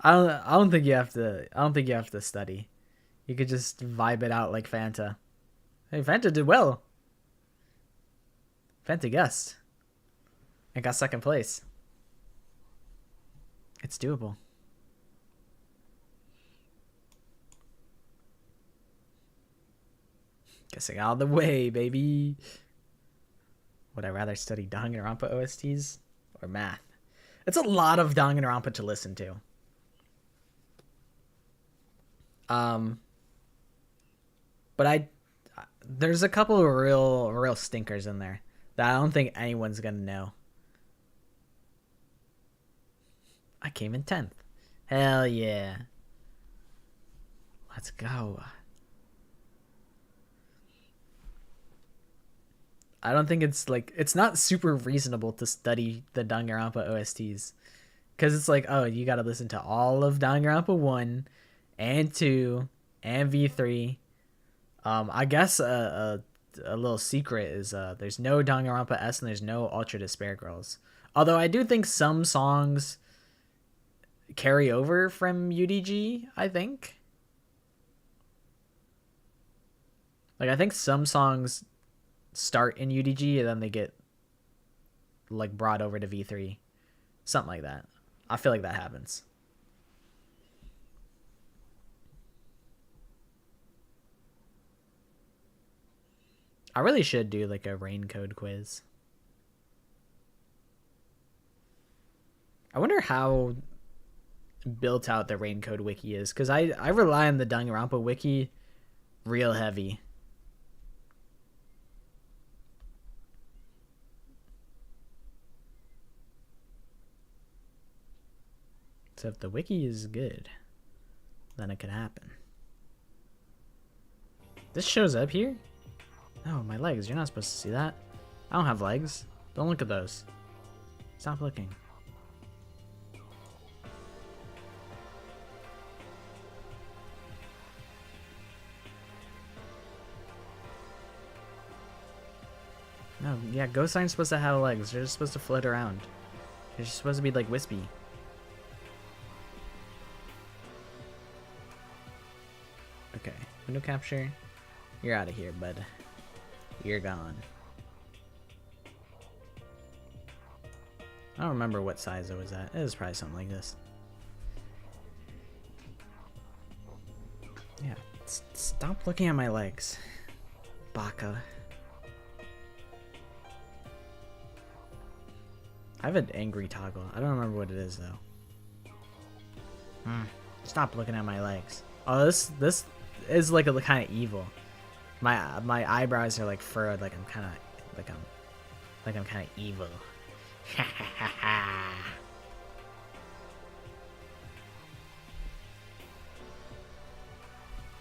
I don't think you have to study. You could just vibe it out like Fanta. Hey, Fanta did well. Fanta guessed. And got 2nd place. It's doable. Guessing out of the way, baby. Would I rather study Danganronpa OSTs or math? It's a lot of Danganronpa to listen to. But there's a couple of real stinkers in there that I don't think anyone's gonna know. I came in 10th. Hell yeah. Let's go. I don't think it's not super reasonable to study the Danganronpa OSTs. Because it's like, oh, you gotta listen to all of Danganronpa 1 and 2 and V3. I guess a little secret is there's no Danganronpa S and there's no Ultra Despair Girls. Although I do think some songs carry over from UDG, I think. Like, I think some songs start in UDG and then they get, like, brought over to V3. Something like that. I feel like that happens. I really should do, like, a rain code quiz. I wonder how built out the rain code wiki is, because I rely on the Danganronpa wiki real heavy. So if the wiki is good, then it could happen. This shows up here? Oh, my legs. You're not supposed to see that. I don't have legs. Don't look at those. Stop looking. No, yeah, ghosts aren't supposed to have legs. They're just supposed to float around. They're just supposed to be like wispy. Okay, window capture. You're out of here, bud. You're gone. I don't remember what size it was at. It was probably something like this. Yeah, stop looking at my legs, Baka. I have an angry toggle. I don't remember what it is though. Stop looking at my legs. Oh, this is like a kind of evil. My eyebrows are like furrowed, like I'm kind of evil. Ha ha ha ha.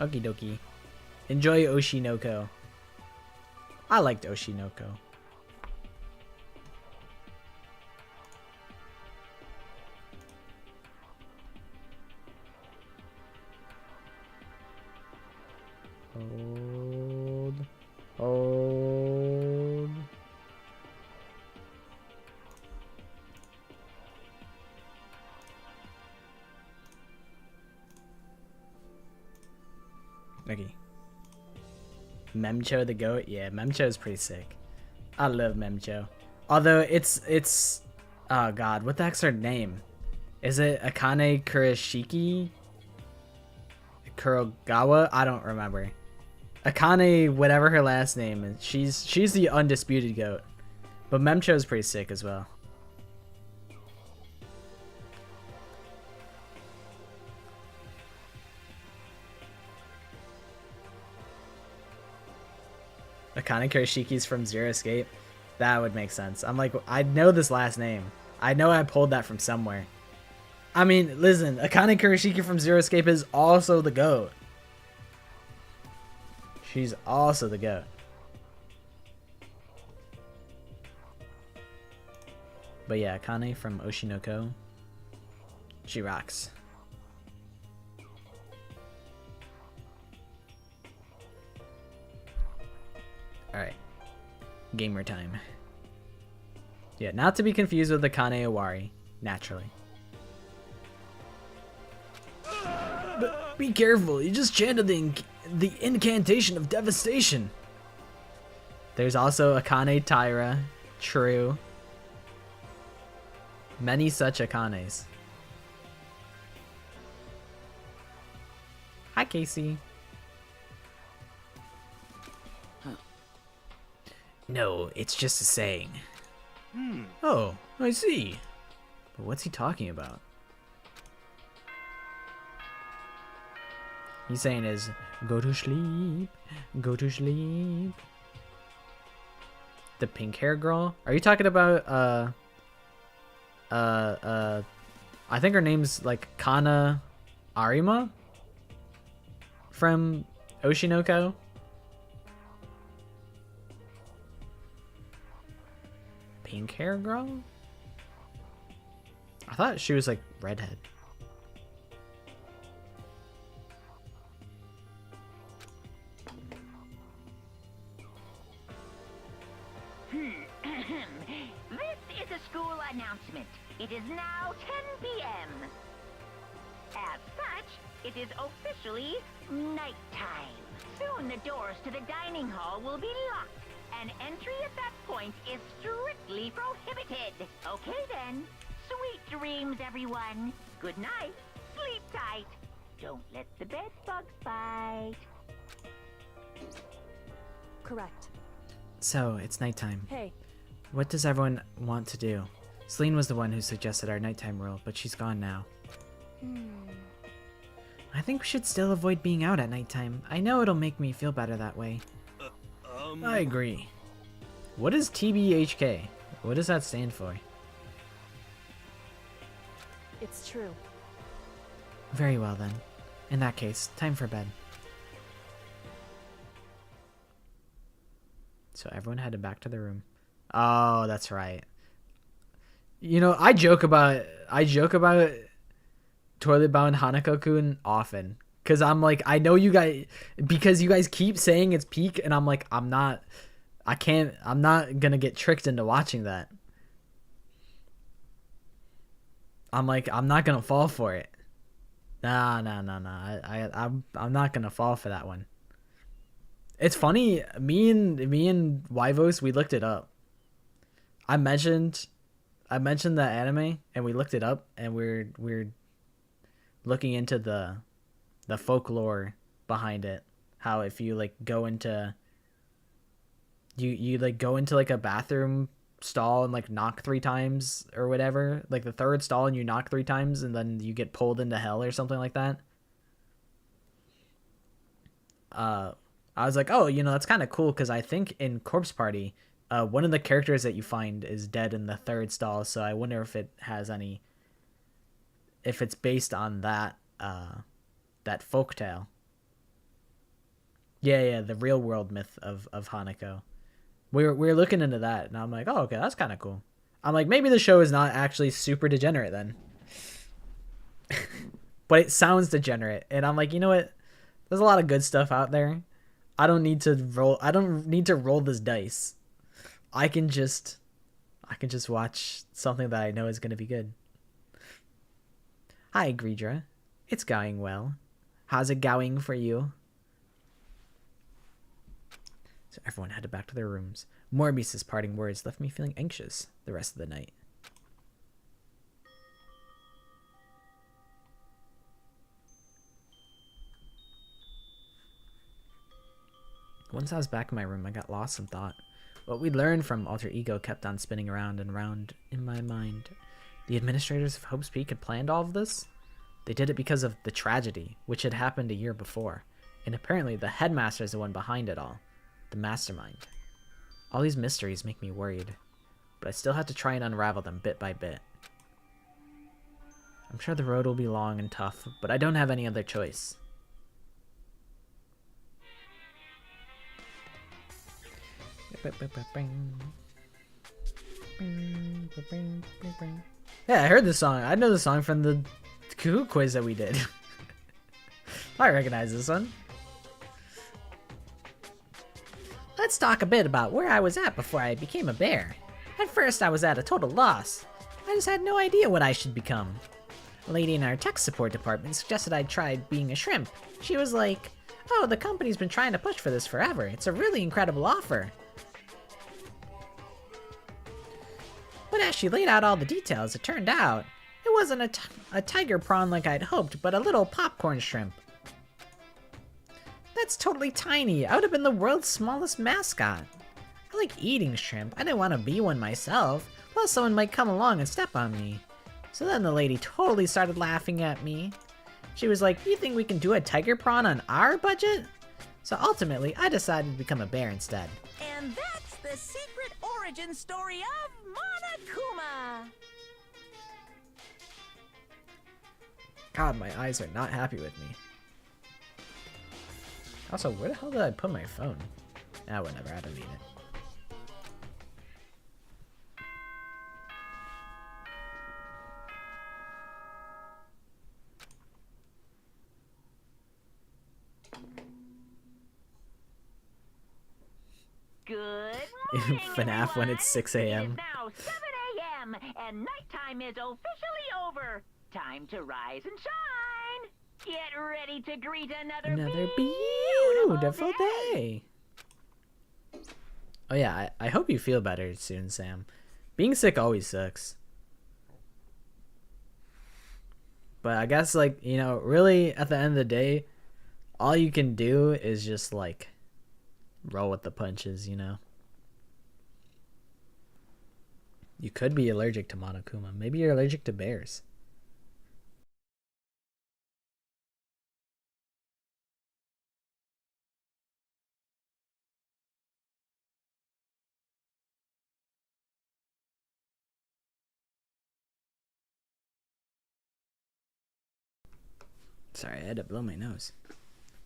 Okie dokie. Enjoy Oshinoko. I liked Oshinoko. Hold. Okay. Memcho the goat? Yeah, Memcho is pretty sick. I love Memcho. Although it's oh god, what the heck's her name? Is it Akane Kurashiki? Kurogawa? I don't remember. Akane, whatever her last name is, she's the undisputed goat. But Memcho is pretty sick as well. Akane Kuroshiki's from Zero Escape? That would make sense. I'm like, I know this last name. I know I pulled that from somewhere. I mean, listen, Akane Kuroshiki from Zero Escape is also the GOAT. She's also the GOAT. But yeah, Akane from Oshinoko, she rocks. Alright. Gamer time. Yeah, not to be confused with Akane Owari, naturally. But be careful, you just chanted the incantation of devastation. There's also Akane Taira, true. Many such Akanes. Hi, Casey. No, it's just a saying. Oh, I see. But what's he talking about? He's saying is, go to sleep, go to sleep. The pink hair girl? Are you talking about, I think her name's like Kana Arima? From Oshinoko? Pink hair girl? I thought she was like redhead. This is a school announcement. It is now 10 p.m. It is officially nighttime. Soon the doors to the dining hall will be locked, and entry at that point is strictly prohibited. Okay then. Sweet dreams, everyone. Good night. Sleep tight. Don't let the bed bugs bite. Correct. So, it's nighttime. Hey, What does everyone want to do? Celine was the one who suggested our nighttime rule, but she's gone now. I think we should still avoid being out at nighttime. I know it'll make me feel better that way. I agree. What is TBHK? What does that stand for? it's true. Very well then. In that case, time for bed. So everyone headed back to their room. Oh, that's right. You know, I joke about toilet bound Hanako-kun often, cuz I'm like, I know you guys, because you guys keep saying it's peak, and I'm like, I'm not gonna get tricked into watching that. I'm like, I'm not gonna fall for it. Nah. I'm not gonna fall for that one. It's funny, me and Wyvos, we looked it up. I mentioned the anime, and we looked it up, and we're looking into the folklore behind it. How if you like go into you like go into like a bathroom stall and like knock 3 times or whatever, like the third stall, and you knock 3 times and then you get pulled into hell or something like that. I was like, oh, you know, that's kind of cool, because I think in Corpse Party, one of the characters that you find is dead in the third stall, so I wonder if it has any, if it's based on that folktale. Yeah, the real world myth of Hanako. We're looking into that, and I'm like, oh, okay, that's kind of cool. I'm like, maybe the show is not actually super degenerate then. But it sounds degenerate, and I'm like, you know what? There's a lot of good stuff out there. I don't need to roll this dice. I can just watch something that I know is going to be good. Hi, Greedra. It's going well. How's it going for you? So everyone headed back to their rooms. Morbius's parting words left me feeling anxious the rest of the night. Once I was back in my room, I got lost in thought. What we learned from Alter Ego kept on spinning around and around in my mind. The administrators of Hope's Peak had planned all of this? They did it because of the tragedy, which had happened a year before. And apparently the headmaster is the one behind it all. The mastermind. All these mysteries make me worried, but I still have to try and unravel them bit by bit. I'm sure the road will be long and tough, but I don't have any other choice. Yeah, I heard this song. I know the song from the Kahoot quiz that we did. I recognize this one. Let's talk a bit about where I was at before I became a bear. At first, I was at a total loss. I just had no idea what I should become. A lady in our tech support department suggested I try being a shrimp. She was like, oh, the company's been trying to push for this forever. It's a really incredible offer. But as she laid out all the details, it turned out it wasn't a tiger prawn like I'd hoped, but a little popcorn shrimp. That's totally tiny. I would have been the world's smallest mascot. I like eating shrimp. I didn't want to be one myself. Plus someone might come along and step on me. So then the lady totally started laughing at me. She was like, you think we can do a tiger prawn on our budget? So ultimately, I decided to become a bear instead. And that's the secret origin story of Monokuma. God, my eyes are not happy with me. Also, where the hell did I put my phone? Ah, whatever, I don't need it. Good morning, FNAF when it's 6 It a.m. is now 7 a.m. and nighttime is officially over. Time to rise and shine. Get ready to greet another Another beautiful beautiful day. day. Oh yeah, I hope you feel better soon, Sam. Being sick always sucks. But I guess, like, you know, really at the end of the day, all you can do is just, like, roll with the punches, you know? You could be allergic to Monokuma. Maybe you're allergic to bears. Sorry, I had to blow my nose.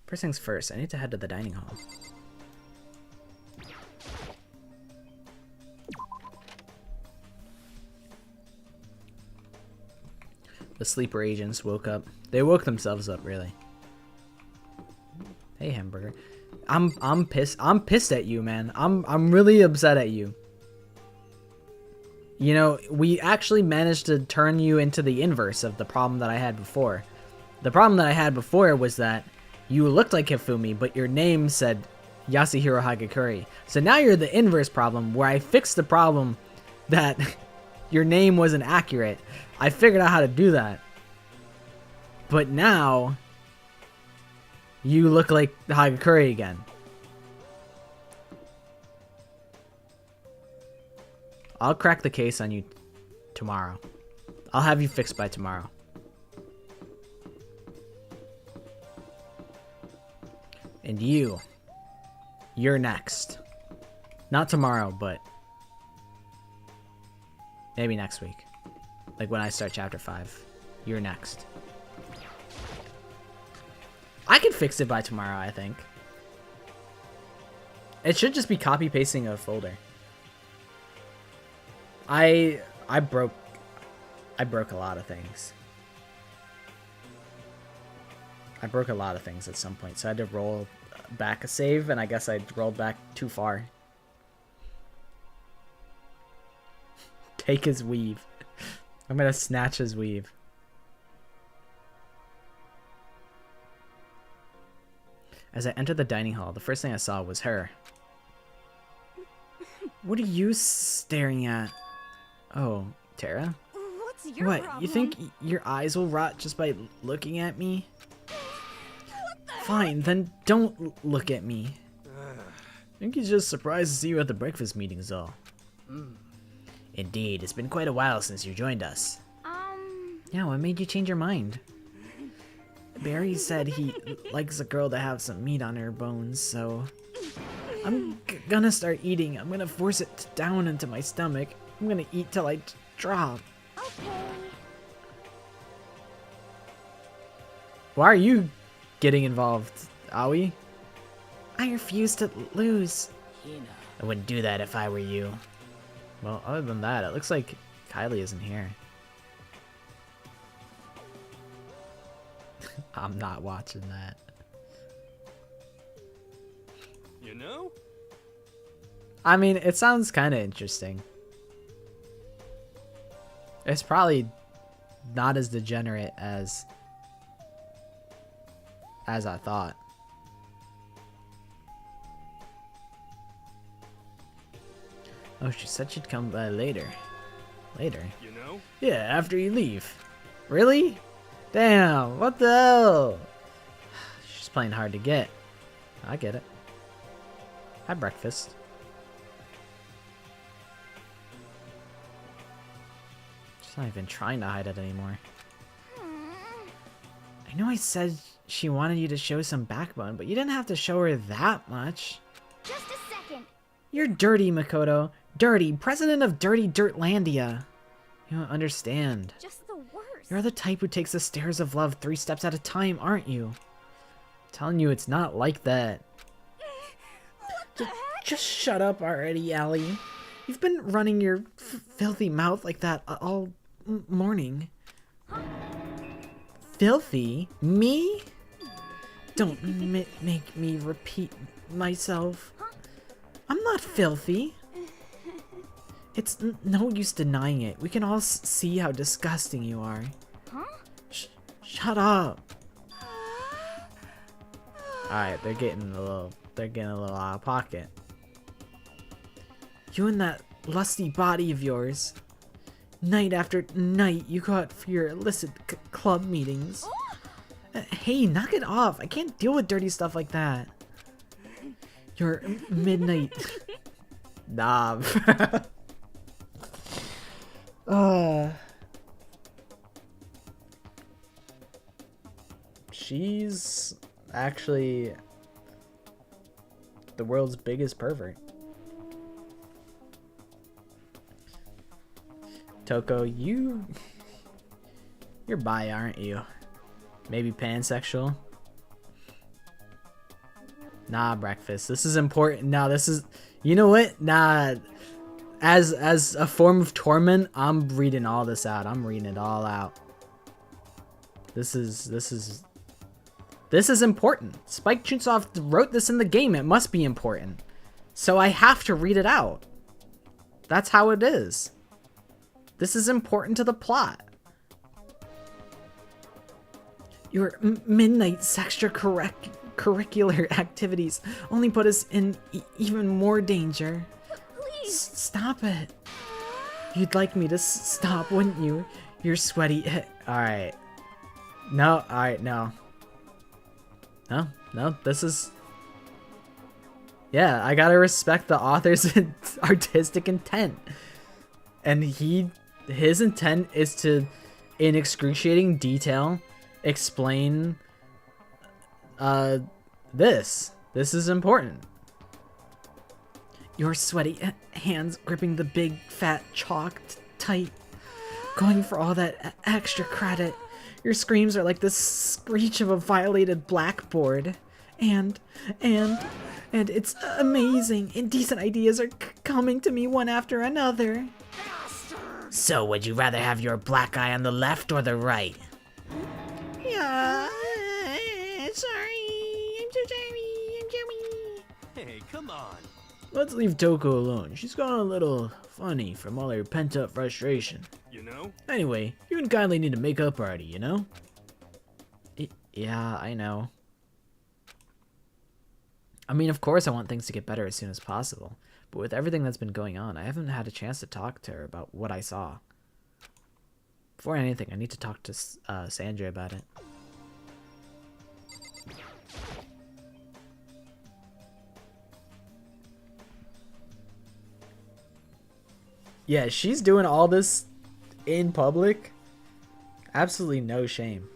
First things first, I need to head to the dining hall. The sleeper agents woke up. They woke themselves up, really. Hey, hamburger. I'm pissed. I'm pissed at you, man. I'm really upset at you. You know, we actually managed to turn you into the inverse of the problem that I had before. The problem that I had before was that you looked like Hifumi, but your name said Yasuhiro Hagakure. So now you're the inverse problem, where I fixed the problem that your name wasn't accurate. I figured out how to do that. But now you look like Hagakure again. I'll crack the case on you tomorrow. I'll have you fixed by tomorrow. And you're next. Not tomorrow, but maybe next week. Like when I start chapter 5. You're next. I can fix it by tomorrow, I think. It should just be copy pasting a folder. I broke a lot of things. I broke a lot of things at some point, so I had to roll back a save, and I guess I rolled back too far. Take his weave. I'm gonna snatch his weave. As I entered the dining hall, the first thing I saw was her. What are you staring at? Oh, Tara? What's your What, problem? you think your eyes will rot just by looking at me? Fine, then don't look at me. I think he's just surprised to see you at the breakfast meeting is all. Indeed, it's been quite a while since you joined us. Yeah, what made you change your mind? Barry said he likes a girl to have some meat on her bones, so I'm gonna start eating. I'm gonna force it down into my stomach. I'm gonna eat till I drop. Okay. Why are you getting involved, Aoi? I refuse to lose. Hina. I wouldn't do that if I were you. Well, other than that, it looks like Kylie isn't here. I'm not watching that. You know? I mean, it sounds kind of interesting. It's probably not as degenerate as I thought. Oh, she said she'd come by later. Later? You know? Yeah, after you leave. Really? Damn, what the hell? She's playing hard to get. I get it. Had breakfast. She's not even trying to hide it anymore. I know I said she wanted you to show some backbone, but you didn't have to show her that much. Just a second. You're dirty, Makoto. Dirty. President of Dirty Dirtlandia. You don't understand. Just the worst. You're the type who takes the stairs of love 3 steps at a time, aren't you? I'm telling you, it's not like that. What the heck? Just shut up already, Allie. You've been running your filthy mouth like that all morning. Filthy? Me? Don't make me repeat myself. I'm not filthy. It's no use denying it. We can all see how disgusting you are. Huh? Shut up. Alright, they're getting a little out of pocket. You and that lusty body of yours. Night after night, you go out for your illicit club meetings. Hey, knock it off. I can't deal with dirty stuff like that. Your midnight. Nah. She's actually the world's biggest pervert. Toko, you're bi, aren't you? Maybe pansexual? Nah, breakfast. This is important. Nah, this is... You know what? Nah. As a form of torment, I'm reading all this out. I'm reading it all out. This is important. Spike Chunsoft wrote this in the game. It must be important. So I have to read it out. That's how it is. This is important to the plot. Your midnight extracurricular activities only put us in even more danger. Please. Stop it. You'd like me to stop, wouldn't you? You're sweaty. Alright. No, alright, no. No, this is... Yeah, I gotta respect the author's artistic intent. And his intent is to, in excruciating detail, explain this. This is important. Your sweaty hands gripping the big fat chalk tight, going for all that extra credit. Your screams are like the screech of a violated blackboard. And it's amazing. Indecent ideas are coming to me one after another. So, would you rather have your black eye on the left or the right? Yeah, sorry. I'm so sorry. I'm sorry. Hey, come on. Let's leave Toko alone. She's gone a little funny from all her pent-up frustration. You know? Anyway, you and Kindly need a makeup party, you know? Yeah, I know. I mean, of course I want things to get better as soon as possible. But with everything that's been going on, I haven't had a chance to talk to her about what I saw. Before anything, I need to talk to Sandra about it. Yeah, she's doing all this in public. Absolutely no shame.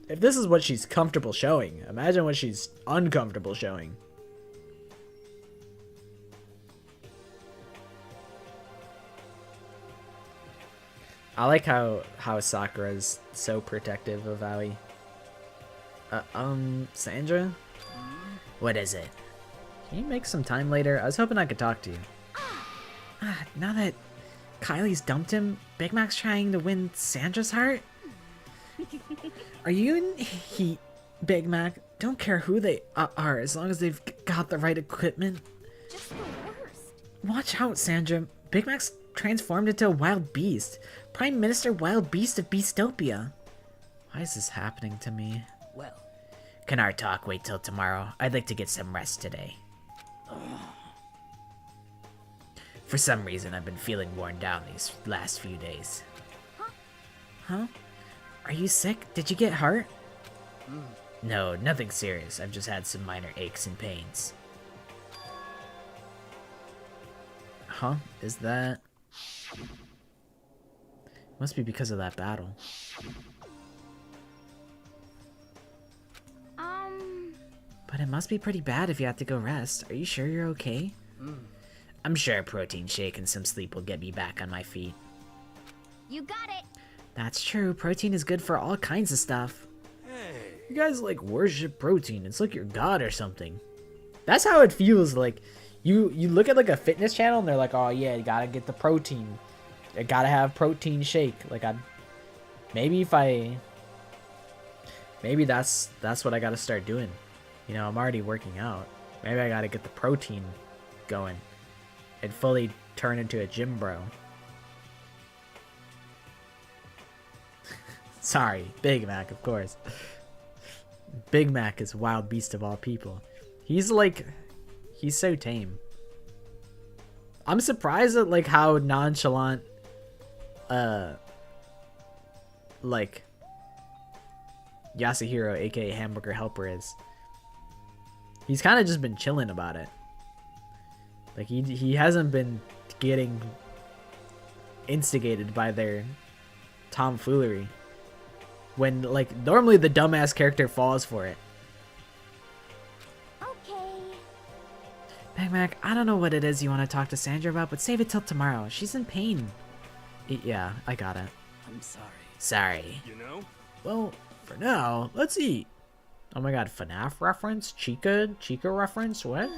If this is what she's comfortable showing, imagine what she's uncomfortable showing. I like how Sakura's so protective of Aoi. Sandra? What is it? Can you make some time later? I was hoping I could talk to you. Now that Kylie's dumped him, Big Mac's trying to win Sandra's heart? Are you in heat, Big Mac? Don't care who they are, as long as they've got the right equipment. Just the worst. Watch out, Sandra. Big Mac's transformed into a wild beast. Prime Minister Wild Beast of Beastopia. Why is this happening to me? Well, Can our talk wait till tomorrow? I'd like to get some rest today. For some reason, I've been feeling worn down these last few days. Huh? Are you sick? Did you get hurt? No, nothing serious. I've just had some minor aches and pains. Huh? Is that... Must be because of that battle. But it must be pretty bad if you have to go rest. Are you sure you're okay? I'm sure a protein shake and some sleep will get me back on my feet. You got it. That's true. Protein is good for all kinds of stuff. Hey. You guys like worship protein. It's like your god or something. That's how it feels. Like you look at like a fitness channel and they're like, oh yeah, you gotta get the protein. You gotta have protein shake. Like maybe that's what I gotta start doing. You know, I'm already working out. Maybe I gotta get the protein going and fully turn into a gym bro. Sorry, Big Mac, of course. Big Mac is wild beast of all people. He's so tame. I'm surprised at like how nonchalant like Yasuhiro, aka Hamburger Helper, is. He's kind of just been chilling about it. Like he hasn't been getting instigated by their tomfoolery. When like normally the dumbass character falls for it. Okay. Big Mac, I don't know what it is you want to talk to Sandra about, but save it till tomorrow. She's in pain. Yeah, I got it. I'm sorry. Sorry. You know? Well, for now, let's eat. Oh my god, FNAF reference? Chica reference? What?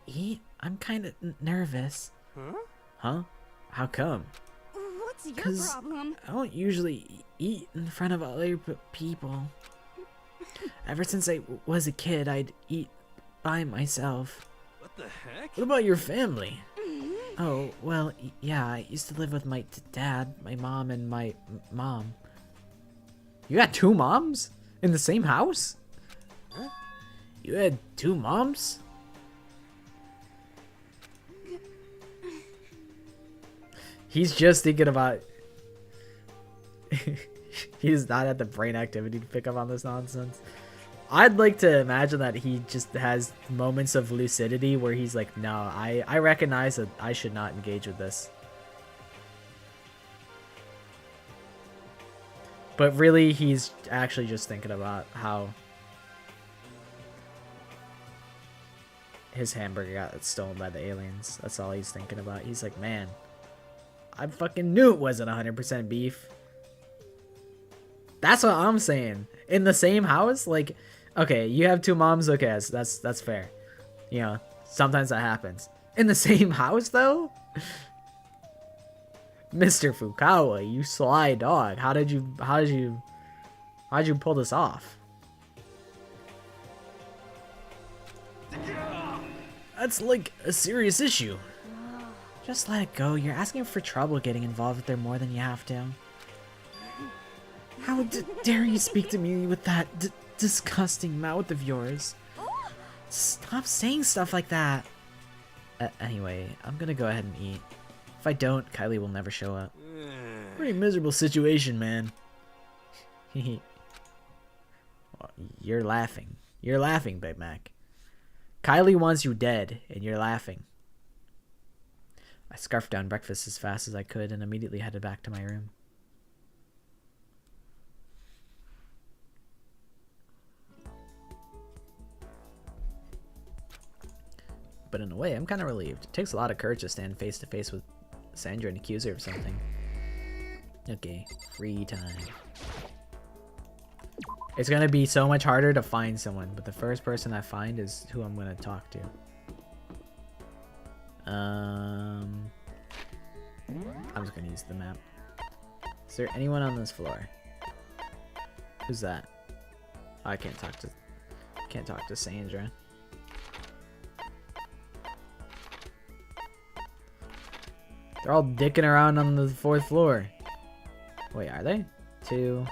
Eat? I'm kind of nervous. Huh? Huh? How come? What's your 'Cause problem? I don't usually eat in front of other people. Ever since I was a kid, I'd eat by myself. What the heck? What about your family? Oh, well, yeah, I used to live with my dad, my mom, and my mom. You got two moms? In the same house? Huh? You had two moms? He's just thinking about... He's not at the brain activity to pick up on this nonsense. I'd like to imagine that he just has moments of lucidity where he's like, no, I recognize that I should not engage with this. But really, he's actually just thinking about how his hamburger got stolen by the aliens. That's all he's thinking about. He's like, man, I fucking knew it wasn't 100% beef. That's what I'm saying. In the same house, like, okay, you have two moms. Okay, that's fair. You know, sometimes that happens. In the same house, though. Mr. Fukawa, you sly dog. How did you pull this off? That's like a serious issue. Just let it go. You're asking for trouble getting involved with her more than you have to. How dare you speak to me with that disgusting mouth of yours? Stop saying stuff like that. Anyway, I'm gonna go ahead and eat. If I don't, Kylie will never show up. Eh. Pretty miserable situation, man. Well, you're laughing. You're laughing, Big Mac. Kylie wants you dead, and you're laughing. I scarfed down breakfast as fast as I could and immediately headed back to my room. But in a way, I'm kind of relieved. It takes a lot of courage to stand face to face with Sandra and accuse her of something. Okay, free time. It's gonna be so much harder to find someone, but the first person I find is who I'm gonna talk to. I'm just gonna use the map. Is there anyone on this floor? Who's that? Oh, I can't talk to Sandra. They're all dicking around on the 4th floor. Wait, are they? 2,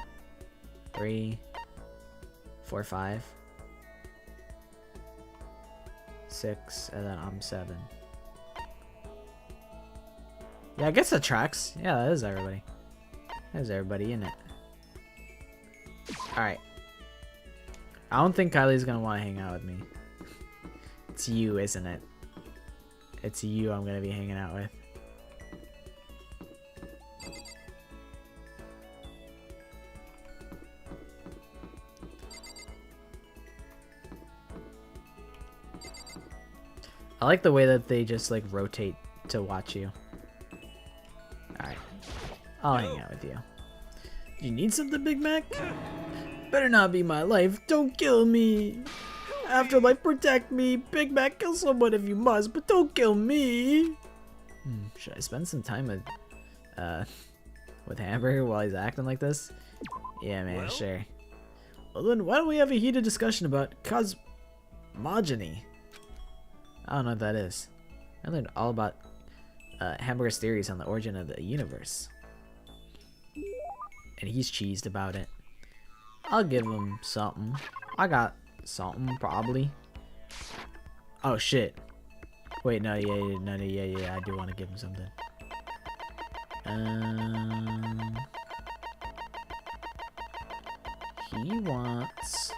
3, 4, 5, 6, and then I'm 7. Yeah, I guess that tracks. Yeah, that is everybody. There's everybody in it. Alright. I don't think Kylie's gonna want to hang out with me. It's you, isn't it? It's you I'm gonna be hanging out with. I like the way that they just like rotate to watch you. Alright. I'll hang out with you. You need something, Big Mac? Better not be my life. Don't kill me. Afterlife, protect me. Big Mac, kill someone if you must, but don't kill me. Should I spend some time with Hamburger while he's acting like this? Yeah, man, Well? sure. Well then, why don't we have a heated discussion about cosmogony? I don't know what that is. I learned all about Hamburger's theories on the origin of the universe. And he's cheesed about it. I'll give him something. I got something, probably. Oh, shit. Wait, no, yeah, I do want to give him something. He wants...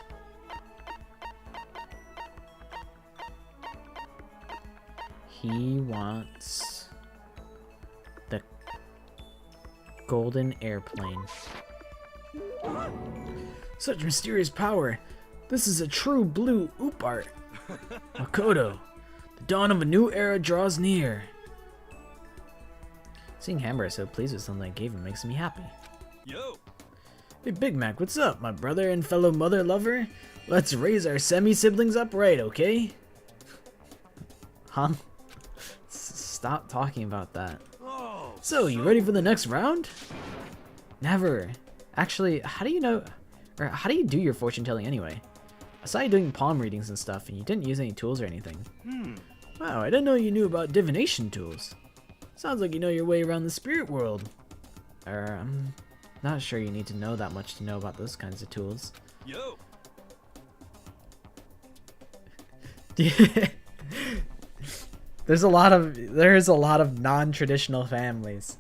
the golden airplane. Such mysterious power. This is a true blue oop art. Makoto, the dawn of a new era draws near. Seeing Hammer so pleased with something I gave him makes me happy. Yo! Hey Big Mac, what's up, my brother and fellow mother lover? Let's raise our semi-siblings up right, okay? Huh? Stop talking about that. Oh, So, you ready for the next round? Never. Actually, how do you know, or how do you do your fortune telling anyway? I saw you doing palm readings and stuff, and you didn't use any tools or anything. Wow, I didn't know you knew about divination tools. Sounds like you know your way around the spirit world. I'm not sure you need to know that much to know about those kinds of tools. yo! There is a lot of non-traditional families.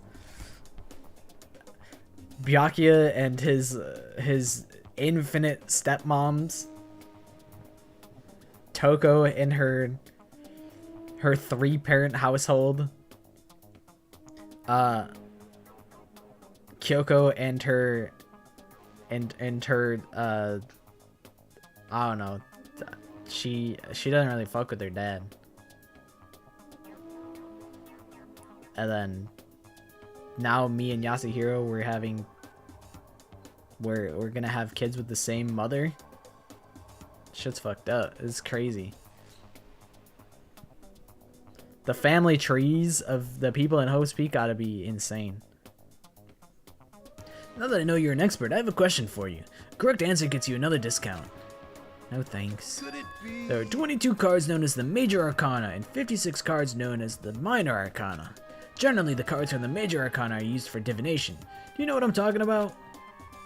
Byakuya and his infinite stepmoms. Toko and her 3-parent household. Kyoko and her I don't know. She doesn't really fuck with her dad. And then now me and Yasuhiro we're gonna have kids with the same mother. Shit's fucked up. It's crazy. The family trees of the people in Hope's Peak gotta be insane. Now that I know you're an expert, I have a question for you. Correct answer gets you another discount. No thanks. Could it be? There are 22 cards known as the Major Arcana and 56 cards known as the Minor Arcana. Generally, the cards from the Major Arcana are used for divination. Do you know what I'm talking about?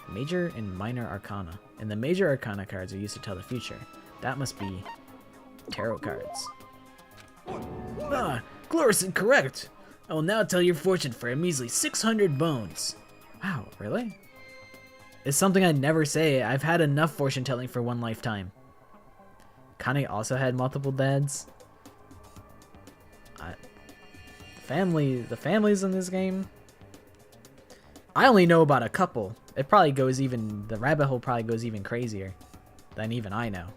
Major and minor arcana. And the major arcana cards are used to tell the future. That must be tarot cards. Ah, Cloris is correct. I will now tell your fortune for a measly 600 bones. Wow, really? It's something I'd never say. I've had enough fortune telling for one lifetime. Kane also had multiple dads. The families in this game. I only know about a couple. It probably goes even, the rabbit hole probably goes even crazier than even I know.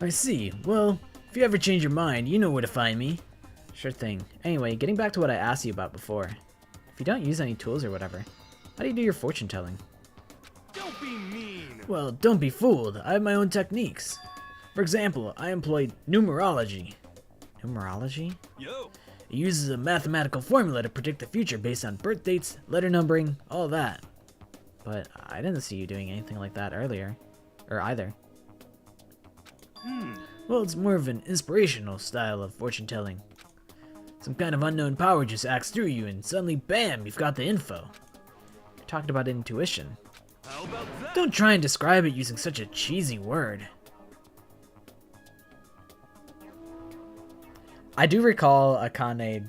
I see. Well, if you ever change your mind, you know where to find me. Sure thing. Anyway, getting back to what I asked you about before. If you don't use any tools or whatever, how do you do your fortune telling? Don't be mean! Well, don't be fooled. I have my own techniques. For example, I employ numerology. Numerology? Yo! It uses a mathematical formula to predict the future based on birth dates, letter numbering, all that. But I didn't see you doing anything like that earlier. Or either. Well, it's more of an inspirational style of fortune telling. Some kind of unknown power just acts through you and suddenly bam, you've got the info. You're talking about intuition. How about that? Don't try and describe it using such a cheesy word. I do recall Akane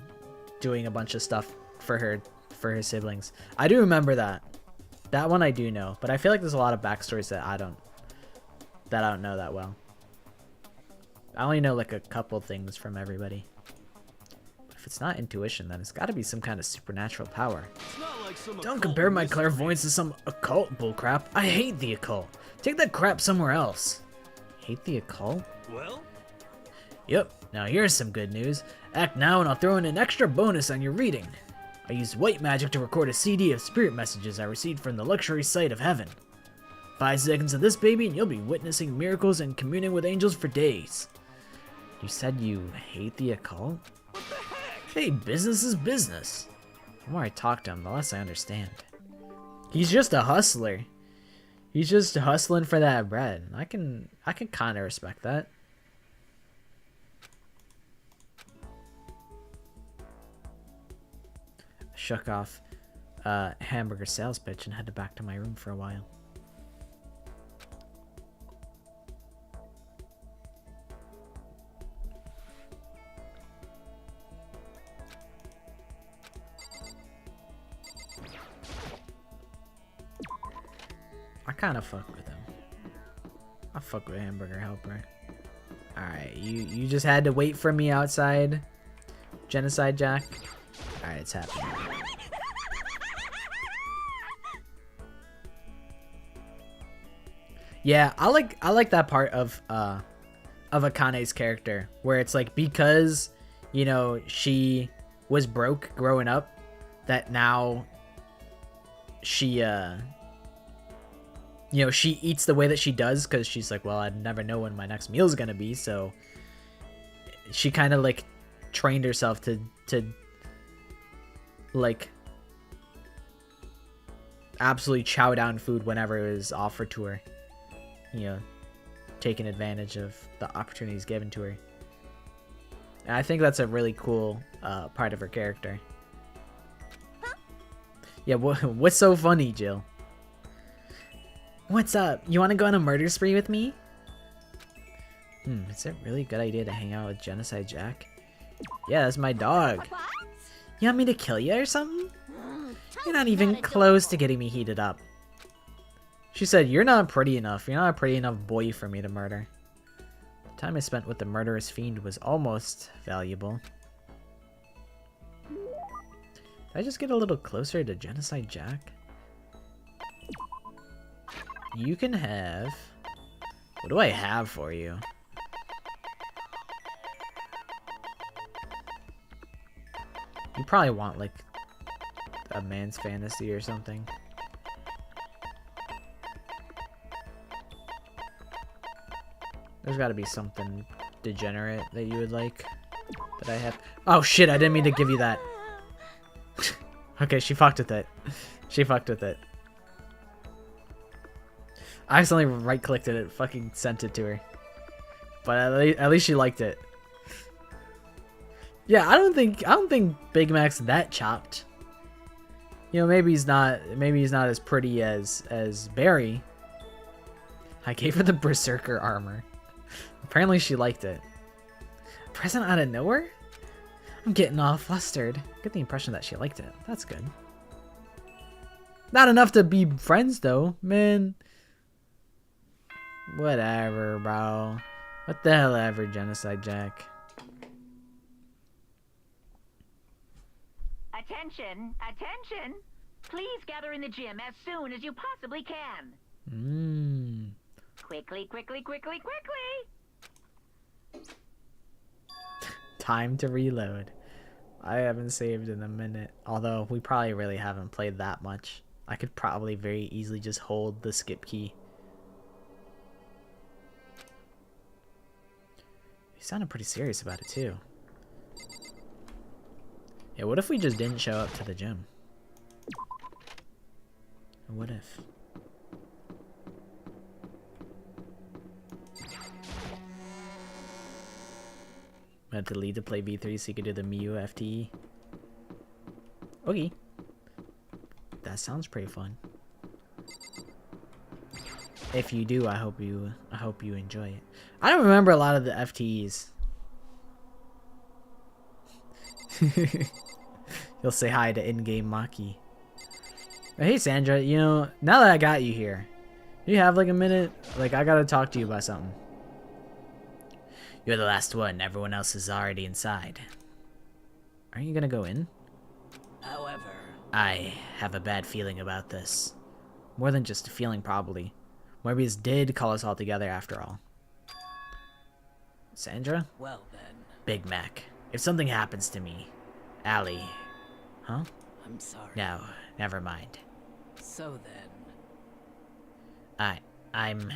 doing a bunch of stuff for her siblings. I do remember that. That one I do know, but I feel like there's a lot of backstories that I don't know that well. I only know like a couple things from everybody. But if it's not intuition, then it's got to be some kind of supernatural power. It's not like some Don't occult compare my mystery. clairvoyance to some occult bullcrap. I hate the occult. Take that crap somewhere else. Hate the occult? Well, Yep, now here's some good news. Act now and I'll throw in an extra bonus on your reading. I used white magic to record a CD of spirit messages I received from the luxury site of heaven. 5 seconds of this baby and you'll be witnessing miracles and communing with angels for days. You said you hate the occult? Hey, business is business. The more I talk to him, the less I understand. He's just a hustler. He's just hustling for that bread. I can kind of respect that. shook off hamburger sales pitch and headed back to my room for a while. I kind of fuck with him. I fuck with Hamburger Helper. Alright, you just had to wait for me outside, Genocide Jack. Alright, it's happening. Yeah, I like that part of Akane's character where it's like, because you know she was broke growing up, that now she you know, she eats the way that she does because she's like, well, I'd never know when my next meal is gonna be, so she kind of like trained herself to like absolutely chow down food whenever it was offered to her, you know, taking advantage of the opportunities given to her. And I think that's a really cool part of her character. Yeah, what's so funny, Jill? What's up? You want to go on a murder spree with me? Is it really a good idea to hang out with Genocide Jack? Yeah, that's my dog. What? You want me to kill you or something? You're not even close to getting me heated up. She said, you're not pretty enough. You're not a pretty enough boy for me to murder. The time I spent with the murderous fiend was almost valuable. Did I just get a little closer to Genocide Jack? You can have... What do I have for you? You probably want, like, a man's fantasy or something. There's gotta be something degenerate that you would like that I have. Oh shit, I didn't mean to give you that. Okay, she fucked with it. She fucked with it. I accidentally right-clicked it and fucking sent it to her. But at least she liked it. Yeah, I don't think Big Mac's that chopped. You know, maybe he's not as pretty as Barry. I gave her the Berserker armor. Apparently she liked it. Present out of nowhere? I'm getting all flustered. Get the impression that she liked it. That's good. Not enough to be friends though, man. Whatever, bro. What the hell ever, Genocide Jack. Attention, attention! Please gather in the gym as soon as you possibly can. Quickly, quickly, quickly, quickly! Time to reload. I haven't saved in a minute. Although, we probably really haven't played that much. I could probably very easily just hold the skip key. He sounded pretty serious about it too. Yeah, what if we just didn't show up to the gym? What if? I had to lead to play V3 so you could do the Miu FTE. Okay. That sounds pretty fun. If you do, I hope you enjoy it. I don't remember a lot of the FTEs. You'll say hi to in-game Maki. Hey Sandra, you know, now that I got you here, you have like a minute? Like, I gotta talk to you about something. You're the last one. Everyone else is already inside. Aren't you gonna go in? However, I have a bad feeling about this. More than just a feeling, probably. Morbius did call us all together after all. Sandra? well then, Big Mac. If something happens to me, Allie... Huh? I'm sorry. No, never mind. So then, I'm...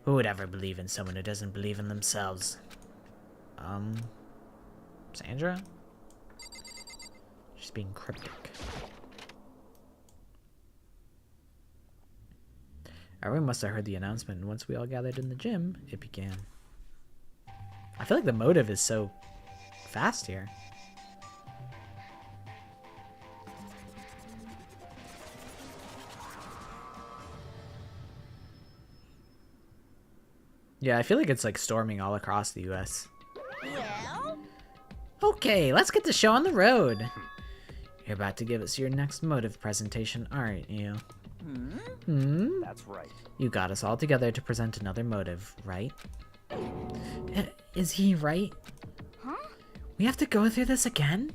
Who would ever believe in someone who doesn't believe in themselves? Sandra? She's being cryptic. Everyone must have heard the announcement, and once we all gathered in the gym, it began. I feel like the motive is so fast here. Yeah, I feel like it's like storming all across the US. Well, Okay, let's get the show on the road. You're about to give us your next motive presentation, aren't you? That's right. You got us all together to present another motive, right? Is he right? huh? We have to go through this again?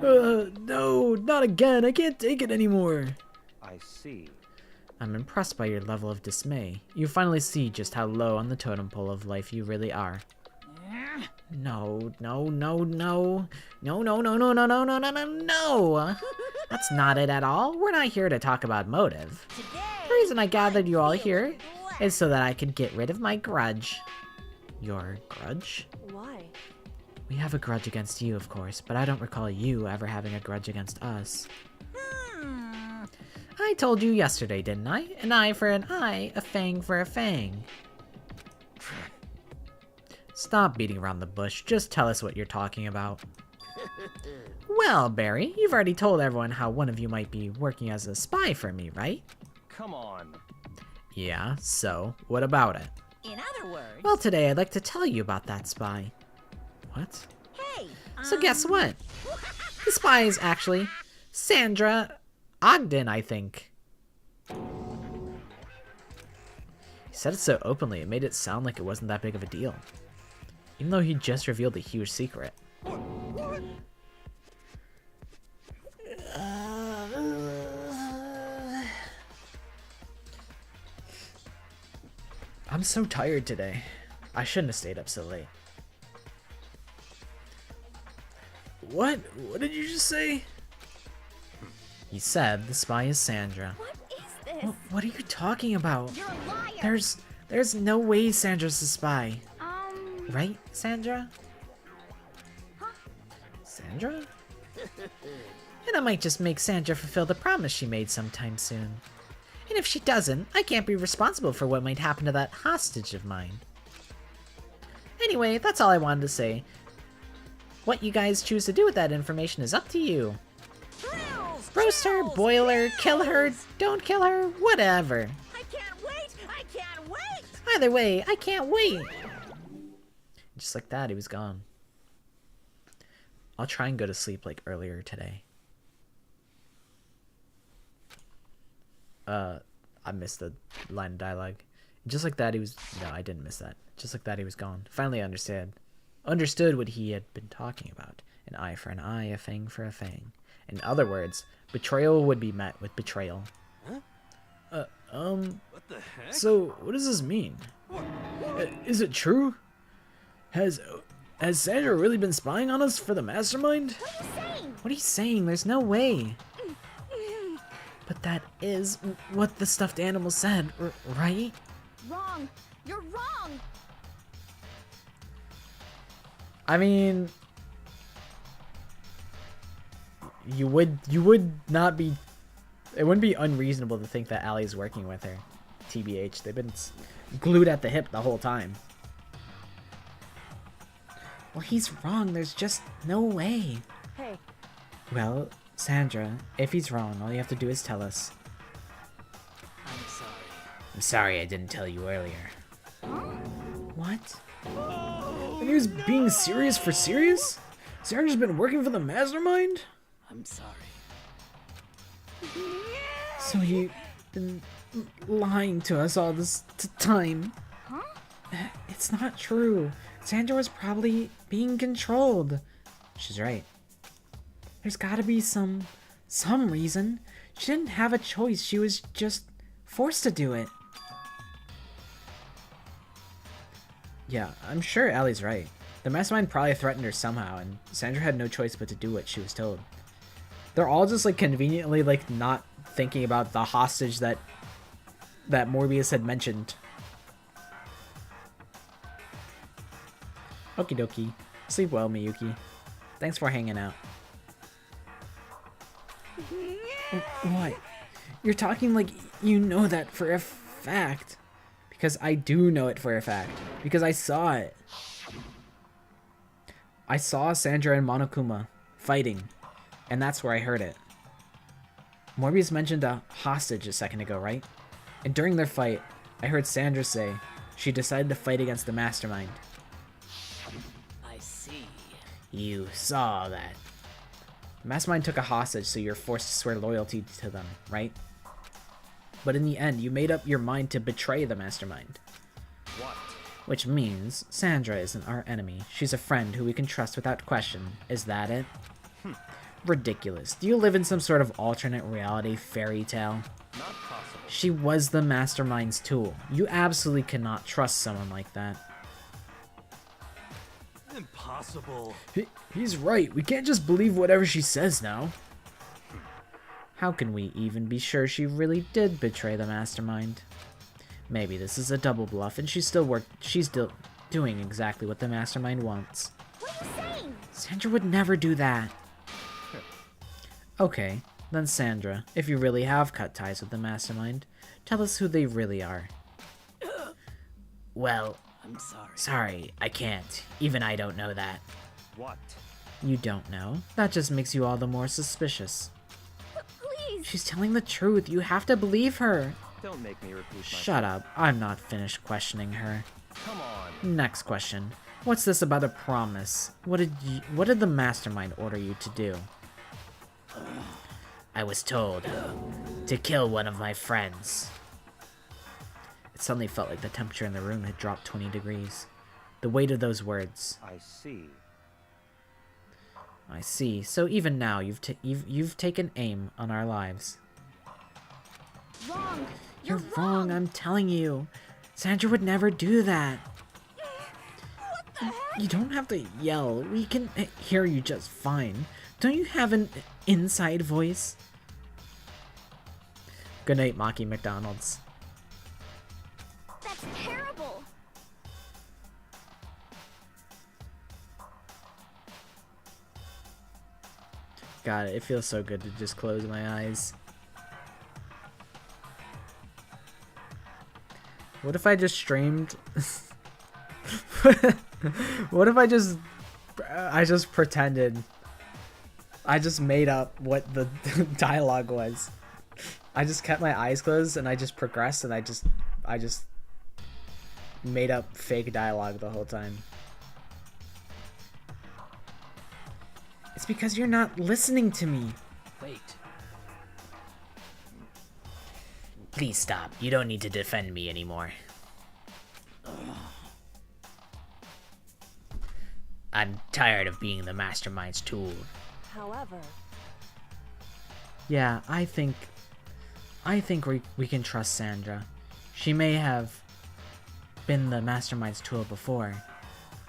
No, not again. I can't take it anymore. I see. I'm impressed by your level of dismay. You finally see just how low on the totem pole of life you really are. No, no, no, no. No, no, no, no, no, no, no, no, no, no. That's not it at all. We're not here to talk about motive. The reason I gathered you all here is so that I could get rid of my grudge. Your grudge? Why? We have a grudge against you, of course, but I don't recall you ever having a grudge against us. I told you yesterday, didn't I? An eye for an eye, a fang for a fang. Stop beating around the bush, just tell us what you're talking about. Well, Barry, you've already told everyone how one of you might be working as a spy for me, right? Come on. Yeah, so, what about it? In other words, Well, today I'd like to tell you about that spy. What? hey, So guess what? The spy is actually Sandra Ogden, I think. He said it so openly, it made it sound like it wasn't that big of a deal. Even though he just revealed a huge secret. I'm so tired today. I shouldn't have stayed up so late. What? What did you just say? He said the spy is Sandra. What is this? What are you talking about? You're a liar. There's no way Sandra's the spy. Right, Sandra? Sandra? And I might just make Sandra fulfill the promise she made sometime soon. And if she doesn't, I can't be responsible for what might happen to that hostage of mine. Anyway, that's all I wanted to say. What you guys choose to do with that information is up to you. Roast her, boil her, kill her, don't kill her, whatever. I can't wait! I can't wait! Either way, I can't wait. Just like that, he was gone. I'll try and go to sleep like earlier today. I missed the line of dialogue. Just like that, he was... No, I didn't miss that. Just like that, he was gone. Finally, I understood what he had been talking about. An eye for an eye, a fang for a fang. In other words, betrayal would be met with betrayal. What the heck? So, what does this mean? Is it true? Has Sandra really been spying on us for the mastermind? What are you saying? What are you saying? There's no way. But that is what the stuffed animal said, right? Wrong. You're wrong. I mean, you would not be. It wouldn't be unreasonable to think that Allie's working with her. TBH, they've been glued at the hip the whole time. Well, he's wrong. There's just no way. Hey. Well, Sandra, if he's wrong, all you have to do is tell us. I'm sorry. I'm sorry I didn't tell you earlier. What? And he was being serious for serious? Sandra's been working for the mastermind? I'm sorry. So you've been lying to us all this time? Huh? It's not true. Sandra was probably being controlled. She's right. There's gotta be some reason. She didn't have a choice. She was just forced to do it. Yeah, I'm sure Allie's right. The mastermind probably threatened her somehow, and Sandra had no choice but to do what she was told. They're all just like conveniently like not thinking about the hostage that Morbius had mentioned. Okie dokie. Sleep well, Miyuki. Thanks for hanging out. What? You're talking like you know that for a fact. Because I do know it for a fact. Because I saw it. I saw Sandra and Monokuma fighting. And that's where I heard it. Morbius mentioned a hostage a second ago, right? And during their fight, I heard Sandra say She decided to fight against the mastermind. I see. You saw that. The mastermind took a hostage, so you're forced to swear loyalty to them, right? But in the end, you made up your mind to betray the mastermind. What? Which means Sandra isn't our enemy. She's a friend who we can trust without question. Is that it? Ridiculous. Do you live in some sort of alternate reality fairy tale? Not possible. She was the mastermind's tool. You absolutely cannot trust someone like that. Impossible. He's right. We can't just believe whatever she says now. How can we even be sure she really did betray the mastermind? Maybe this is a double bluff and she's still doing exactly what the mastermind wants. What are you saying? Sandra would never do that. Okay, then Sandra, if you really have cut ties with the mastermind, tell us who they really are. Well, I'm sorry. sorry, I can't. Even I don't know that. What? You don't know? That just makes you all the more suspicious. Please. She's telling the truth. You have to believe her. Don't make me repeat myself. Shut up. I'm not finished questioning her. Come on. Next question. What's this about a promise? What did the mastermind order you to do? I was told to kill one of my friends. It suddenly felt like the temperature in the room had dropped 20 degrees. The weight of those words. I see. I see. So even now, you've taken aim on our lives. Wrong. You're wrong, I'm telling you. Sandra would never do that. What the heck? You don't have to yell. We can hear you just fine. Don't you have an inside voice? Good night, Mocky McDonald's. That's terrible. God, it feels so good to just close my eyes. What if I just streamed? What if I just pretended? I just made up what the dialogue was. I just kept my eyes closed and I just progressed and I just made up fake dialogue the whole time. It's because you're not listening to me. Wait. Please stop. You don't need to defend me anymore. I'm tired of being the mastermind's tool. However, Yeah, I think we can trust Sandra. She may have been the mastermind's tool before,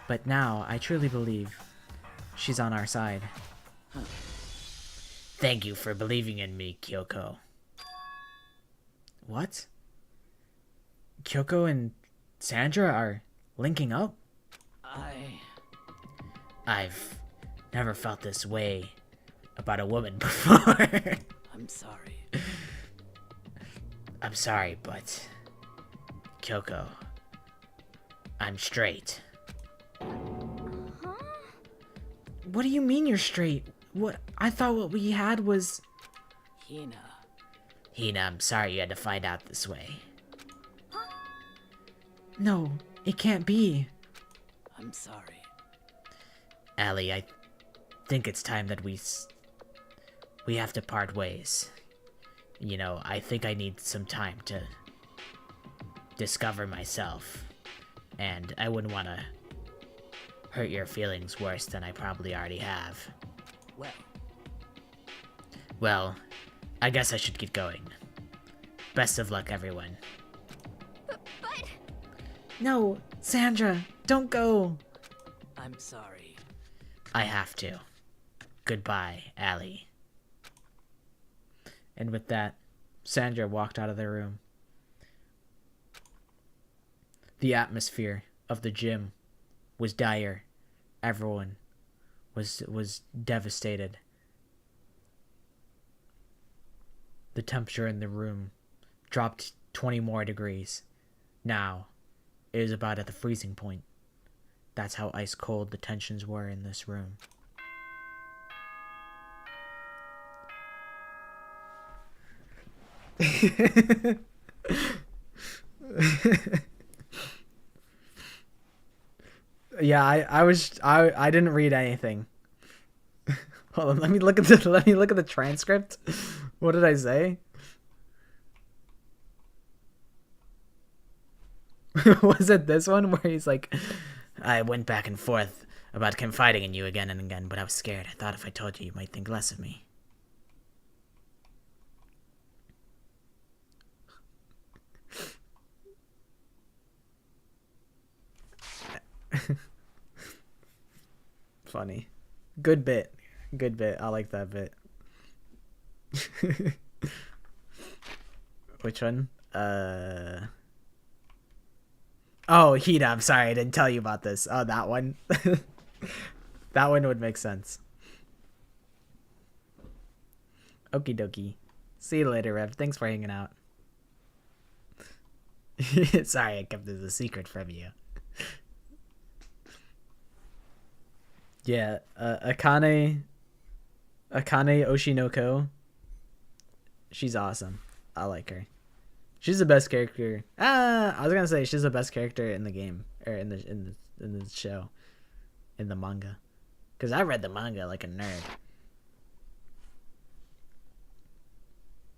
but now I truly believe she's on our side. Thank you for believing in me, Kyoko. What? Kyoko and Sandra are linking up? I've never felt this way about a woman before. I'm sorry. I'm sorry, but Kyoko, I'm straight. huh? What do you mean you're straight? What? I thought what we had was... Hina. Hina, I'm sorry you had to find out this way. No, it can't be. I'm sorry. Allie, I think it's time that we have to part ways. You know, I think I need some time to discover myself. And I wouldn't want to hurt your feelings worse than I probably already have. Well, I guess I should get going. Best of luck, everyone. But No, Sandra, don't go. I'm sorry. I have to. Goodbye, Allie. And with that, Sandra walked out of the room. The atmosphere of the gym was dire. Everyone was devastated. The temperature in the room dropped 20 more degrees. Now, it is about at the freezing point. That's how ice cold the tensions were in this room. Yeah, I didn't read anything. Hold on, let me look at the transcript. What did I say? Was it this one where he's like, I went back and forth about confiding in you again and again, but I was scared. I thought if I told you, you might think less of me. funny. Good bit. Good bit. I like that bit. Which one? Oh, Hina, I'm sorry, I didn't tell you about this. Oh, that one. That one would make sense. Okie dokie. See you later, Rev. Thanks for hanging out. Sorry, I kept this a secret from you. Yeah, Akane Oshinoko. She's awesome. I like her. She's the best character. I was gonna say she's the best character in the game or in the show, in the manga, because I read the manga like a nerd.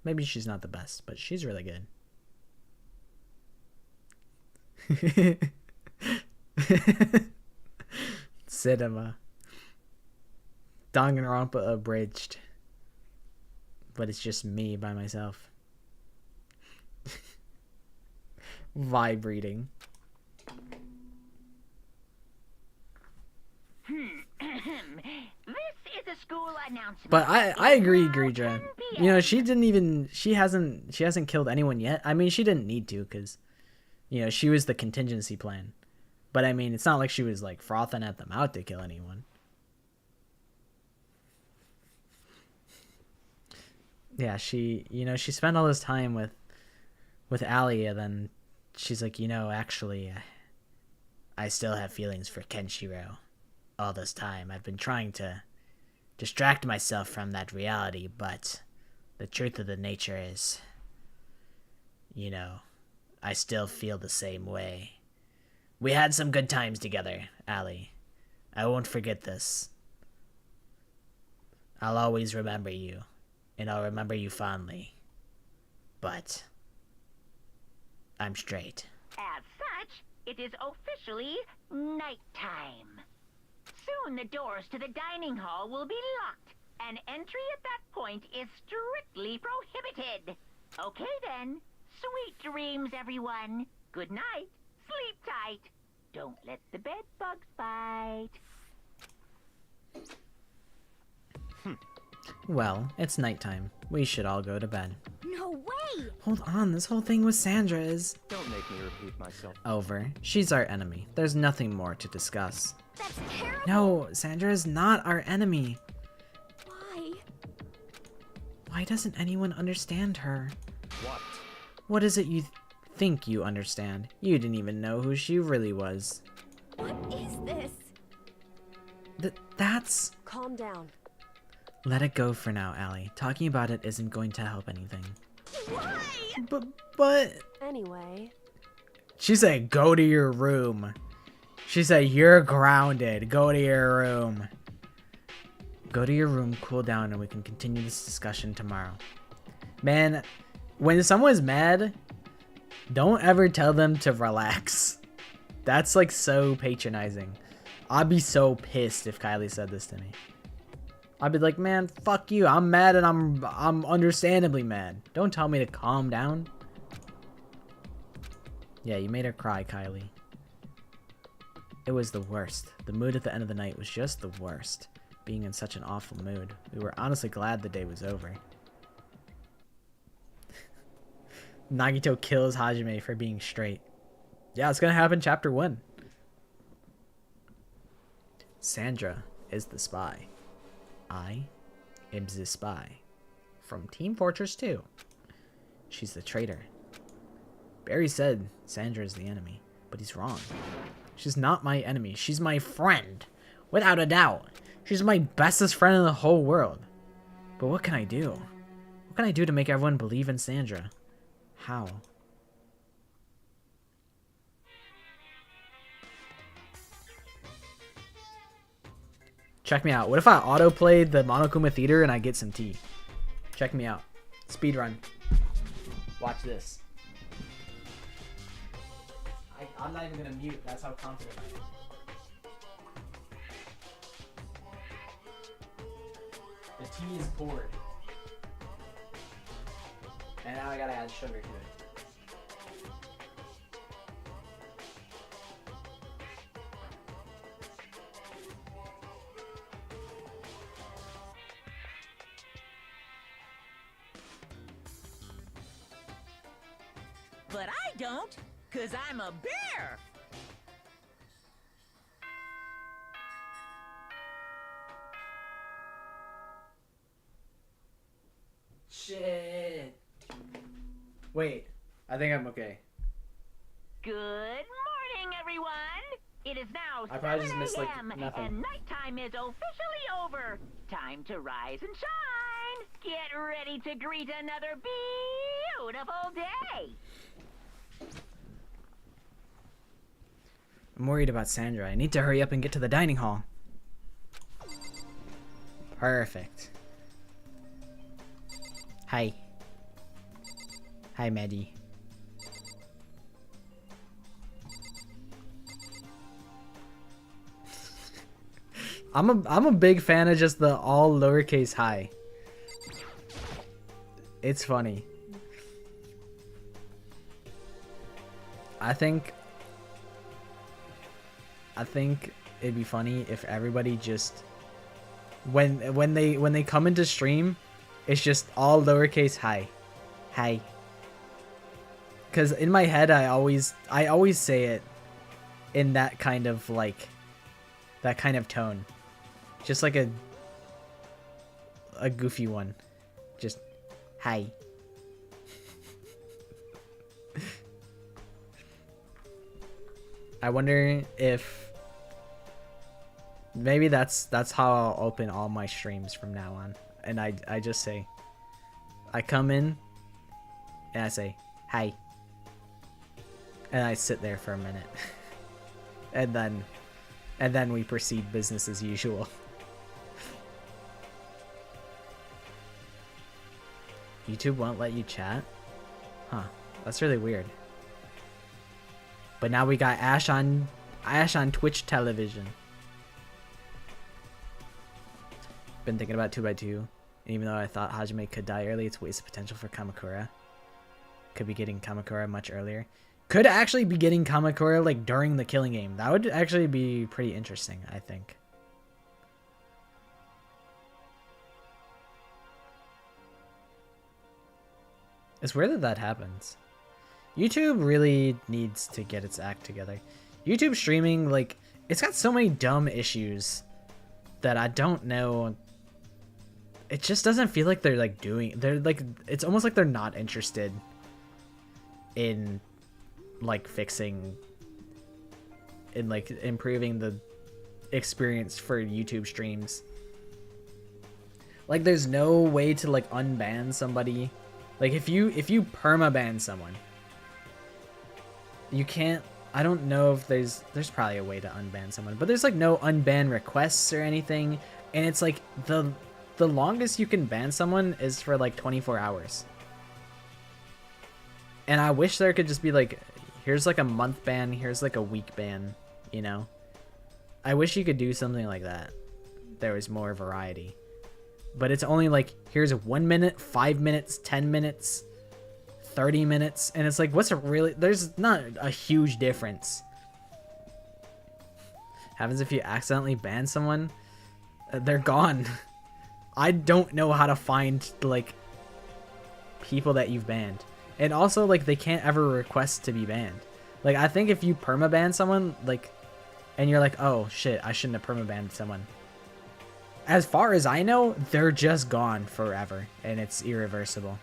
Maybe she's not the best, but she's really good. Cinema. Danganronpa abridged. But it's just me by myself. Vibe reading. This is a school announcement. But I agree, Gridra. You know, she hasn't killed anyone yet. I mean, she didn't need to, because, you know, she was the contingency plan. But I mean, it's not like she was like frothing at them out to kill anyone. Yeah, she spent all this time with Allie, and then she's like, you know, actually, I still have feelings for Kenshiro. All this time, I've been trying to distract myself from that reality, but the truth of the nature is, you know, I still feel the same way. We had some good times together, Allie. I won't forget this. I'll always remember you, and I'll remember you fondly. But I'm straight. As such, it is officially nighttime. Soon the doors to the dining hall will be locked, and entry at that point is strictly prohibited. Okay then, sweet dreams, everyone. Good night. Sleep tight. Don't let the bed bugs bite. Well, it's nighttime. We should all go to bed. No way! Hold on, this whole thing with Sandra is Don't make me repeat myself. over. She's our enemy. There's nothing more to discuss. That's terrible! No, Sandra is not our enemy. Why? Why doesn't anyone understand her? What? What is it you think you understand? You didn't even know who she really was. What is this? That's... Calm down. Let it go for now, Allie. Talking about it isn't going to help anything. Why? But... Anyway. She said, go to your room. She said, you're grounded. Go to your room. Go to your room, cool down, and we can continue this discussion tomorrow. Man, when someone's mad, don't ever tell them to relax. That's like so patronizing. I'd be so pissed if Kylie said this to me. I'd be like, man, fuck you. I'm mad, and I'm understandably mad. Don't tell me to calm down. Yeah, you made her cry, Kylie. It was the worst. The mood at the end of the night was just the worst. Being in such an awful mood. We were honestly glad the day was over. Nagito kills Hajime for being straight. Yeah, it's gonna happen chapter 1. Sandra is the spy. I am the spy. From Team Fortress 2. She's the traitor. Barry said Sandra is the enemy, but he's wrong. She's not my enemy. She's my friend. Without a doubt. She's my bestest friend in the whole world. But what can I do? What can I do to make everyone believe in Sandra? How? Check me out. What if I autoplay the Monokuma Theater and I get some tea? Check me out. Speed run. Watch this. I'm not even gonna mute. That's how confident I am. The tea is poured. And now I gotta add sugar to it. But I don't, 'cause I'm a bear. Shit. Wait, I think I'm okay. Good morning, everyone. It is now I probably just 7 missed, like, a.m. nothing. and nighttime is officially over. Time to rise and shine. Get ready to greet another beautiful day. I'm worried about Sandra. I need to hurry up and get to the dining hall. Perfect. Hi. Hi, Maddie. I'm a big fan of just the all lowercase hi. It's funny. I think it'd be funny if everybody just when they come into stream, it's just all lowercase hi. Hi. Cuz in my head I always say it in that kind of tone. Just like a goofy one. Just hi. I wonder if maybe that's how I'll open all my streams from now on. And I just say, I come in and I say hi, and I sit there for a minute, and then we proceed business as usual. YouTube won't let you chat? Huh, that's really weird. But now we got Ash on Twitch television. Been thinking about 2x2, and even though I thought Hajime could die early, it's wasted potential for Kamakura. Could be getting Kamakura much earlier. Could actually be getting Kamakura like during the killing game. That would actually be pretty interesting, I think. It's weird that that happens. YouTube really needs to get its act together. YouTube streaming, like, it's got so many dumb issues that I don't know. It just doesn't feel like they're like it's almost like they're not interested in like fixing and like improving the experience for YouTube streams. Like there's no way to like unban somebody. Like if you permaban someone, you can't. I don't know if there's probably a way to unban someone, but there's like no unban requests or anything, and it's like the longest you can ban someone is for like 24 hours. And I wish there could just be like, here's like a month ban, here's like a week ban, you know? I wish you could do something like that. There was more variety. But it's only like, here's 1 minute, 5 minutes, 10 minutes, 30 minutes, and it's like, what's a really, there's not a huge difference. Happens if you accidentally ban someone, they're gone. I don't know how to find like people that you've banned. And also like they can't ever request to be banned. Like I think if you permaban someone, like, and you're like, oh shit, I shouldn't have permabanned someone, as far as I know, they're just gone forever and it's irreversible.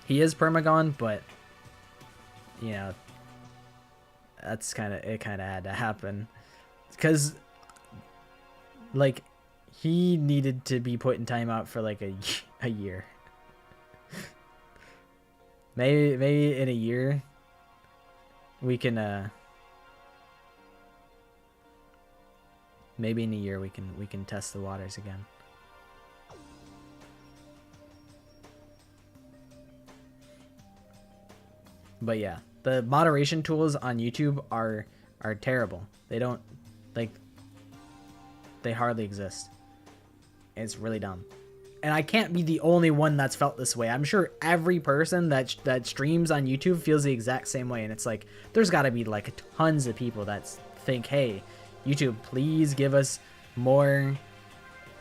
He is permagon, but you know, that's kind of had to happen because like he needed to be put in timeout for like a year. maybe in a year we can maybe in a year we can test the waters again. But yeah, the moderation tools on YouTube are terrible. They don't, like, they hardly exist. It's really dumb. And I can't be the only one that's felt this way. I'm sure every person that streams on YouTube feels the exact same way. And it's like, there's got to be like tons of people that think, hey, YouTube, please give us more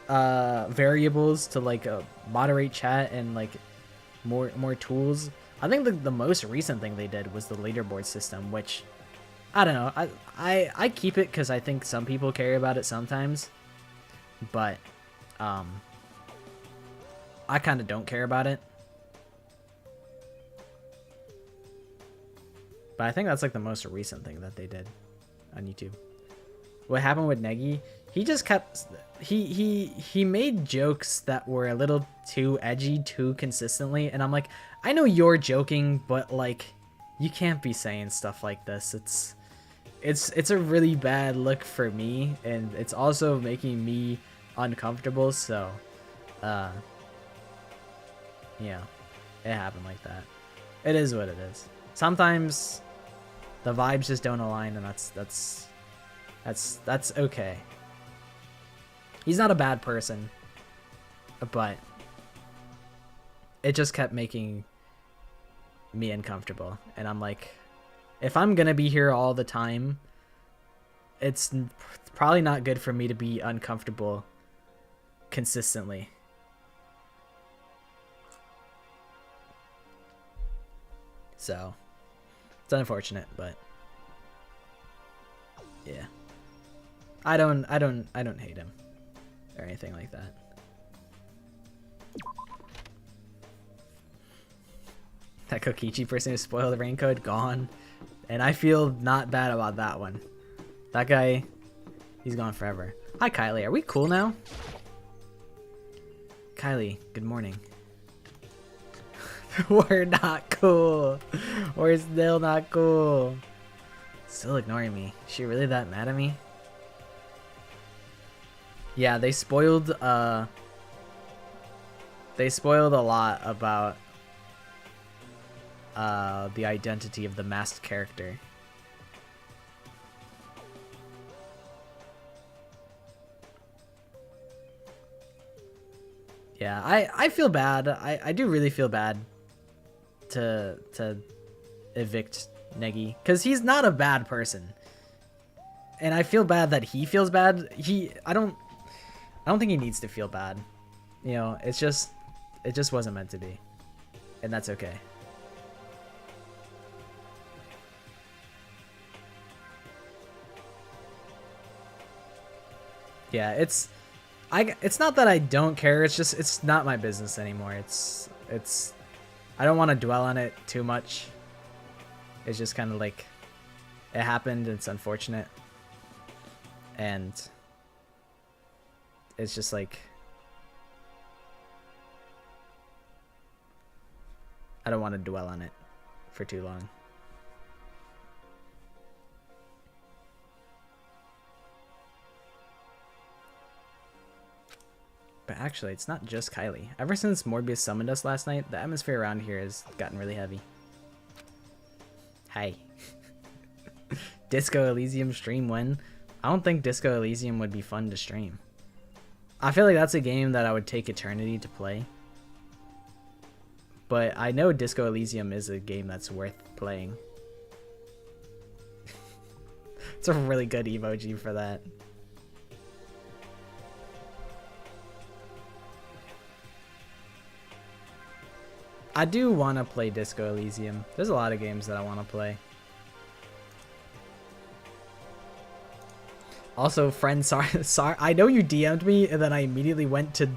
variables to like moderate chat and like more tools. I think the most recent thing they did was the leaderboard system, which I don't know. I keep it because I think some people care about it sometimes, but I kind of don't care about it. But I think that's like the most recent thing that they did on YouTube. What happened with Negi? He just kept he made jokes that were a little too edgy too consistently, and I'm like, I know you're joking, but like you can't be saying stuff like this. It's a really bad look for me, and it's also making me uncomfortable, so yeah, it happened like that. It is what it is. Sometimes the vibes just don't align, and that's okay. He's not a bad person, but it just kept making me uncomfortable, and I'm like, if I'm gonna be here all the time, it's probably not good for me to be uncomfortable consistently. So it's unfortunate, but yeah, I don't hate him or anything like that. That Kokichi person who spoiled the rain code, gone. And I feel not bad about that one. That guy, he's gone forever. Hi, Kylie. Are we cool now? Kylie, good morning. We're not cool. We're still not cool. Still ignoring me. Is she really that mad at me? Yeah, they spoiled a lot about the identity of the masked character. Yeah, I feel bad. I do really feel bad to evict Negi, because he's not a bad person, and I feel bad that he feels bad. I don't think he needs to feel bad. You know, it just wasn't meant to be, and that's okay. Yeah, it's not that I don't care. It's just, it's not my business anymore. It's I don't want to dwell on it too much. It's just kind of like, it happened. It's unfortunate, and it's just like, I don't want to dwell on it for too long. But actually, it's not just Kylie. Ever since Morbius summoned us last night, the atmosphere around here has gotten really heavy. Hi. Disco Elysium stream when? I don't think Disco Elysium would be fun to stream. I feel like that's a game that I would take eternity to play. But I know Disco Elysium is a game that's worth playing. It's a really good emoji for that. I do want to play Disco Elysium. There's a lot of games that I want to play. Also, friend, sorry, I know you DM'd me, and then I immediately went to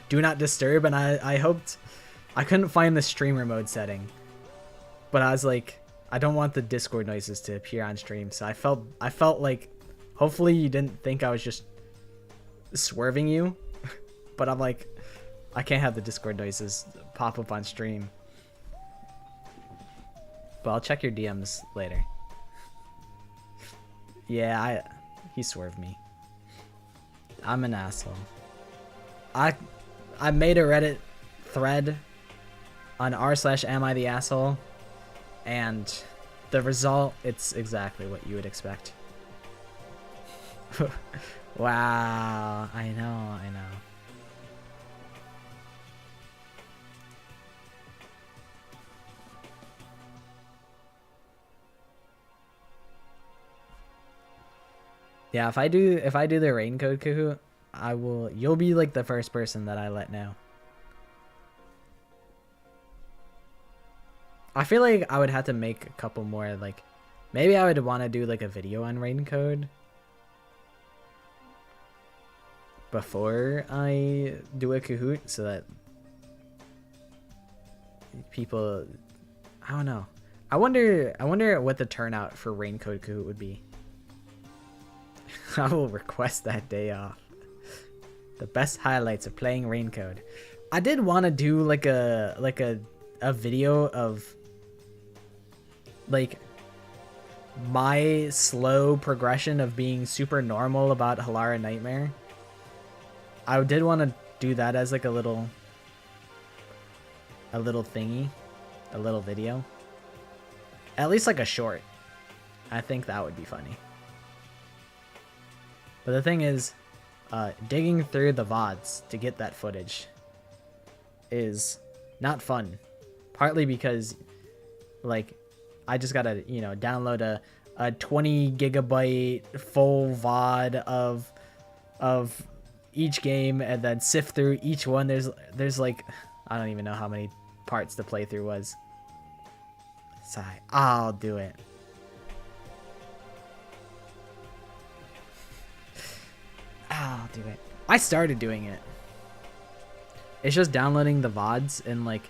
Do Not Disturb, and I hoped... I couldn't find the streamer mode setting. But I was like, I don't want the Discord noises to appear on stream, so I felt like, hopefully you didn't think I was just swerving you. But I'm like, I can't have the Discord noises pop up on stream. But I'll check your DMs later. Yeah, he swerved me. I'm an asshole. I made a Reddit thread on r/am I the asshole, and the result, it's exactly what you would expect. Wow, I know. Yeah, if I do the rain code Kahoot, you'll be like the first person that I let know. I feel like I would have to make a couple more, like, maybe I would want to do like a video on rain code before I do a Kahoot, so that people, I don't know. I wonder what the turnout for rain code Kahoot would be. I will request that day off. The best highlights of playing rain code. I did want to do like a video of like my slow progression of being super normal about Halara Nightmare. I did want to do that as like a little thingy, a little video. At least like a short. I think that would be funny. But the thing is, digging through the VODs to get that footage is not fun. Partly because, like, I just gotta, download a 20 gigabyte full VOD of each game and then sift through each one. There's like, I don't even know how many parts the playthrough was. Sigh. I'll do it. I'll do it. I started doing it. It's just downloading the VODs and like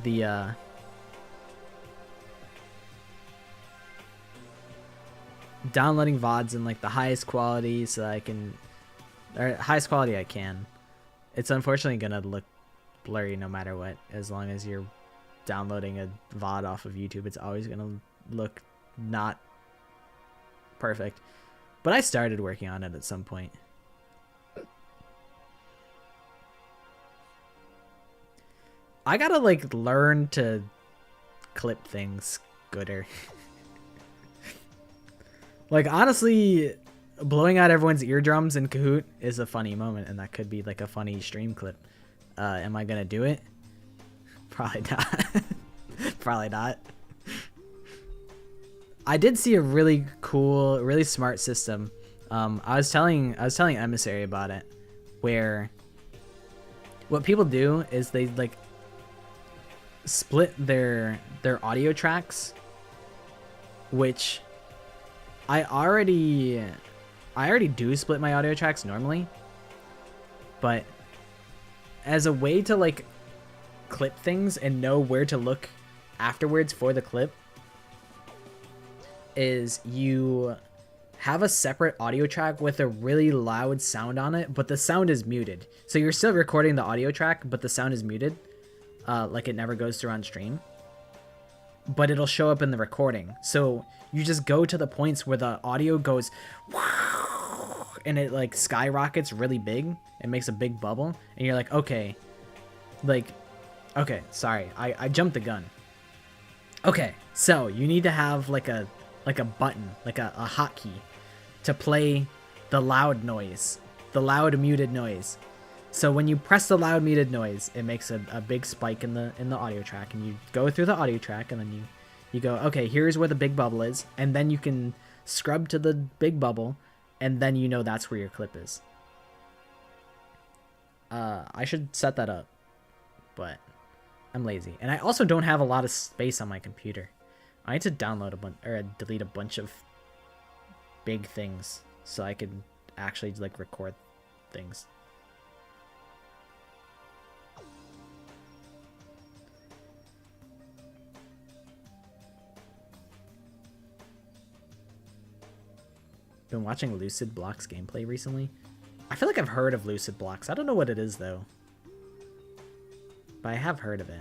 the downloading VODs in like the highest quality so that I can, or highest quality I can. It's unfortunately gonna look blurry no matter what. As long as you're downloading a VOD off of YouTube, it's always gonna look not perfect. But I started working on it at some point. I gotta like learn to clip things gooder. Like honestly, blowing out everyone's eardrums in Kahoot is a funny moment, and that could be like a funny stream clip. Am I gonna do it? Probably not. Probably not. I did see a really cool, really smart system. I was telling Emissary about it, where what people do is they like split their audio tracks, which I already do split my audio tracks normally, but as a way to like clip things and know where to look afterwards for the clip is you have a separate audio track with a really loud sound on it, but the sound is muted. So you're still recording the audio track, but the sound is muted. Like it never goes through on stream. But it'll show up in the recording. So you just go to the points where the audio goes and it like skyrockets really big and makes a big bubble. And you're like, okay, sorry, I jumped the gun. Okay, so you need to have like a button, like a hotkey to play the loud noise, the loud muted noise. So when you press the loud muted noise, it makes a big spike in the audio track, and you go through the audio track, and then you go, okay, here's where the big bubble is, and then you can scrub to the big bubble, and then you know that's where your clip is. I should set that up, but I'm lazy, and I also don't have a lot of space on my computer. I need to download delete a bunch of big things so I can actually like record things. Been watching Lucid Blocks gameplay recently. I feel like I've heard of Lucid Blocks. I don't know what it is though, but I have heard of it.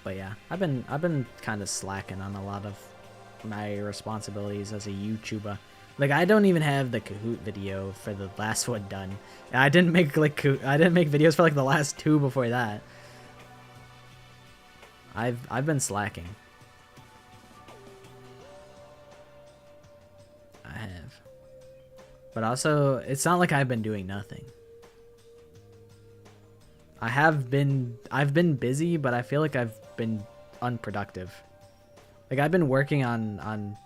But yeah, I've been kind of slacking on a lot of my responsibilities as a YouTuber. Like, I don't even have the Kahoot video for the last one done. And I didn't make videos for like the last 2 before that. I've been slacking. I have. But also, it's not like I've been doing nothing. I've been busy, but I feel like I've been unproductive. Like, I've been working on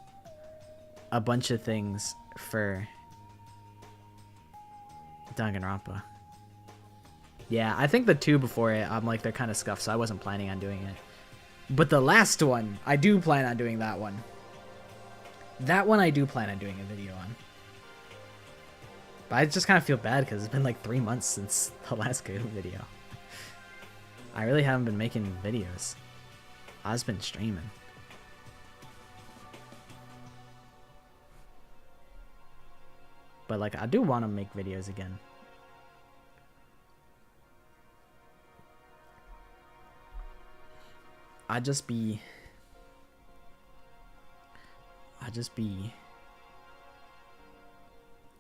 a bunch of things for Danganronpa. Yeah, I think the 2 before it, I'm like, they're kind of scuffed, so I wasn't planning on doing it. But the last one, I do plan on doing that one. That one I do plan on doing a video on. But I just kind of feel bad because it's been like 3 months since the last Kahoot video. I really haven't been making videos. I've just been streaming. But like, I do want to make videos again. I just be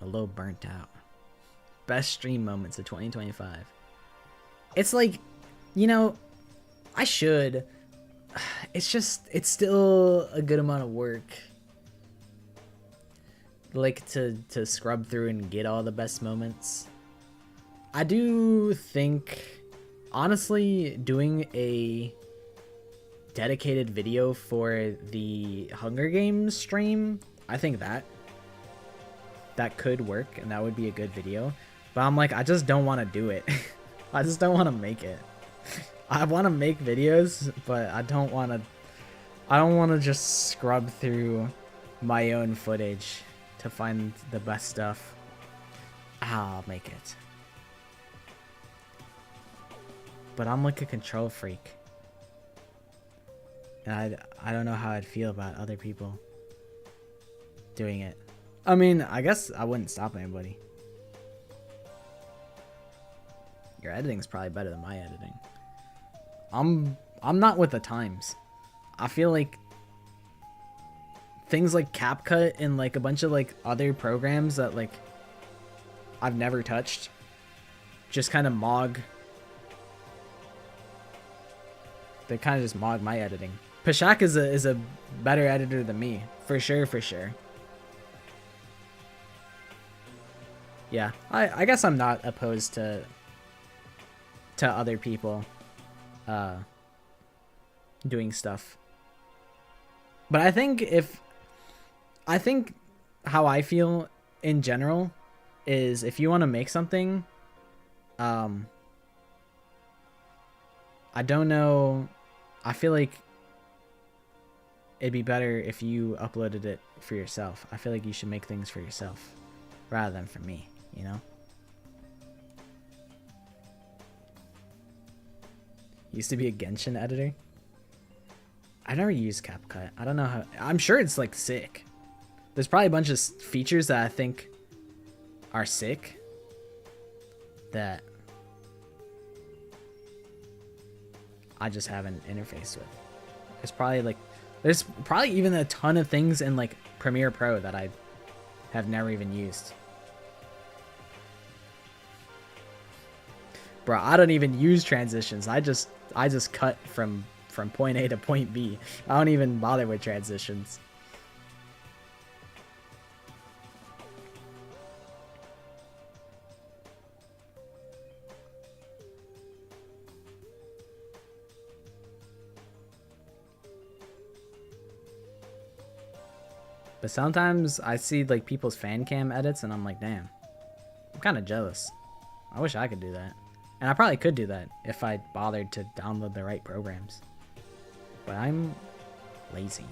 a little burnt out. Best stream moments of 2025. It's like, you know, I should. It's just, it's still a good amount of work. Like, to scrub through and get all the best moments. I do think, honestly, doing a dedicated video for the Hunger Games stream, I think that could work and that would be a good video. But I'm like, I just don't want to do it. I just don't want to make it. I want to make videos, but I don't want to just scrub through my own footage to find the best stuff. I'll make it. But I'm like a control freak. And I don't know how I'd feel about other people doing it. I mean, I guess I wouldn't stop anybody. Your editing's probably better than my editing. I'm not with the times. I feel like things like CapCut and like a bunch of like other programs that like I've never touched just kind of mog. They kind of just mog my editing. Pashak is a better editor than me, for sure. Yeah, I guess I'm not opposed to other people doing stuff. But I think how I feel in general is if you want to make something, I don't know, I feel like it'd be better if you uploaded it for yourself. I feel like you should make things for yourself rather than for me, you know? Used to be a Genshin editor. I never used CapCut. I don't know how. I'm sure it's like sick. There's probably a bunch of features that I think are sick that I just haven't interfaced with. There's probably even a ton of things in like Premiere Pro that I have never even used. Bro, I don't even use transitions. I just cut from point A to point B. I don't even bother with transitions. But sometimes I see like people's fan cam edits and I'm like, damn, I'm kind of jealous. I wish I could do that. And I probably could do that if I bothered to download the right programs. But I'm lazy.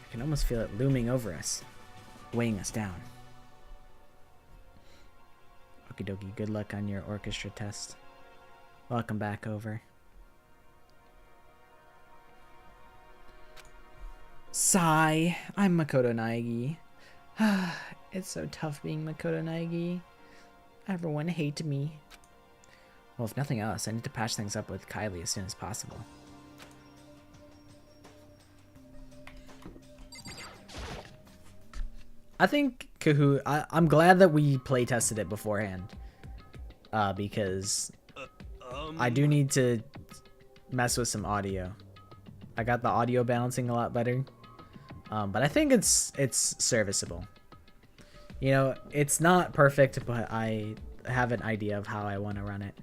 I can almost feel it looming over us, weighing us down. Okie dokie, good luck on your orchestra test. Welcome back over. Sigh. I'm Makoto Naegi. It's so tough being Makoto Naegi. Everyone hates me. Well, if nothing else, I need to patch things up with Kylie as soon as possible. I think Kahoot, I'm glad that we play tested it beforehand. Because I do need to mess with some audio. I got the audio balancing a lot better. But I think it's serviceable. You know, it's not perfect, but I have an idea of how I want to run it.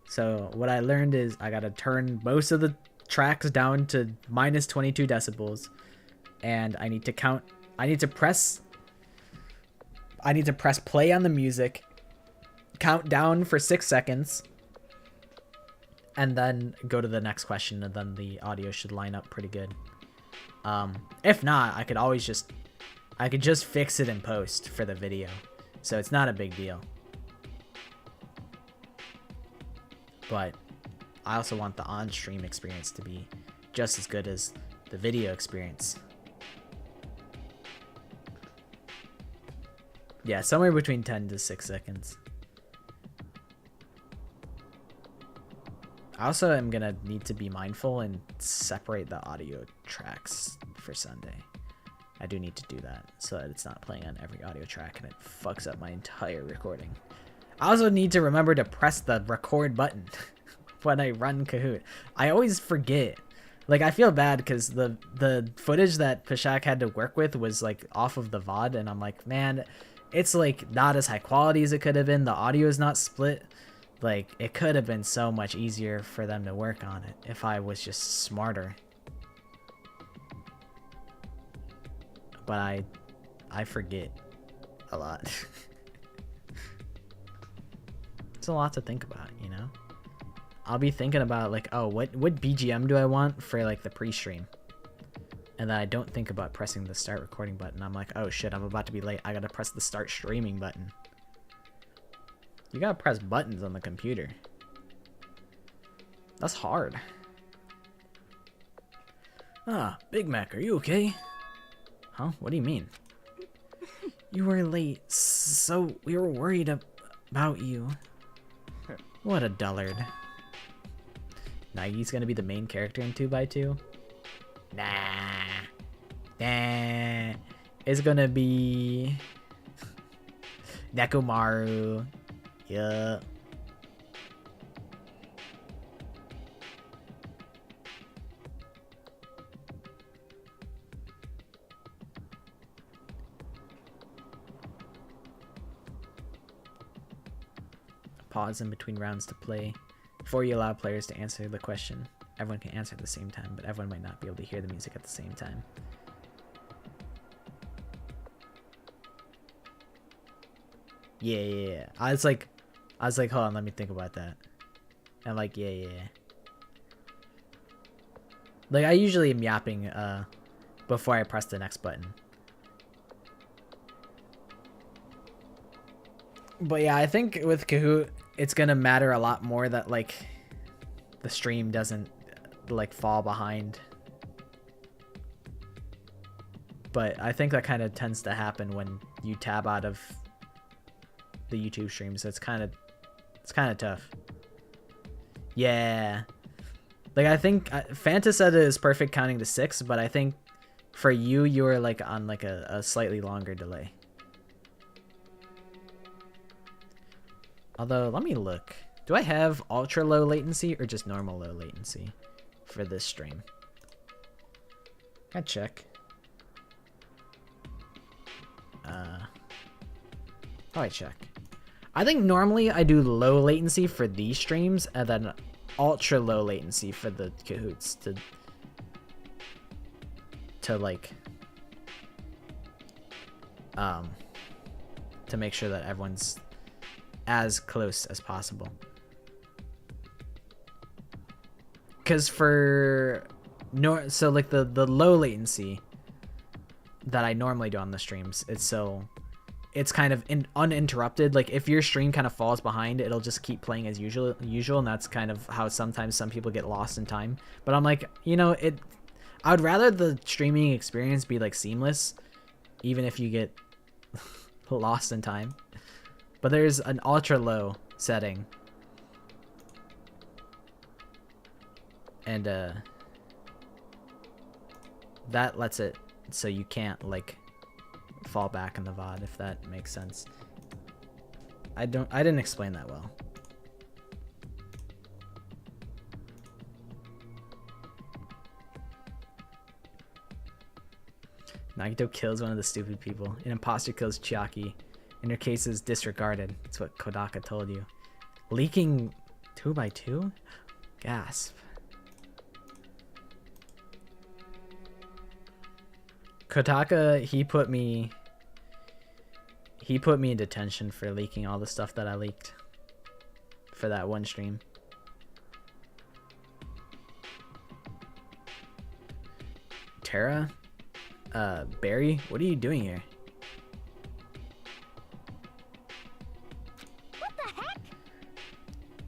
So what I learned is I gotta turn most of the tracks down to minus 22 decibels, and I need to press play on the music, count down for 6 seconds, and then go to the next question, and then the audio should line up pretty good. If not, I could just fix it in post for the video, so it's not a big deal. But I also want the on-stream experience to be just as good as the video experience. Yeah, somewhere between 10 to 6 seconds. I also am gonna need to be mindful and separate the audio tracks for Sunday. I do need to do that so that it's not playing on every audio track and it fucks up my entire recording. I also need to remember to press the record button when I run Kahoot. I always forget. Like, I feel bad because the footage that Pashak had to work with was like off of the VOD, and I'm like, man, it's like not as high quality as it could have been. The audio is not split. Like, it could have been so much easier for them to work on it if I was just smarter. But I forget a lot. It's a lot to think about, you know? I'll be thinking about like, oh, what BGM do I want for like the pre-stream? And then I don't think about pressing the start recording button. I'm like, oh shit, I'm about to be late. I gotta press the start streaming button. You gotta press buttons on the computer. That's hard. Ah, Big Mac, are you okay? Huh? What do you mean? You were late, so we were worried about you. What a dullard. Nagi's gonna be the main character in 2x2? Nah. It's gonna be Nekomaru. Yeah. Pause in between rounds to play. Before you allow players to answer the question, everyone can answer at the same time, but everyone might not be able to hear the music at the same time. Yeah. I was like, hold on, let me think about that. And like, yeah. Like, I usually am yapping before I press the next button. But yeah, I think with Kahoot, it's gonna matter a lot more that like the stream doesn't like fall behind. But I think that kind of tends to happen when you tab out of the YouTube stream, so it's kind of tough. Yeah, like I think Fanta said it is perfect counting to 6, but I think for you were like on like a slightly longer delay. Although, let me look. Do I have ultra low latency or just normal low latency for this stream? Gotta check. Oh, I check. I think normally I do low latency for these streams and then ultra low latency for the Kahoots to like to make sure that everyone's as close as possible. Because for so like the low latency that I normally do on the streams, it's kind of uninterrupted. Like if your stream kind of falls behind, it'll just keep playing as usual, and that's kind of how sometimes some people get lost in time. But I'm like, you know, I would rather the streaming experience be like seamless, even if you get lost in time. But there's an ultra low setting. And that lets it so you can't like fall back in the VOD, if that makes sense. I didn't explain that well. Nagito kills one of the stupid people. An imposter kills Chiaki. In her case is disregarded. That's what Kodaka told you. Leaking 2x2? Gasp. Kodaka, he put me in detention for leaking all the stuff that I leaked for that one stream. Tara? Barry, what are you doing here? What the heck?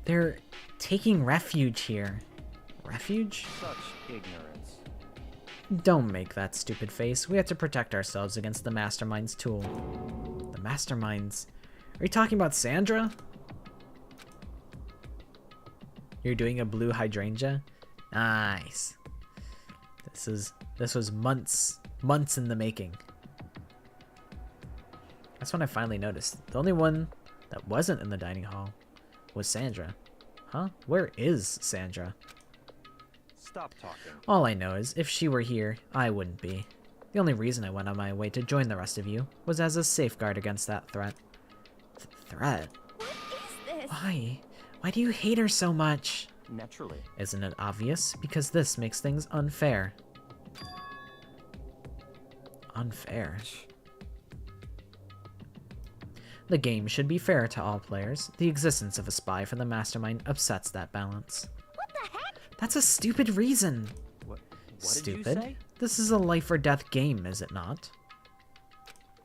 They're taking refuge here. Refuge? Such ignorance. Don't make that stupid face. We have to protect ourselves against the Mastermind's tool. The Masterminds? Are you talking about Sandra? You're doing a blue hydrangea? Nice. This was months in the making. That's when I finally noticed. The only one that wasn't in the dining hall was Sandra. Huh? Where is Sandra? Stop talking. All I know is, if she were here, I wouldn't be. The only reason I went on my way to join the rest of you was as a safeguard against that threat. Threat? What is this? Why? Why do you hate her so much? Naturally. Isn't it obvious? Because this makes things unfair. Unfair? The game should be fair to all players. The existence of a spy for the Mastermind upsets that balance. What the heck? That's a stupid reason. What Stupid? did you say? This is a life or death game, is it not?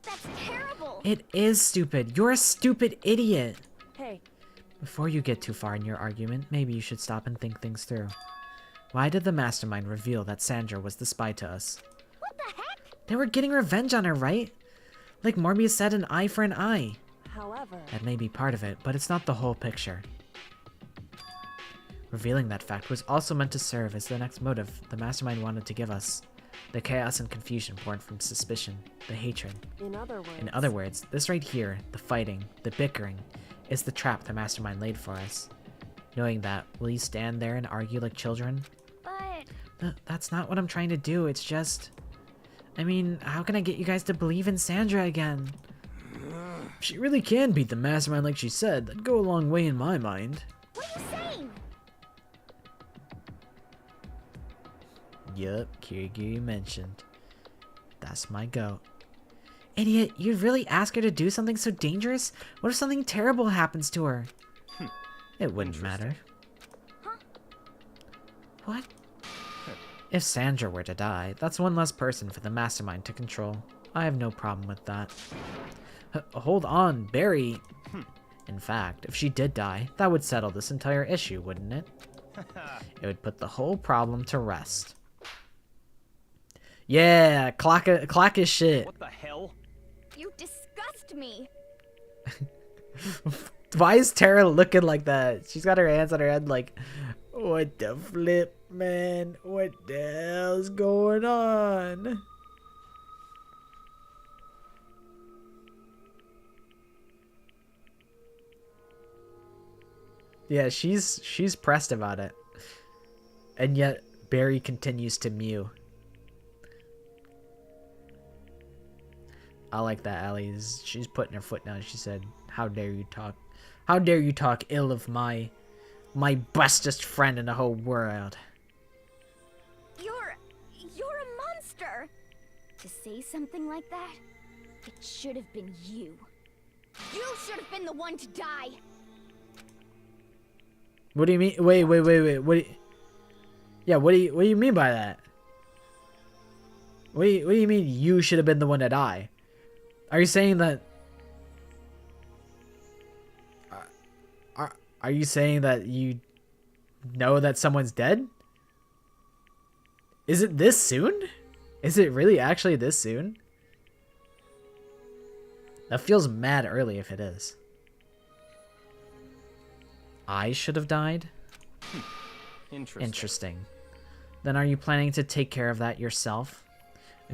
That's terrible. It is stupid. You're a stupid idiot. Hey, Before you get too far in your argument, maybe you should stop and think things through. Why did the Mastermind reveal that Sandra was the spy to us? what the heck? They were getting revenge on her, right? Like Morbius said, an eye for an eye. However, That may be part of it, but it's not the whole picture. Revealing that fact was also meant to serve as the next motive the Mastermind wanted to give us. The chaos and confusion born from suspicion, the hatred. in other words, this right here, the fighting, the bickering, is the trap the Mastermind laid for us. Knowing that, will you stand there and argue like children? but That's not what I'm trying to do, it's just... I mean, how can I get you guys to believe in Sandra again? If she really can beat the Mastermind like she said, that'd go a long way in my mind. what are you saying? Yup, Kirigiri mentioned. That's my goat. Idiot, you'd really ask her to do something so dangerous? What if something terrible happens to her? It wouldn't matter. Huh? What? If Sandra were to die, that's one less person for the Mastermind to control. I have no problem with that. Hold on, Barry. In fact, if she did die, that would settle this entire issue, wouldn't it? It would put the whole problem to rest. Yeah, clock is shit. What the hell? You disgust me. Why is Tara looking like that? She's got her hands on her head like, what the flip, man? What the hell's going on? Yeah, she's pressed about it. And yet Barry continues to mew. I like that, Allie. She's putting her foot down. She said, how dare you talk? How dare you talk ill of my bestest friend in the whole world? You're a monster. To say something like that, it should have been you. You should have been the one to die. What do you mean? Wait. What do you mean by that? What do you mean you should have been the one to die? Are you saying that? Are you saying that you know that someone's dead? Is it this soon? Is it really actually this soon? That feels mad early if it is. I should have died? Interesting. Then are you planning to take care of that yourself?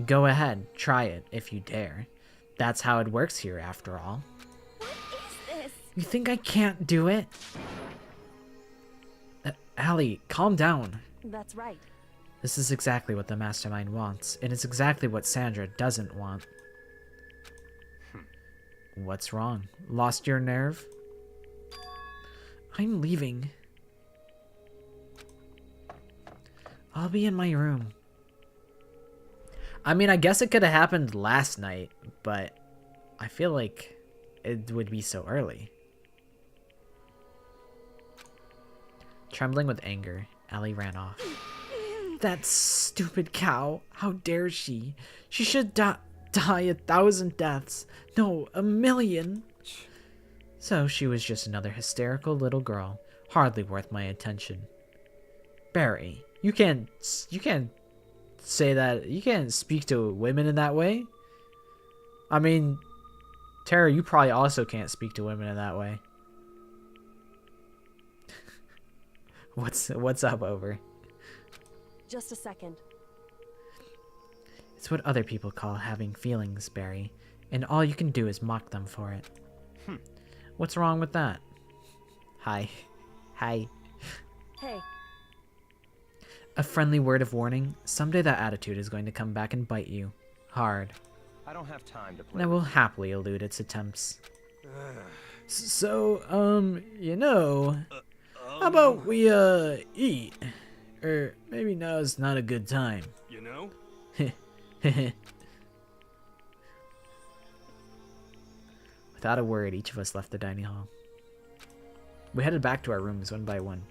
Go ahead, try it if you dare. That's how it works here after all. What is this? You think I can't do it? Allie, calm down. That's right. This is exactly what the mastermind wants, and it's exactly what Sandra doesn't want. What's wrong? Lost your nerve? I'm leaving. I'll be in my room. I mean, I guess it could have happened last night, but I feel like it would be so early. Trembling with anger, Allie ran off. That stupid cow! How dare she? She should die 1,000 deaths. No, 1,000,000. So she was just another hysterical little girl, hardly worth my attention. Barry, you can't say that. You can't speak to women in that way. I mean, Tara, you probably also can't speak to women in that way. What's up, Over? Just a second. It's what other people call having feelings, Barry, and all you can do is mock them for it. What's wrong with that? Hi. Hi. Hey. A friendly word of warning. Someday that attitude is going to come back and bite you. Hard. I don't have time to play. And I will happily elude its attempts. So, you know, how about we, eat? Or maybe now's not a good time. You know? Without a word, each of us left the dining hall. We headed back to our rooms one by one.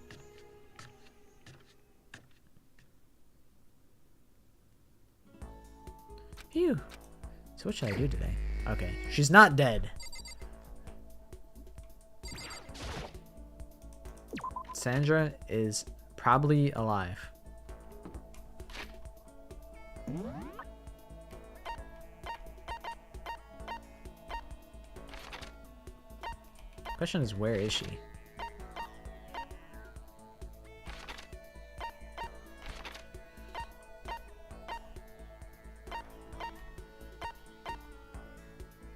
Phew. So what should I do today? Okay, she's not dead. Sandra is probably alive. Question is, where is she?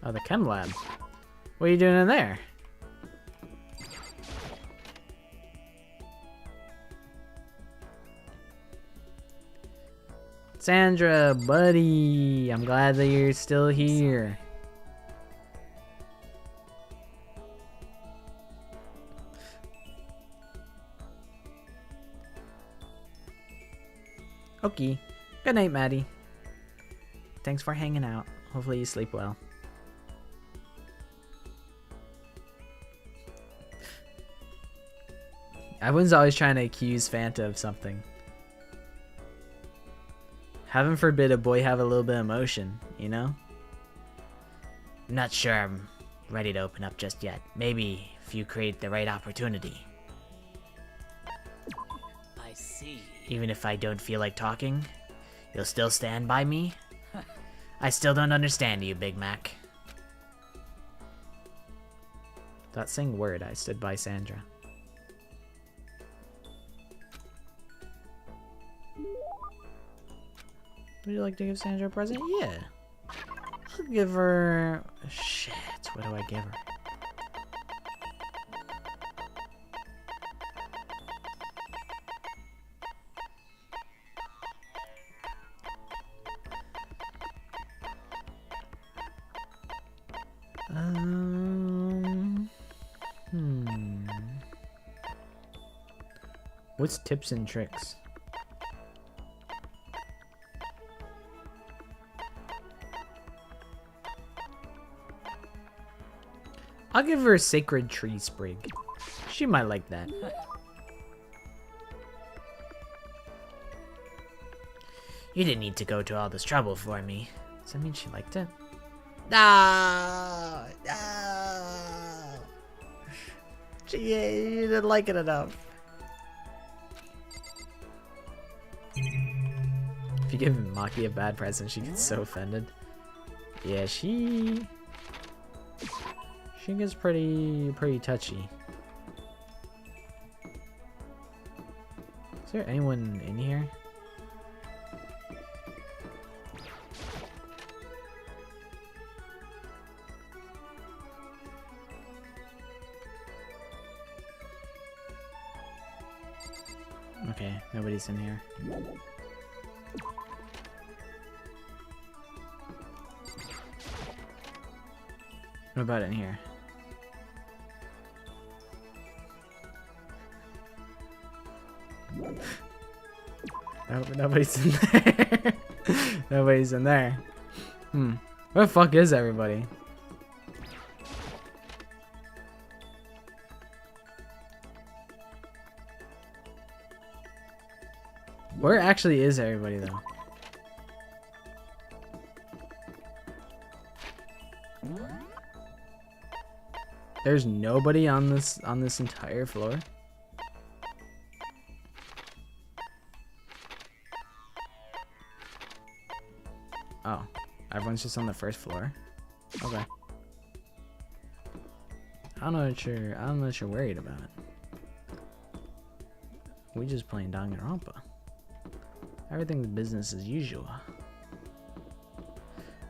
Oh, the chem lab. What are you doing in there? Sandra, buddy, I'm glad that you're still here. Okay. Good night, Maddie. Thanks for hanging out. Hopefully you sleep well. Everyone's always trying to accuse Fanta of something. Heaven forbid a boy have a little bit of emotion, you know? I'm not sure I'm ready to open up just yet. Maybe if you create the right opportunity. I see. Even if I don't feel like talking, you'll still stand by me? I still don't understand you, Big Mac. Without saying a word, I stood by Sandra. Would you like to give Sandra a present? Yeah. I'll give her... Shit, what do I give her? What's tips and tricks? I'll give her a sacred tree sprig. She might like that. You didn't need to go to all this trouble for me. Does that mean she liked it? No! No! She didn't like it enough. If you give Maki a bad present, she gets so offended. Yeah, she gets pretty touchy. Is there anyone in here? Okay, nobody's in here. What about in here? No, nobody's in there. Nobody's in there. Where the fuck is everybody? Where actually is everybody though? There's nobody on this entire floor. Oh, everyone's just on the first floor. Okay. I don't know what you're worried about. We just playing Danganronpa. Everything's business as usual.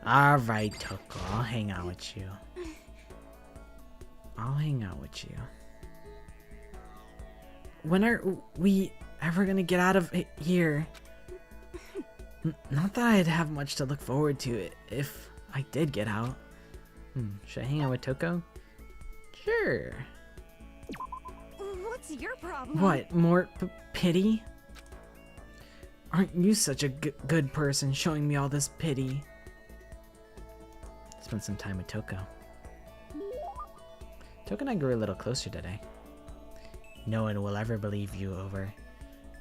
Alright, Toko, I'll hang out with you. I'll hang out with you. When are we ever gonna get out of here? Not that I'd have much to look forward to if I did get out. Should I hang out with Toko? Sure. What's your problem? What, more pity? Aren't you such a good person showing me all this pity? Spend some time with Toko. Toko and I grew a little closer today. No one will ever believe you, Over.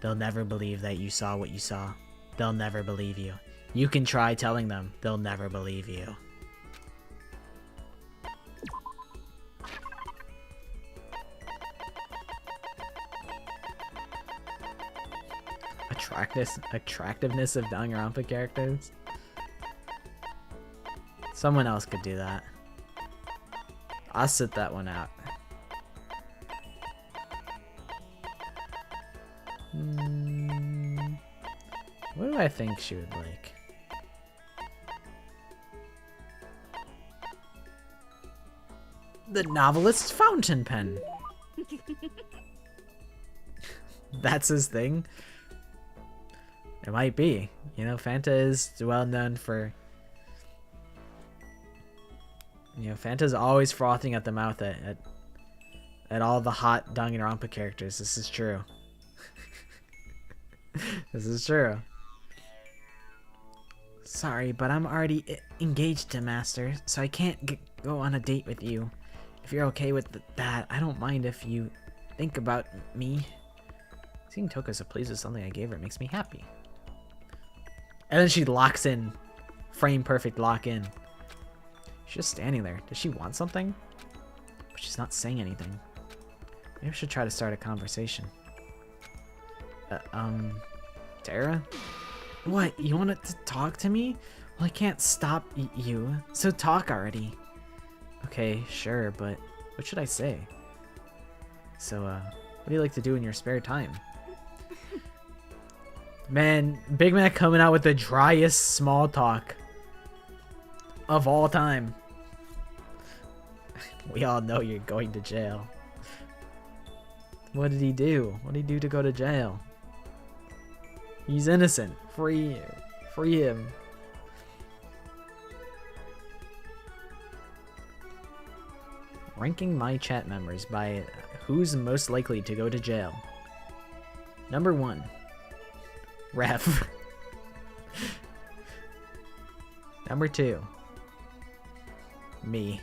They'll never believe that you saw what you saw. They'll never believe you. You can try telling them, they'll never believe you. Attractiveness of Danganronpa characters? Someone else could do that. I'll sit that one out. What do I think she would like? The novelist's fountain pen. That's his thing. It might be. You know, Fanta is well known for... You know, Fanta's always frothing at the mouth at all the hot Danganronpa characters. This is true. This is true. Sorry, but I'm already engaged to Master, so I can't go on a date with you. If you're okay with that, I don't mind if you think about me. Seeing Toko so pleased with something I gave her makes me happy. And then she locks in. Frame perfect lock in. She's just standing there. Does she want something? But she's not saying anything. Maybe I should try to start a conversation. Tara? What, you wanted to talk to me? Well, I can't stop you, so talk already. Okay, sure, but what should I say? So, what do you like to do in your spare time? Man, Big Mac coming out with the driest small talk of all time. We all know you're going to jail. What did he do? What did he do to go to jail? He's innocent. Free him. Ranking my chat members by who's most likely to go to jail. Number 1. Ref. Number 2. Me.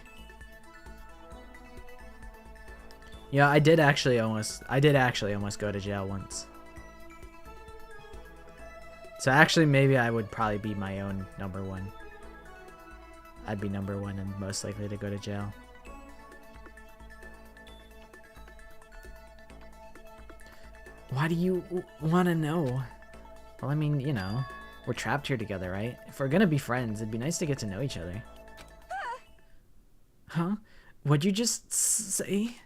Yeah, I did actually almost go to jail once. So actually maybe I would probably be my own number 1. I'd be number 1 and most likely to go to jail. Why do you want to know? Well, I mean, you know, We're trapped here together, right? If we're gonna be friends, it'd be nice to get to know each other. Huh? What'd you just say?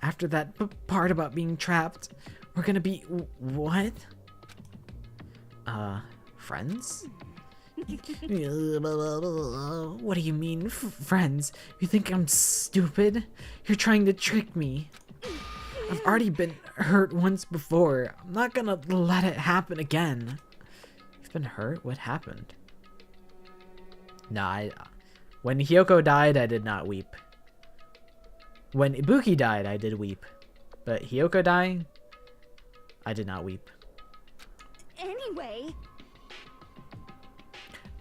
After that part about being trapped, we're gonna be what? Friends? What do you mean, friends? You think I'm stupid? You're trying to trick me. I've already been hurt once before. I'm not gonna let it happen again. You've been hurt? What happened? Nah, when Hyoko died, I did not weep. When Ibuki died, I did weep. But Hyoko dying, I did not weep. Anyway,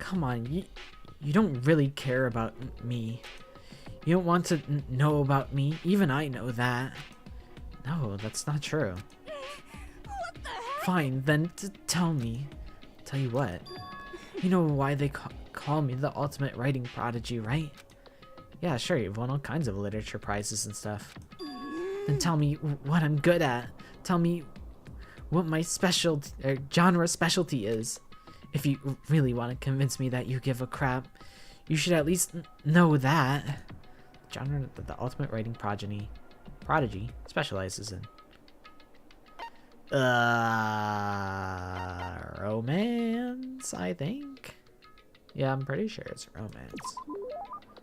Come on, you don't really care about me. You don't want to know about me. Even I know that. No, that's not true. what the heck? Fine, then tell me. Tell you what. You know why they call me the ultimate writing prodigy, right? Yeah, sure, you've won all kinds of literature prizes and stuff. Then tell me what I'm good at. Tell me what my genre specialty is. If you really want to convince me that you give a crap, you should at least know that. Genre that the ultimate writing prodigy specializes in. Romance, I think. Yeah, I'm pretty sure it's romance.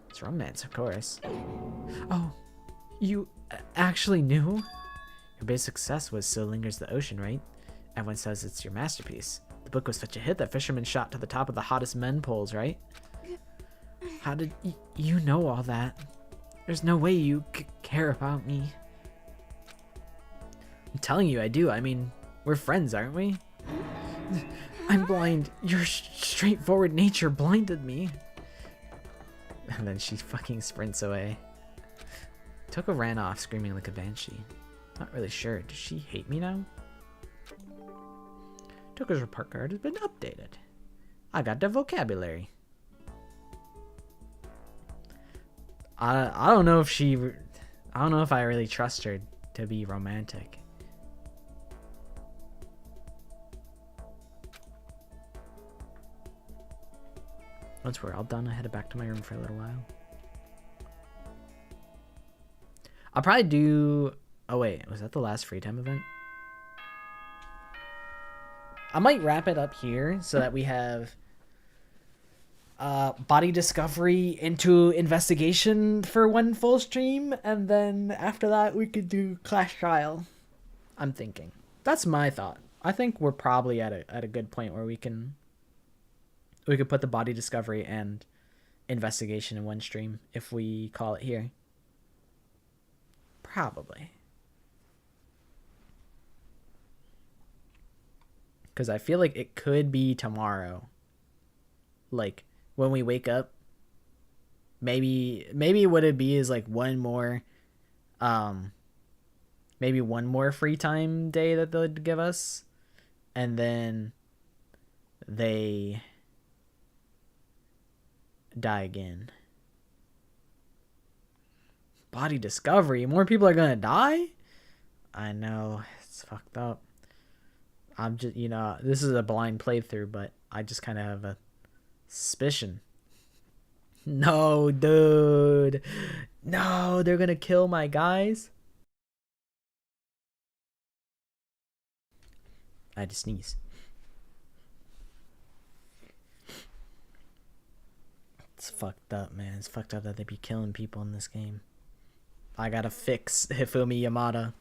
It's romance, of course. Oh, you actually knew? Your biggest success was So Lingers the Ocean, right? Everyone says it's your masterpiece. The book was such a hit that fishermen shot to the top of the hottest men polls, right? How did you know all that? There's no way you care about me. I'm telling you I do. I mean, we're friends, aren't we? I'm blind. Your straightforward nature blinded me. And then she fucking sprints away. Toko ran off, screaming like a banshee. Not really sure. Does she hate me now? Toko's report card has been updated. I got the vocabulary. I don't know if I don't know if I really trust her to be romantic. Once we're all done, I headed back to my room for a little while. I'll probably do... Oh wait, was that the last free time event? I might wrap it up here so that we have body discovery into investigation for one full stream, and then after that we could do clash trial. I'm thinking. That's my thought. I think we're probably at a good point where we could put the body discovery and investigation in one stream if we call it here. Probably. Because I feel like it could be tomorrow. Like, when we wake up. Maybe what it'd be is like one more... maybe one more free time day that they'd give us. And then... they... die again. Body discovery? More people are gonna die? I know. It's fucked up. I'm just, this is a blind playthrough, but I just kind of have a suspicion. No, dude. No, they're gonna kill my guys. I had to sneeze. It's fucked up, man. It's fucked up that they be killing people in this game. I gotta fix Hifumi Yamada.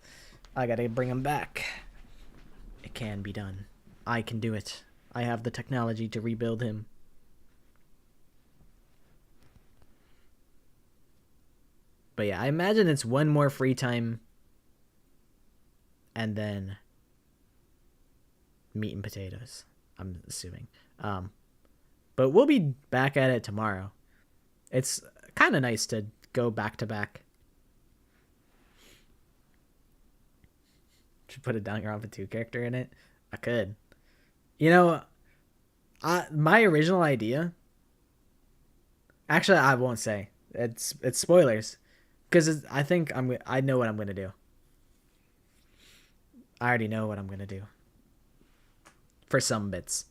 I gotta bring him back. It can be done. I can do it. I have the technology to rebuild him. But yeah, I imagine it's one more free time. And then... meat and potatoes. I'm assuming. But we'll be back at it tomorrow. It's kind of nice to go back to back. Should put a Danganronpa 2 character in it. I could. My original idea... Actually, I won't say. It's spoilers. Because I think I know what I'm going to do. I already know what I'm gonna do. For some bits.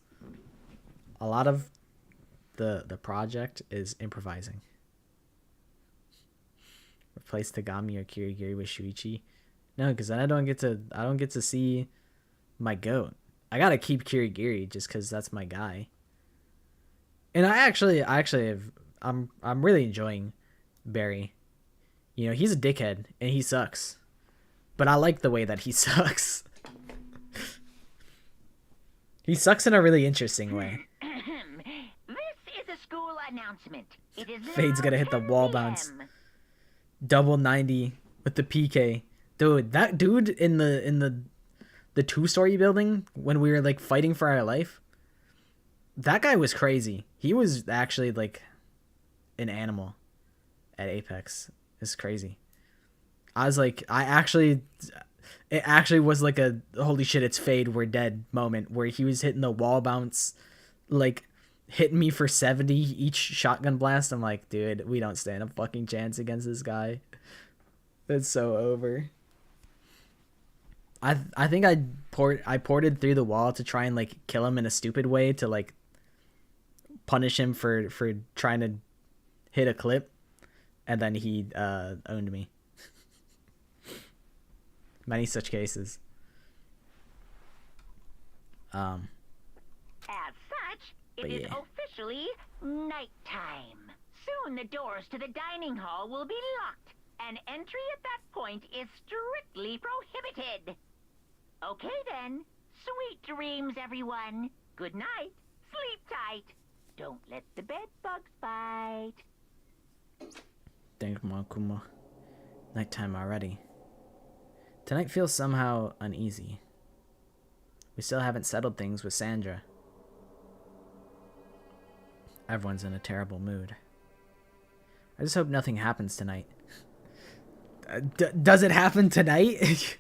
A lot of the project is improvising. Replace Tagami or Kirigiri with Shuichi. No, because then I don't get to see my goat. I gotta keep Kirigiri just because that's my guy. And I'm really enjoying Barry. You know, he's a dickhead and he sucks. But I like the way that he sucks. He sucks in a really interesting way. This is a school announcement. It is Fade's gonna hit the 10 wall p.m. bounce. Double 90 with the PK. Dude, that dude in the 2-story building when we were like fighting for our life, that guy was crazy. He was actually like an animal at Apex. It's crazy. I was like, it actually was like a holy shit, it's Fade, we're dead moment where he was hitting the wall bounce, like hitting me for 70 each shotgun blast. I'm like, dude, we don't stand a fucking chance against this guy. It's so over. I think I ported through the wall to try and like kill him in a stupid way to like punish him for trying to hit a clip, and then he owned me. Many such cases. As such, it is yeah. officially nighttime. Soon the doors to the dining hall will be locked, and entry at that point is strictly prohibited. Okay then. Sweet dreams, everyone. Good night. Sleep tight. Don't let the bed bugs bite. Thank Kuma. Nighttime already. Tonight feels somehow uneasy. We still haven't settled things with Sandra. Everyone's in a terrible mood. I just hope nothing happens tonight. Does it happen tonight?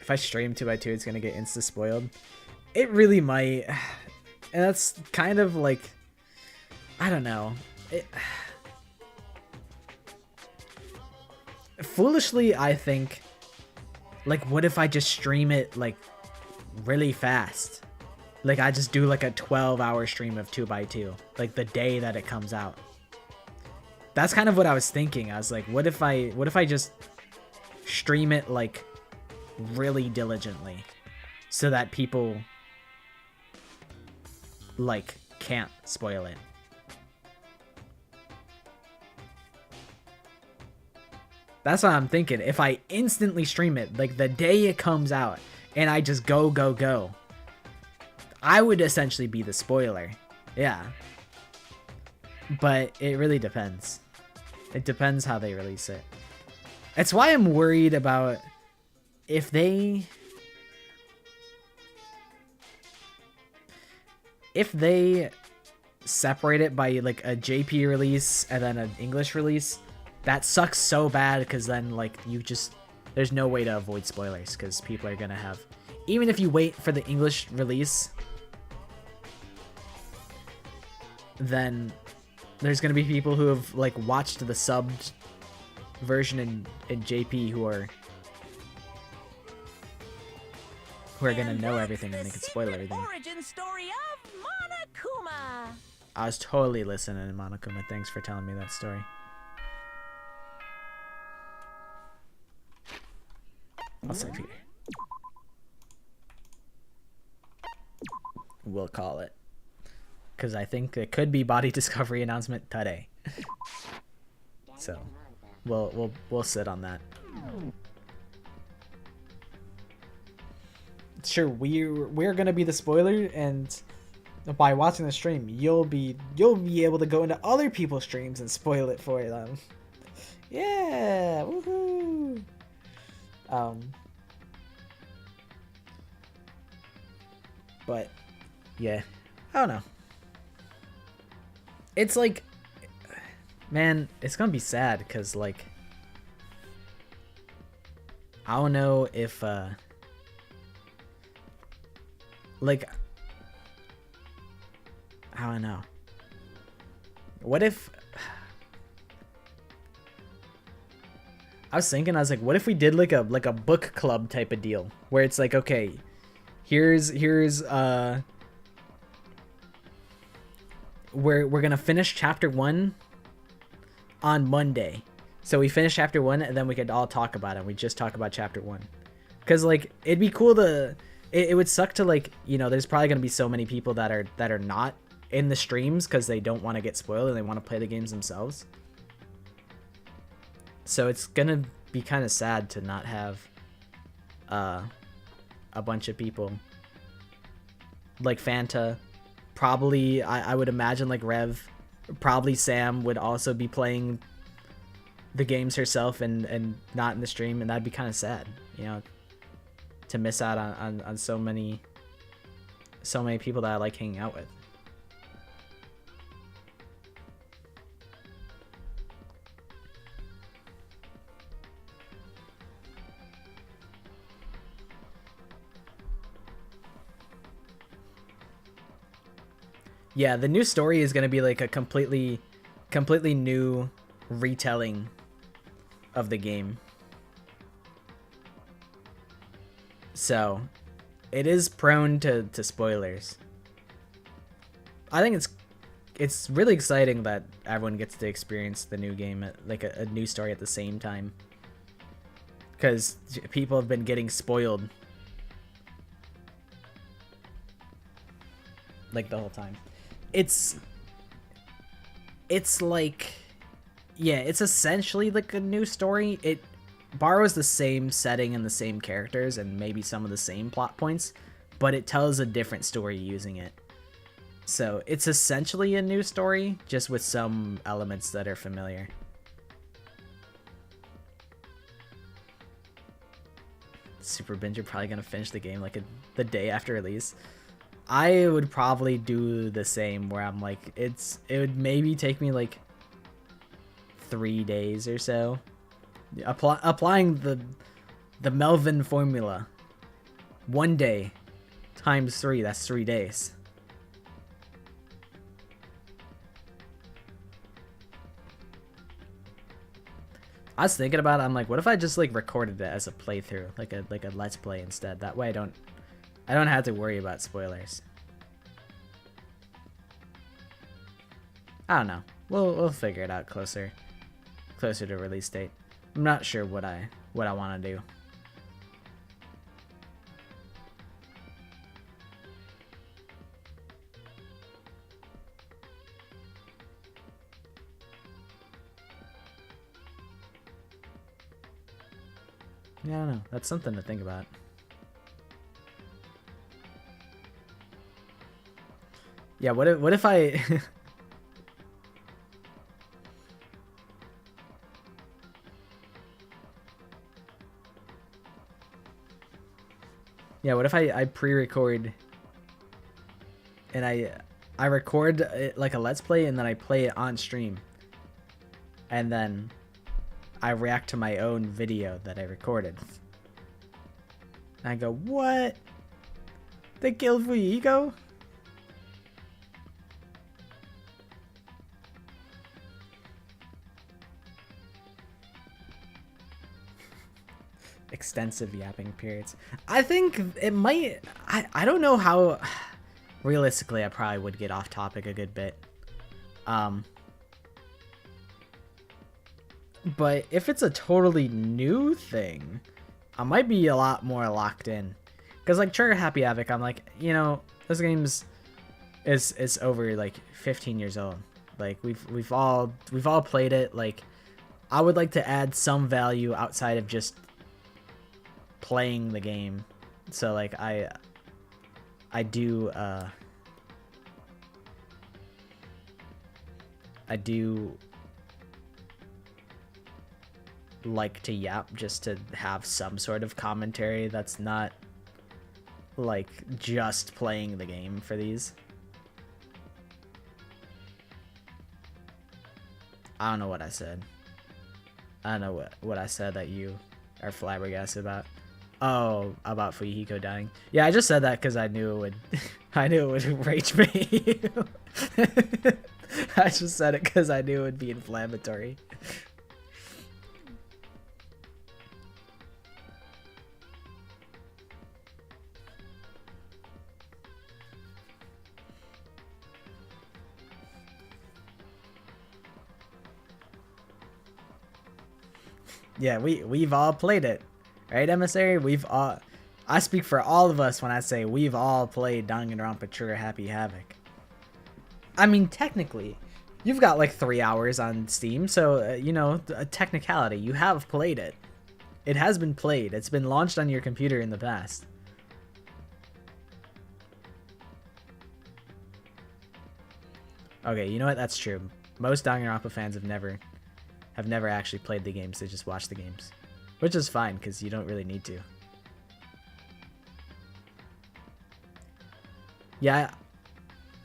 If I stream 2x2, it's gonna get insta-spoiled. It really might. And that's kind of like... I don't know. Foolishly, I think, like, what if I just stream it, like, really fast? Like, I just do, like, a 12-hour stream of 2x2, like, the day that it comes out. That's kind of what I was thinking. I was like, what if I just stream it, like, really diligently, so that people, like, can't spoil it. That's what I'm thinking. If I instantly stream it, like the day it comes out, and I just go, I would essentially be the spoiler. Yeah. But it really depends. It depends how they release it. It's why I'm worried about if they separate it by like a JP release and then an English release. That sucks so bad because then, like, there's no way to avoid spoilers because people are going to have... Even if you wait for the English release, then there's going to be people who have, like, watched the subbed version in JP who are going to know everything and they can spoil everything. Origin story of Monokuma. I was totally listening, Monokuma. Thanks for telling me that story. I'll save here. We'll call it. Because I think it could be body discovery announcement today. So, we'll sit on that. Sure, we're gonna be the spoiler, and by watching the stream, you'll be able to go into other people's streams and spoil it for them. Yeah, woohoo! But yeah, I don't know. It's like, man, it's gonna be sad because, like, I don't know if like, I don't know. What if I was thinking, I was like, what if we did like a book club type of deal where it's like, okay, here's we're gonna finish chapter 1 on Monday. So we finish chapter 1 and then we could all talk about it. We just talk about chapter 1. Cause like it'd be cool to it would suck to like, you know, there's probably gonna be so many people that are not in the streams because they don't want to get spoiled and they want to play the games themselves. So it's gonna be kind of sad to not have a bunch of people like Fanta, probably I would imagine like Rev, probably Sam would also be playing the games herself and not in the stream, and that'd be kind of sad, you know, to miss out on so many people that I like hanging out with. Yeah, the new story is going to be like a completely new retelling of the game. So, it is prone to spoilers. I think it's really exciting that everyone gets to experience the new game at like a new story at the same time. Because people have been getting spoiled like the whole time. It's like, yeah, it's essentially like a new story. It borrows the same setting and the same characters and maybe some of the same plot points, but it tells a different story using it. So it's essentially a new story, just with some elements that are familiar. Super Binge, you're probably gonna finish the game like the day after release. I would probably do the same, where I'm like, it would maybe take me like 3 days or so. Applying the Melvin formula. 1 day times 3, that's 3 days. I was thinking about it, I'm like, what if I just like recorded it as a playthrough, like a let's play instead? That way I don't have to worry about spoilers. I don't know. We'll figure it out closer to release date. I'm not sure what I want to do. Yeah, I don't know. That's something to think about. Yeah, what if I Yeah, what if I pre-record and I record it like a let's play and then I play it on stream. And then I react to my own video that I recorded. And I go, "What? They killed Fuigo?" Extensive yapping periods. I think it might. I don't know how. Realistically, I probably would get off topic a good bit. But if it's a totally new thing, I might be a lot more locked in. Cause like Trigger Happy Havoc, I'm like, you know, this game's is over like 15 years old. Like we've all played it. Like I would like to add some value outside of just playing the game. So like I do like to yap just to have some sort of commentary that's not like just playing the game for these. I don't know what I said. I don't know what I said that you are flabbergasted about. Oh, about Fuyuhiko dying. Yeah, I just said that because I knew it would rage me. I just said it because I knew it would be inflammatory. Yeah, we've all played it, right, emissary? I speak for all of us when I say we've all played Danganronpa Trigger Happy Havoc. I mean, technically, you've got like 3 hours on Steam, so you know, a technicality, you have played it. It has been played. It's been launched on your computer in the past. Okay, you know what? That's true. Most Danganronpa fans have never actually played the games. They just watch the games, which is fine because you don't really need to. Yeah,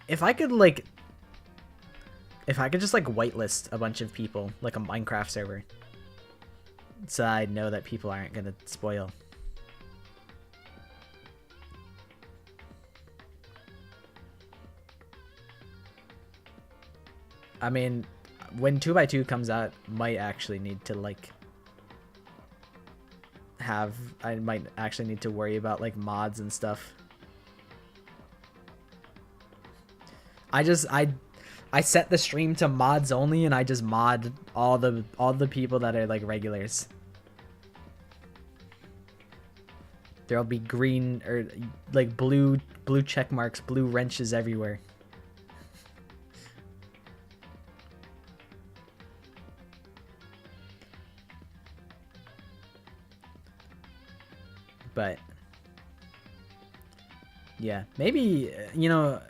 if I could just like whitelist a bunch of people, like a Minecraft server, so I know that people aren't gonna spoil. I mean, when 2x2 comes out, might actually need to like I might actually need to worry about like mods and stuff. I set the stream to mods only, and I just mod all the people that are like regulars. There'll be green or like blue check marks, blue wrenches everywhere. But yeah, maybe, you know,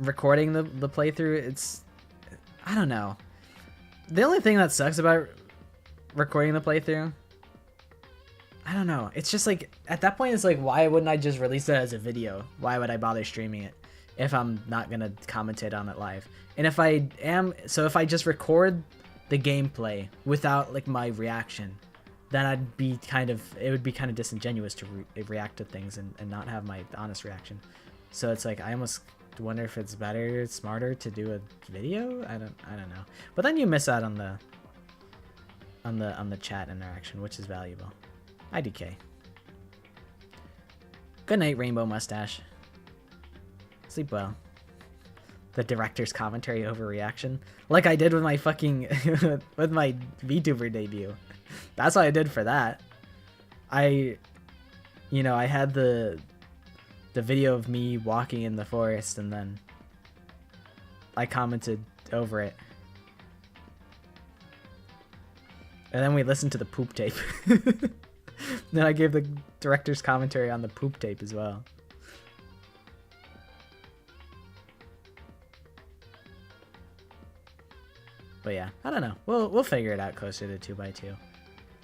recording the playthrough, I don't know. The only thing that sucks about recording the playthrough, I don't know, it's just like, at that point it's like, why wouldn't I just release it as a video? Why would I bother streaming it if I'm not gonna commentate on it live? And if I just record the gameplay without like my reaction, then it would be kind of disingenuous to react to things and not have my honest reaction. So it's like, I almost wonder if it's better, smarter to do a video. I don't know. But then you miss out on the chat interaction, which is valuable. IDK. Good night, Rainbow Mustache. Sleep well. The director's commentary overreaction, like I did with my fucking with my VTuber debut. That's what I did for that. I had the video of me walking in the forest, and then I commented over it. And then we listened to the poop tape. Then I gave the director's commentary on the poop tape as well. But yeah, I don't know. We'll figure it out closer to 2x2.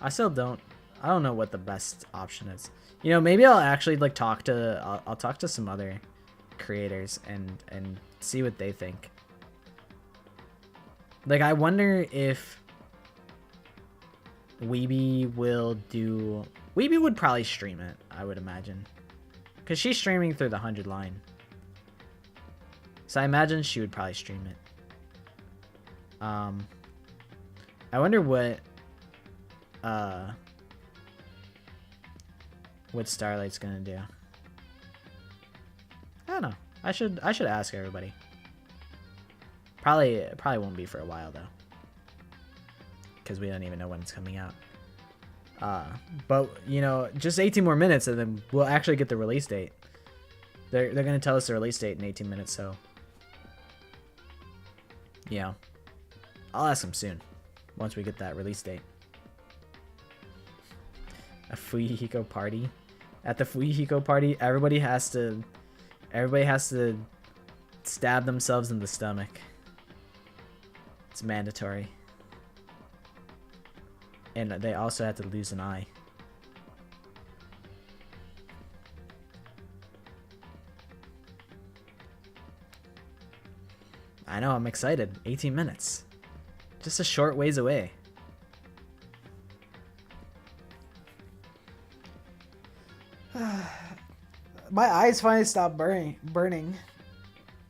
I don't know what the best option is. You know, maybe I'll actually like talk to some other creators and see what they think. Like, I wonder if Weeby would probably stream it, I would imagine. Because she's streaming through the 100 line. So I imagine she would probably stream it. I wonder what Starlight's gonna do. I don't know. I should ask everybody. Probably won't be for a while though, because we don't even know when it's coming out. But you know, just 18 more minutes and then we'll actually get the release date. They're gonna tell us the release date in 18 minutes, so yeah, I'll ask them soon once we get that release date. A Fuyuhiko party. At the Fuyuhiko party, everybody has to stab themselves in the stomach. It's mandatory. And they also have to lose an eye. I know, I'm excited. 18 minutes. Just a short ways away. My eyes finally stopped burning.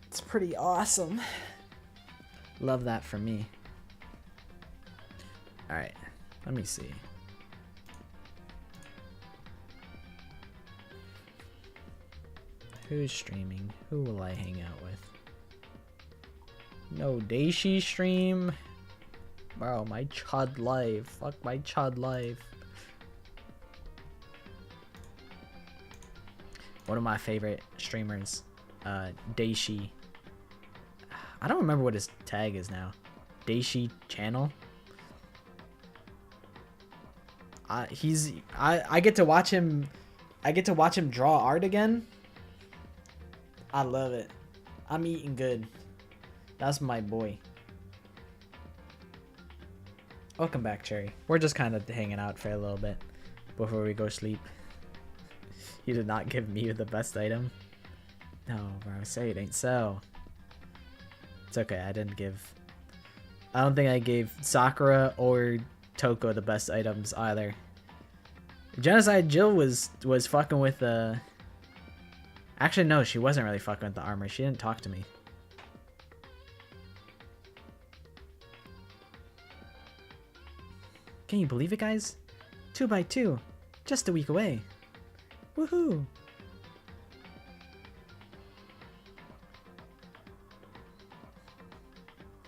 It's pretty awesome. Love that for me. Alright, let me see. Who's streaming? Who will I hang out with? No Daishi stream. Bro, my chud life. Fuck my chud life. One of my favorite streamers, Daishi. I don't remember what his tag is now. Daishi channel. I get to watch him. I get to watch him draw art again. I love it. I'm eating good. That's my boy. Welcome back, Cherry. We're just kind of hanging out for a little bit before we go sleep. You did not give me the best item. No, bro, say it ain't so. It's okay, I didn't give... I don't think I gave Sakura or Toko the best items either. Genocide Jill was fucking with Actually, no, she wasn't really fucking with the armor. She didn't talk to me. Can you believe it, guys? 2x2. Just a week away. Woohoo!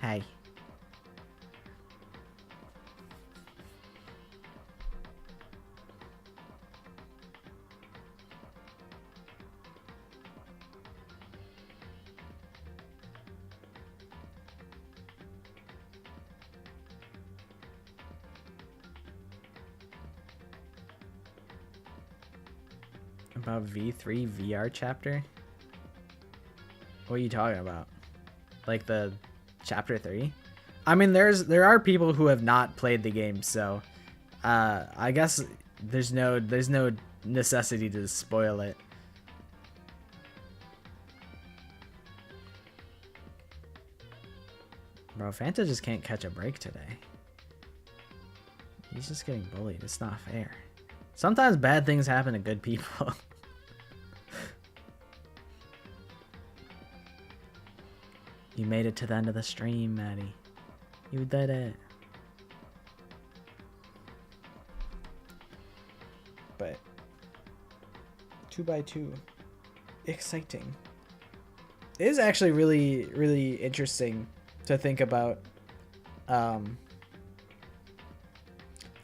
Hey. About V3 VR chapter? What are you talking about? Like the chapter 3? I mean, there are people who have not played the game, so I guess there's no necessity to spoil it. Bro, Fanta just can't catch a break today. He's just getting bullied. It's not fair. Sometimes bad things happen to good people. You made it to the end of the stream, Maddie. You did it. But 2x2. Exciting. It is actually really, really interesting to think about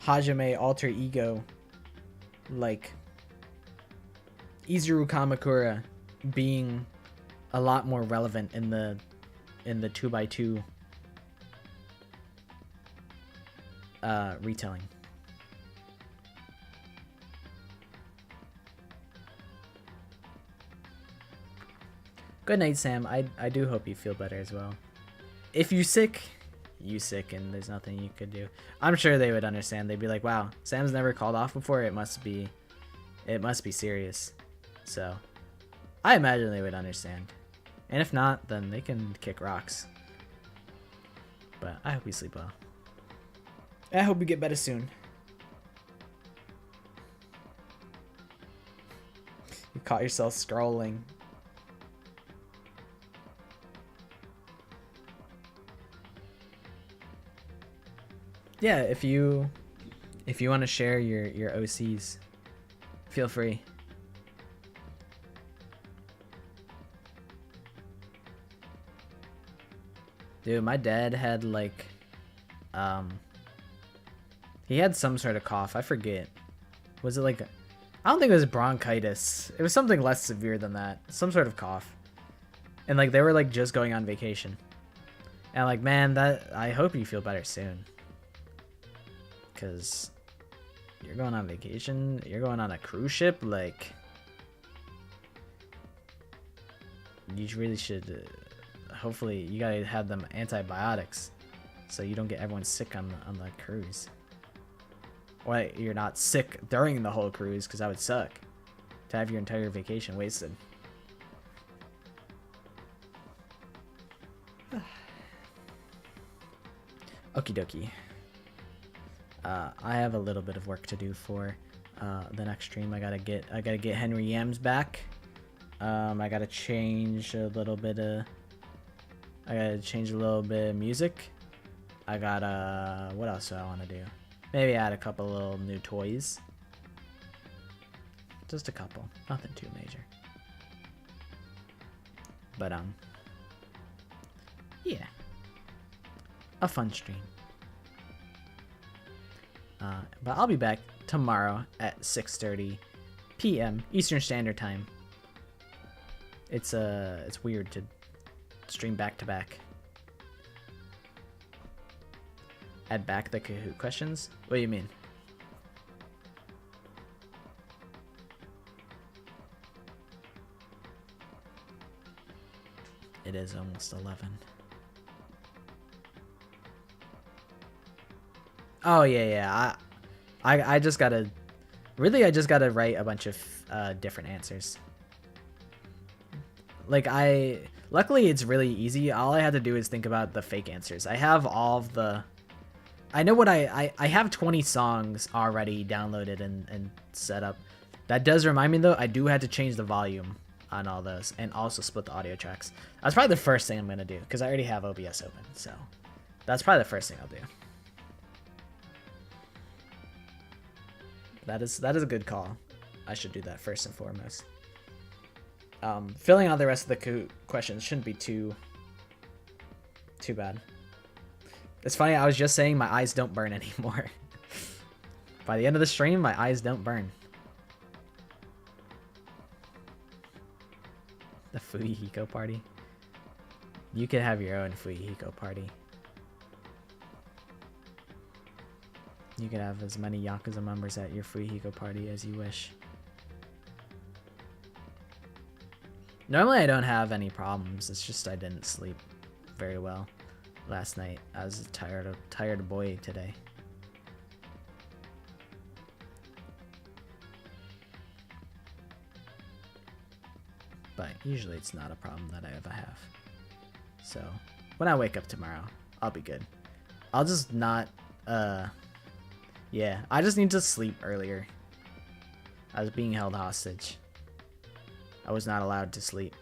Hajime alter ego, like Izuru Kamakura, being a lot more relevant in the 2x2 retelling. Good night, Sam. I do hope you feel better as well. If you sick, you sick, and there's nothing you could do. I'm sure they would understand. They'd be like, wow, Sam's never called off before. It must be serious. So I imagine they would understand. And if not, then they can kick rocks. But I hope you sleep well. I hope you get better soon. You caught yourself scrolling. Yeah, if you want to share your OCs, feel free. Dude, my dad had like he had some sort of cough. I forget. Was it like I don't think it was bronchitis. It was something less severe than that. Some sort of cough. And like they were like just going on vacation. And I'm like, man, I hope you feel better soon. Cause you're going on vacation, you're going on a cruise ship, like you really should hopefully you gotta have them antibiotics so you don't get everyone sick on the cruise. Or you're not sick during the whole cruise, because that would suck to have your entire vacation wasted. Okie dokie. I have a little bit of work to do for the next stream. I gotta get Henry Yams back. I gotta change a little bit of music. I gotta what else do I want to do? Maybe add a couple little new toys. Just a couple, nothing too major. But yeah, a fun stream. But I'll be back tomorrow at 6:30 p.m. Eastern Standard Time. It's weird to stream back to back. Add back the Kahoot questions? What do you mean? It is almost 11. Oh yeah. I just gotta write a bunch of different answers. Like luckily it's really easy. All I had to do is think about the fake answers. I have all of the, I know what I have 20 songs already downloaded and set up. That does remind me though, I do have to change the volume on all those and also split the audio tracks. That's probably the first thing I'm gonna do because I already have OBS open. So that's probably the first thing I'll do. That is a good call. I should do that first and foremost. Filling out the rest of the questions shouldn't be too bad. It's funny, I was just saying my eyes don't burn anymore. By the end of the stream, my eyes don't burn. The Fuyihiko party. You could have your own Fuyihiko party. You could have as many Yakuza members at your Fuyihiko party as you wish. Normally I don't have any problems, it's just I didn't sleep very well last night. I was a tired boy today. But usually it's not a problem that I ever have. So when I wake up tomorrow, I'll be good. I'll just not, yeah, I just need to sleep earlier. I was being held hostage. I was not allowed to sleep.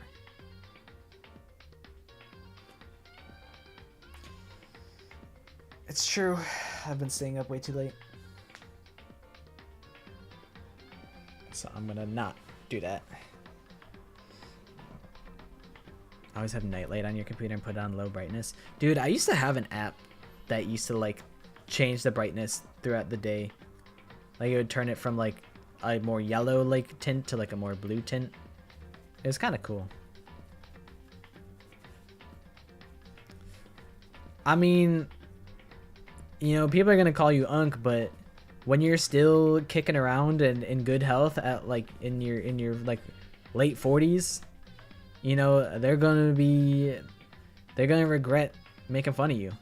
It's true. I've been staying up way too late. So I'm gonna not do that. Always have nightlight on your computer and put it on low brightness. Dude, I used to have an app that used to like change the brightness throughout the day. Like it would turn it from like a more yellow like tint to like a more blue tint. It was kind of cool. I mean, you know, people are gonna call you Unk, but when you're still kicking around and in good health at like in your like late 40s, you know, they're gonna regret making fun of you.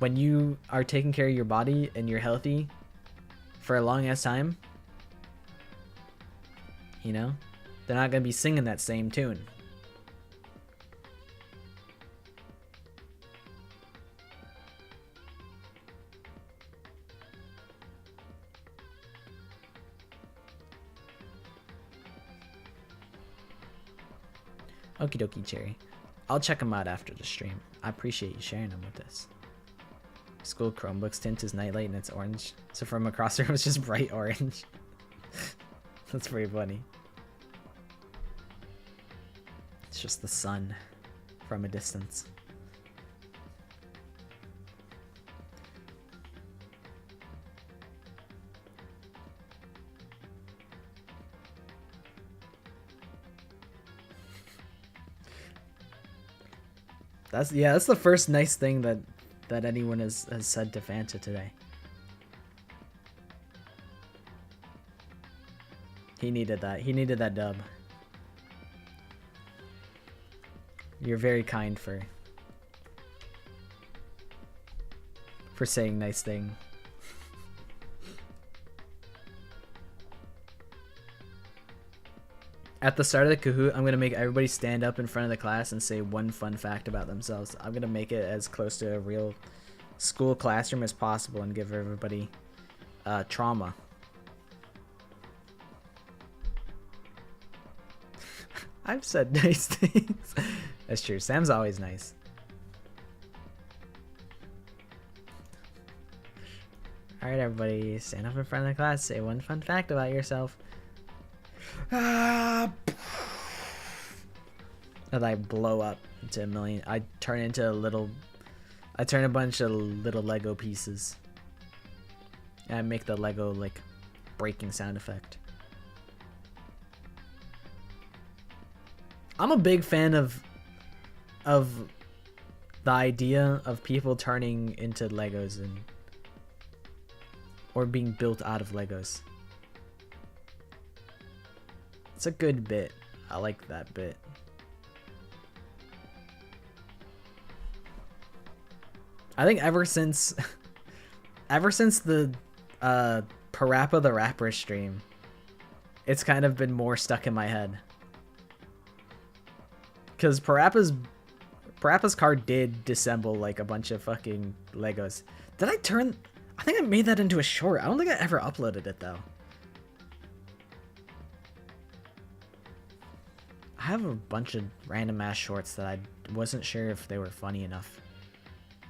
When you are taking care of your body and you're healthy for a long ass time, you know, they're not gonna be singing that same tune. Okie dokie, Cherry. I'll check them out after the stream. I appreciate you sharing them with us. School Chromebook's tint is nightlight and it's orange. So from across the room, it's just bright orange. That's pretty funny. It's just the sun from a distance. That's the first nice thing that anyone has said to Fanta today. He needed that. He needed that dub. You're very kind for saying nice thing. At the start of the Kahoot, I'm going to make everybody stand up in front of the class and say one fun fact about themselves. I'm going to make it as close to a real school classroom as possible and give everybody trauma. I've said nice things. That's true. Sam's always nice. Alright, everybody, stand up in front of the class. Say one fun fact about yourself. And I blow up into a million. I turn a bunch of little Lego pieces. and make the Lego like breaking sound effect. I'm a big fan of the idea of people turning into Legos or being built out of Legos. It's a good bit. I like that bit. I think ever since the Parappa the Rapper stream, it's kind of been more stuck in my head. Because Parappa's car did disassemble like a bunch of fucking Legos. Did I turn... I think I made that into a short. I don't think I ever uploaded it though. I have a bunch of random ass shorts that I wasn't sure if they were funny enough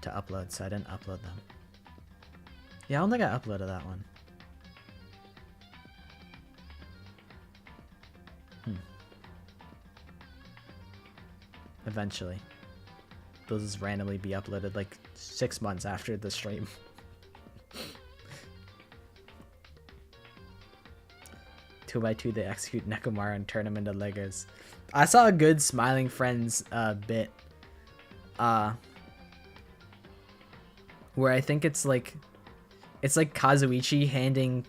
to upload, so I didn't upload them. Yeah, I don't think I uploaded that one. Eventually. They'll just randomly be uploaded like 6 months after the stream. 2x2 they execute Nekomaru and turn him into Legos. I saw a good Smiling Friends bit. Where I think it's like Kazuichi handing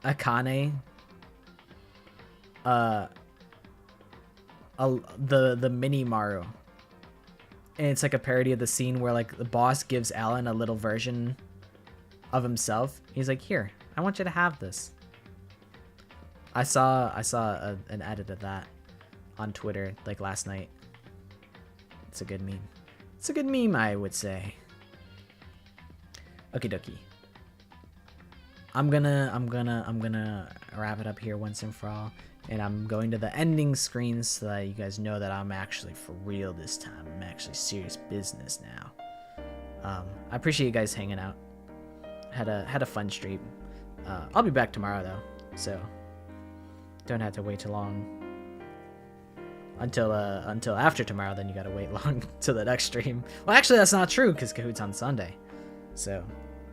Akane the mini Maru. And it's like a parody of the scene where like the boss gives Alan a little version of himself. He's like, "Here, I want you to have this." I saw an edit of that on Twitter like last night. It's a good meme. It's a good meme, I would say. Okie dokie. I'm gonna wrap it up here once and for all, and I'm going to the ending screen so that you guys know that I'm actually for real this time. I'm actually serious business now. I appreciate you guys hanging out. Had a fun stream. I'll be back tomorrow though, so don't have to wait too long until after tomorrow. Then you gotta wait long till the next stream. Well, actually, that's not true because Kahoot's on Sunday, so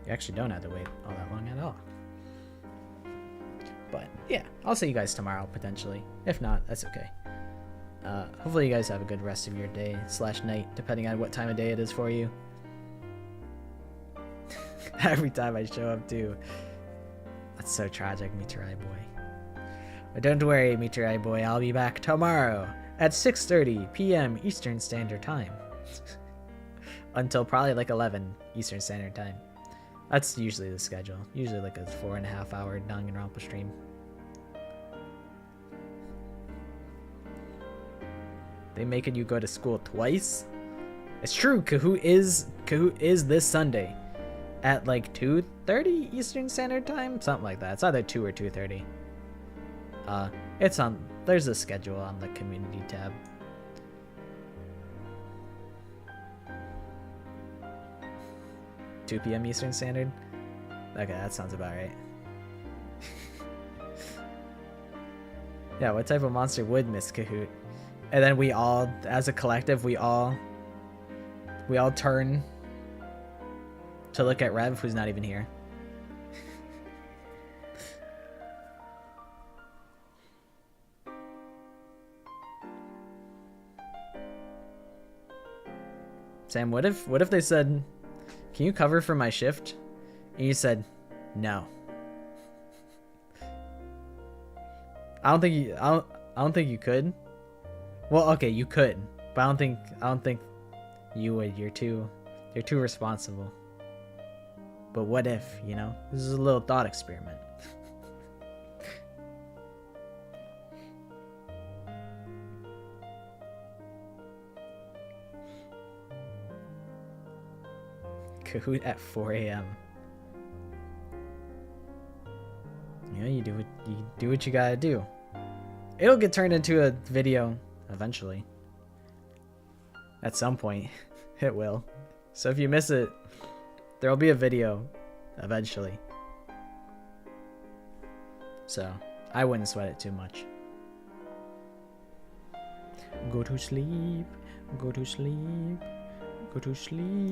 you actually don't have to wait all that long at all. But yeah, I'll see you guys tomorrow potentially. If not, that's okay. Hopefully you guys have a good rest of your day / night, depending on what time of day it is for you. Every time I show up too. That's so tragic, Miturai boy. But don't worry, Miturai boy, I'll be back tomorrow at 6:30 p.m. Eastern Standard Time. Until probably like 11 Eastern Standard Time. That's usually the schedule. Usually like a 4.5 hour Danganronpa stream. They making you go to school twice? It's true, Kahoot is this Sunday at like 2:30 Eastern Standard Time? Something like that. It's either 2 or 2:30. It's on, there's a schedule on the community tab. (2 p.m. Eastern Standard? Okay, that sounds about right. Yeah, what type of monster would miss Kahoot? And then we all, as a collective, we all turn to look at Rev, who's not even here. Sam, what if they said, "Can you cover for my shift?" And you said, "No." I don't think you could. Well, okay, you could, but I don't think you would. You're too responsible. But what if, you know? This is a little thought experiment. Kahoot at 4 a.m. You know, you do what you gotta do. It'll get turned into a video eventually. At some point, it will. So if you miss it, there'll be a video eventually. So I wouldn't sweat it too much. Go to sleep. Go to sleep. Go to sleep.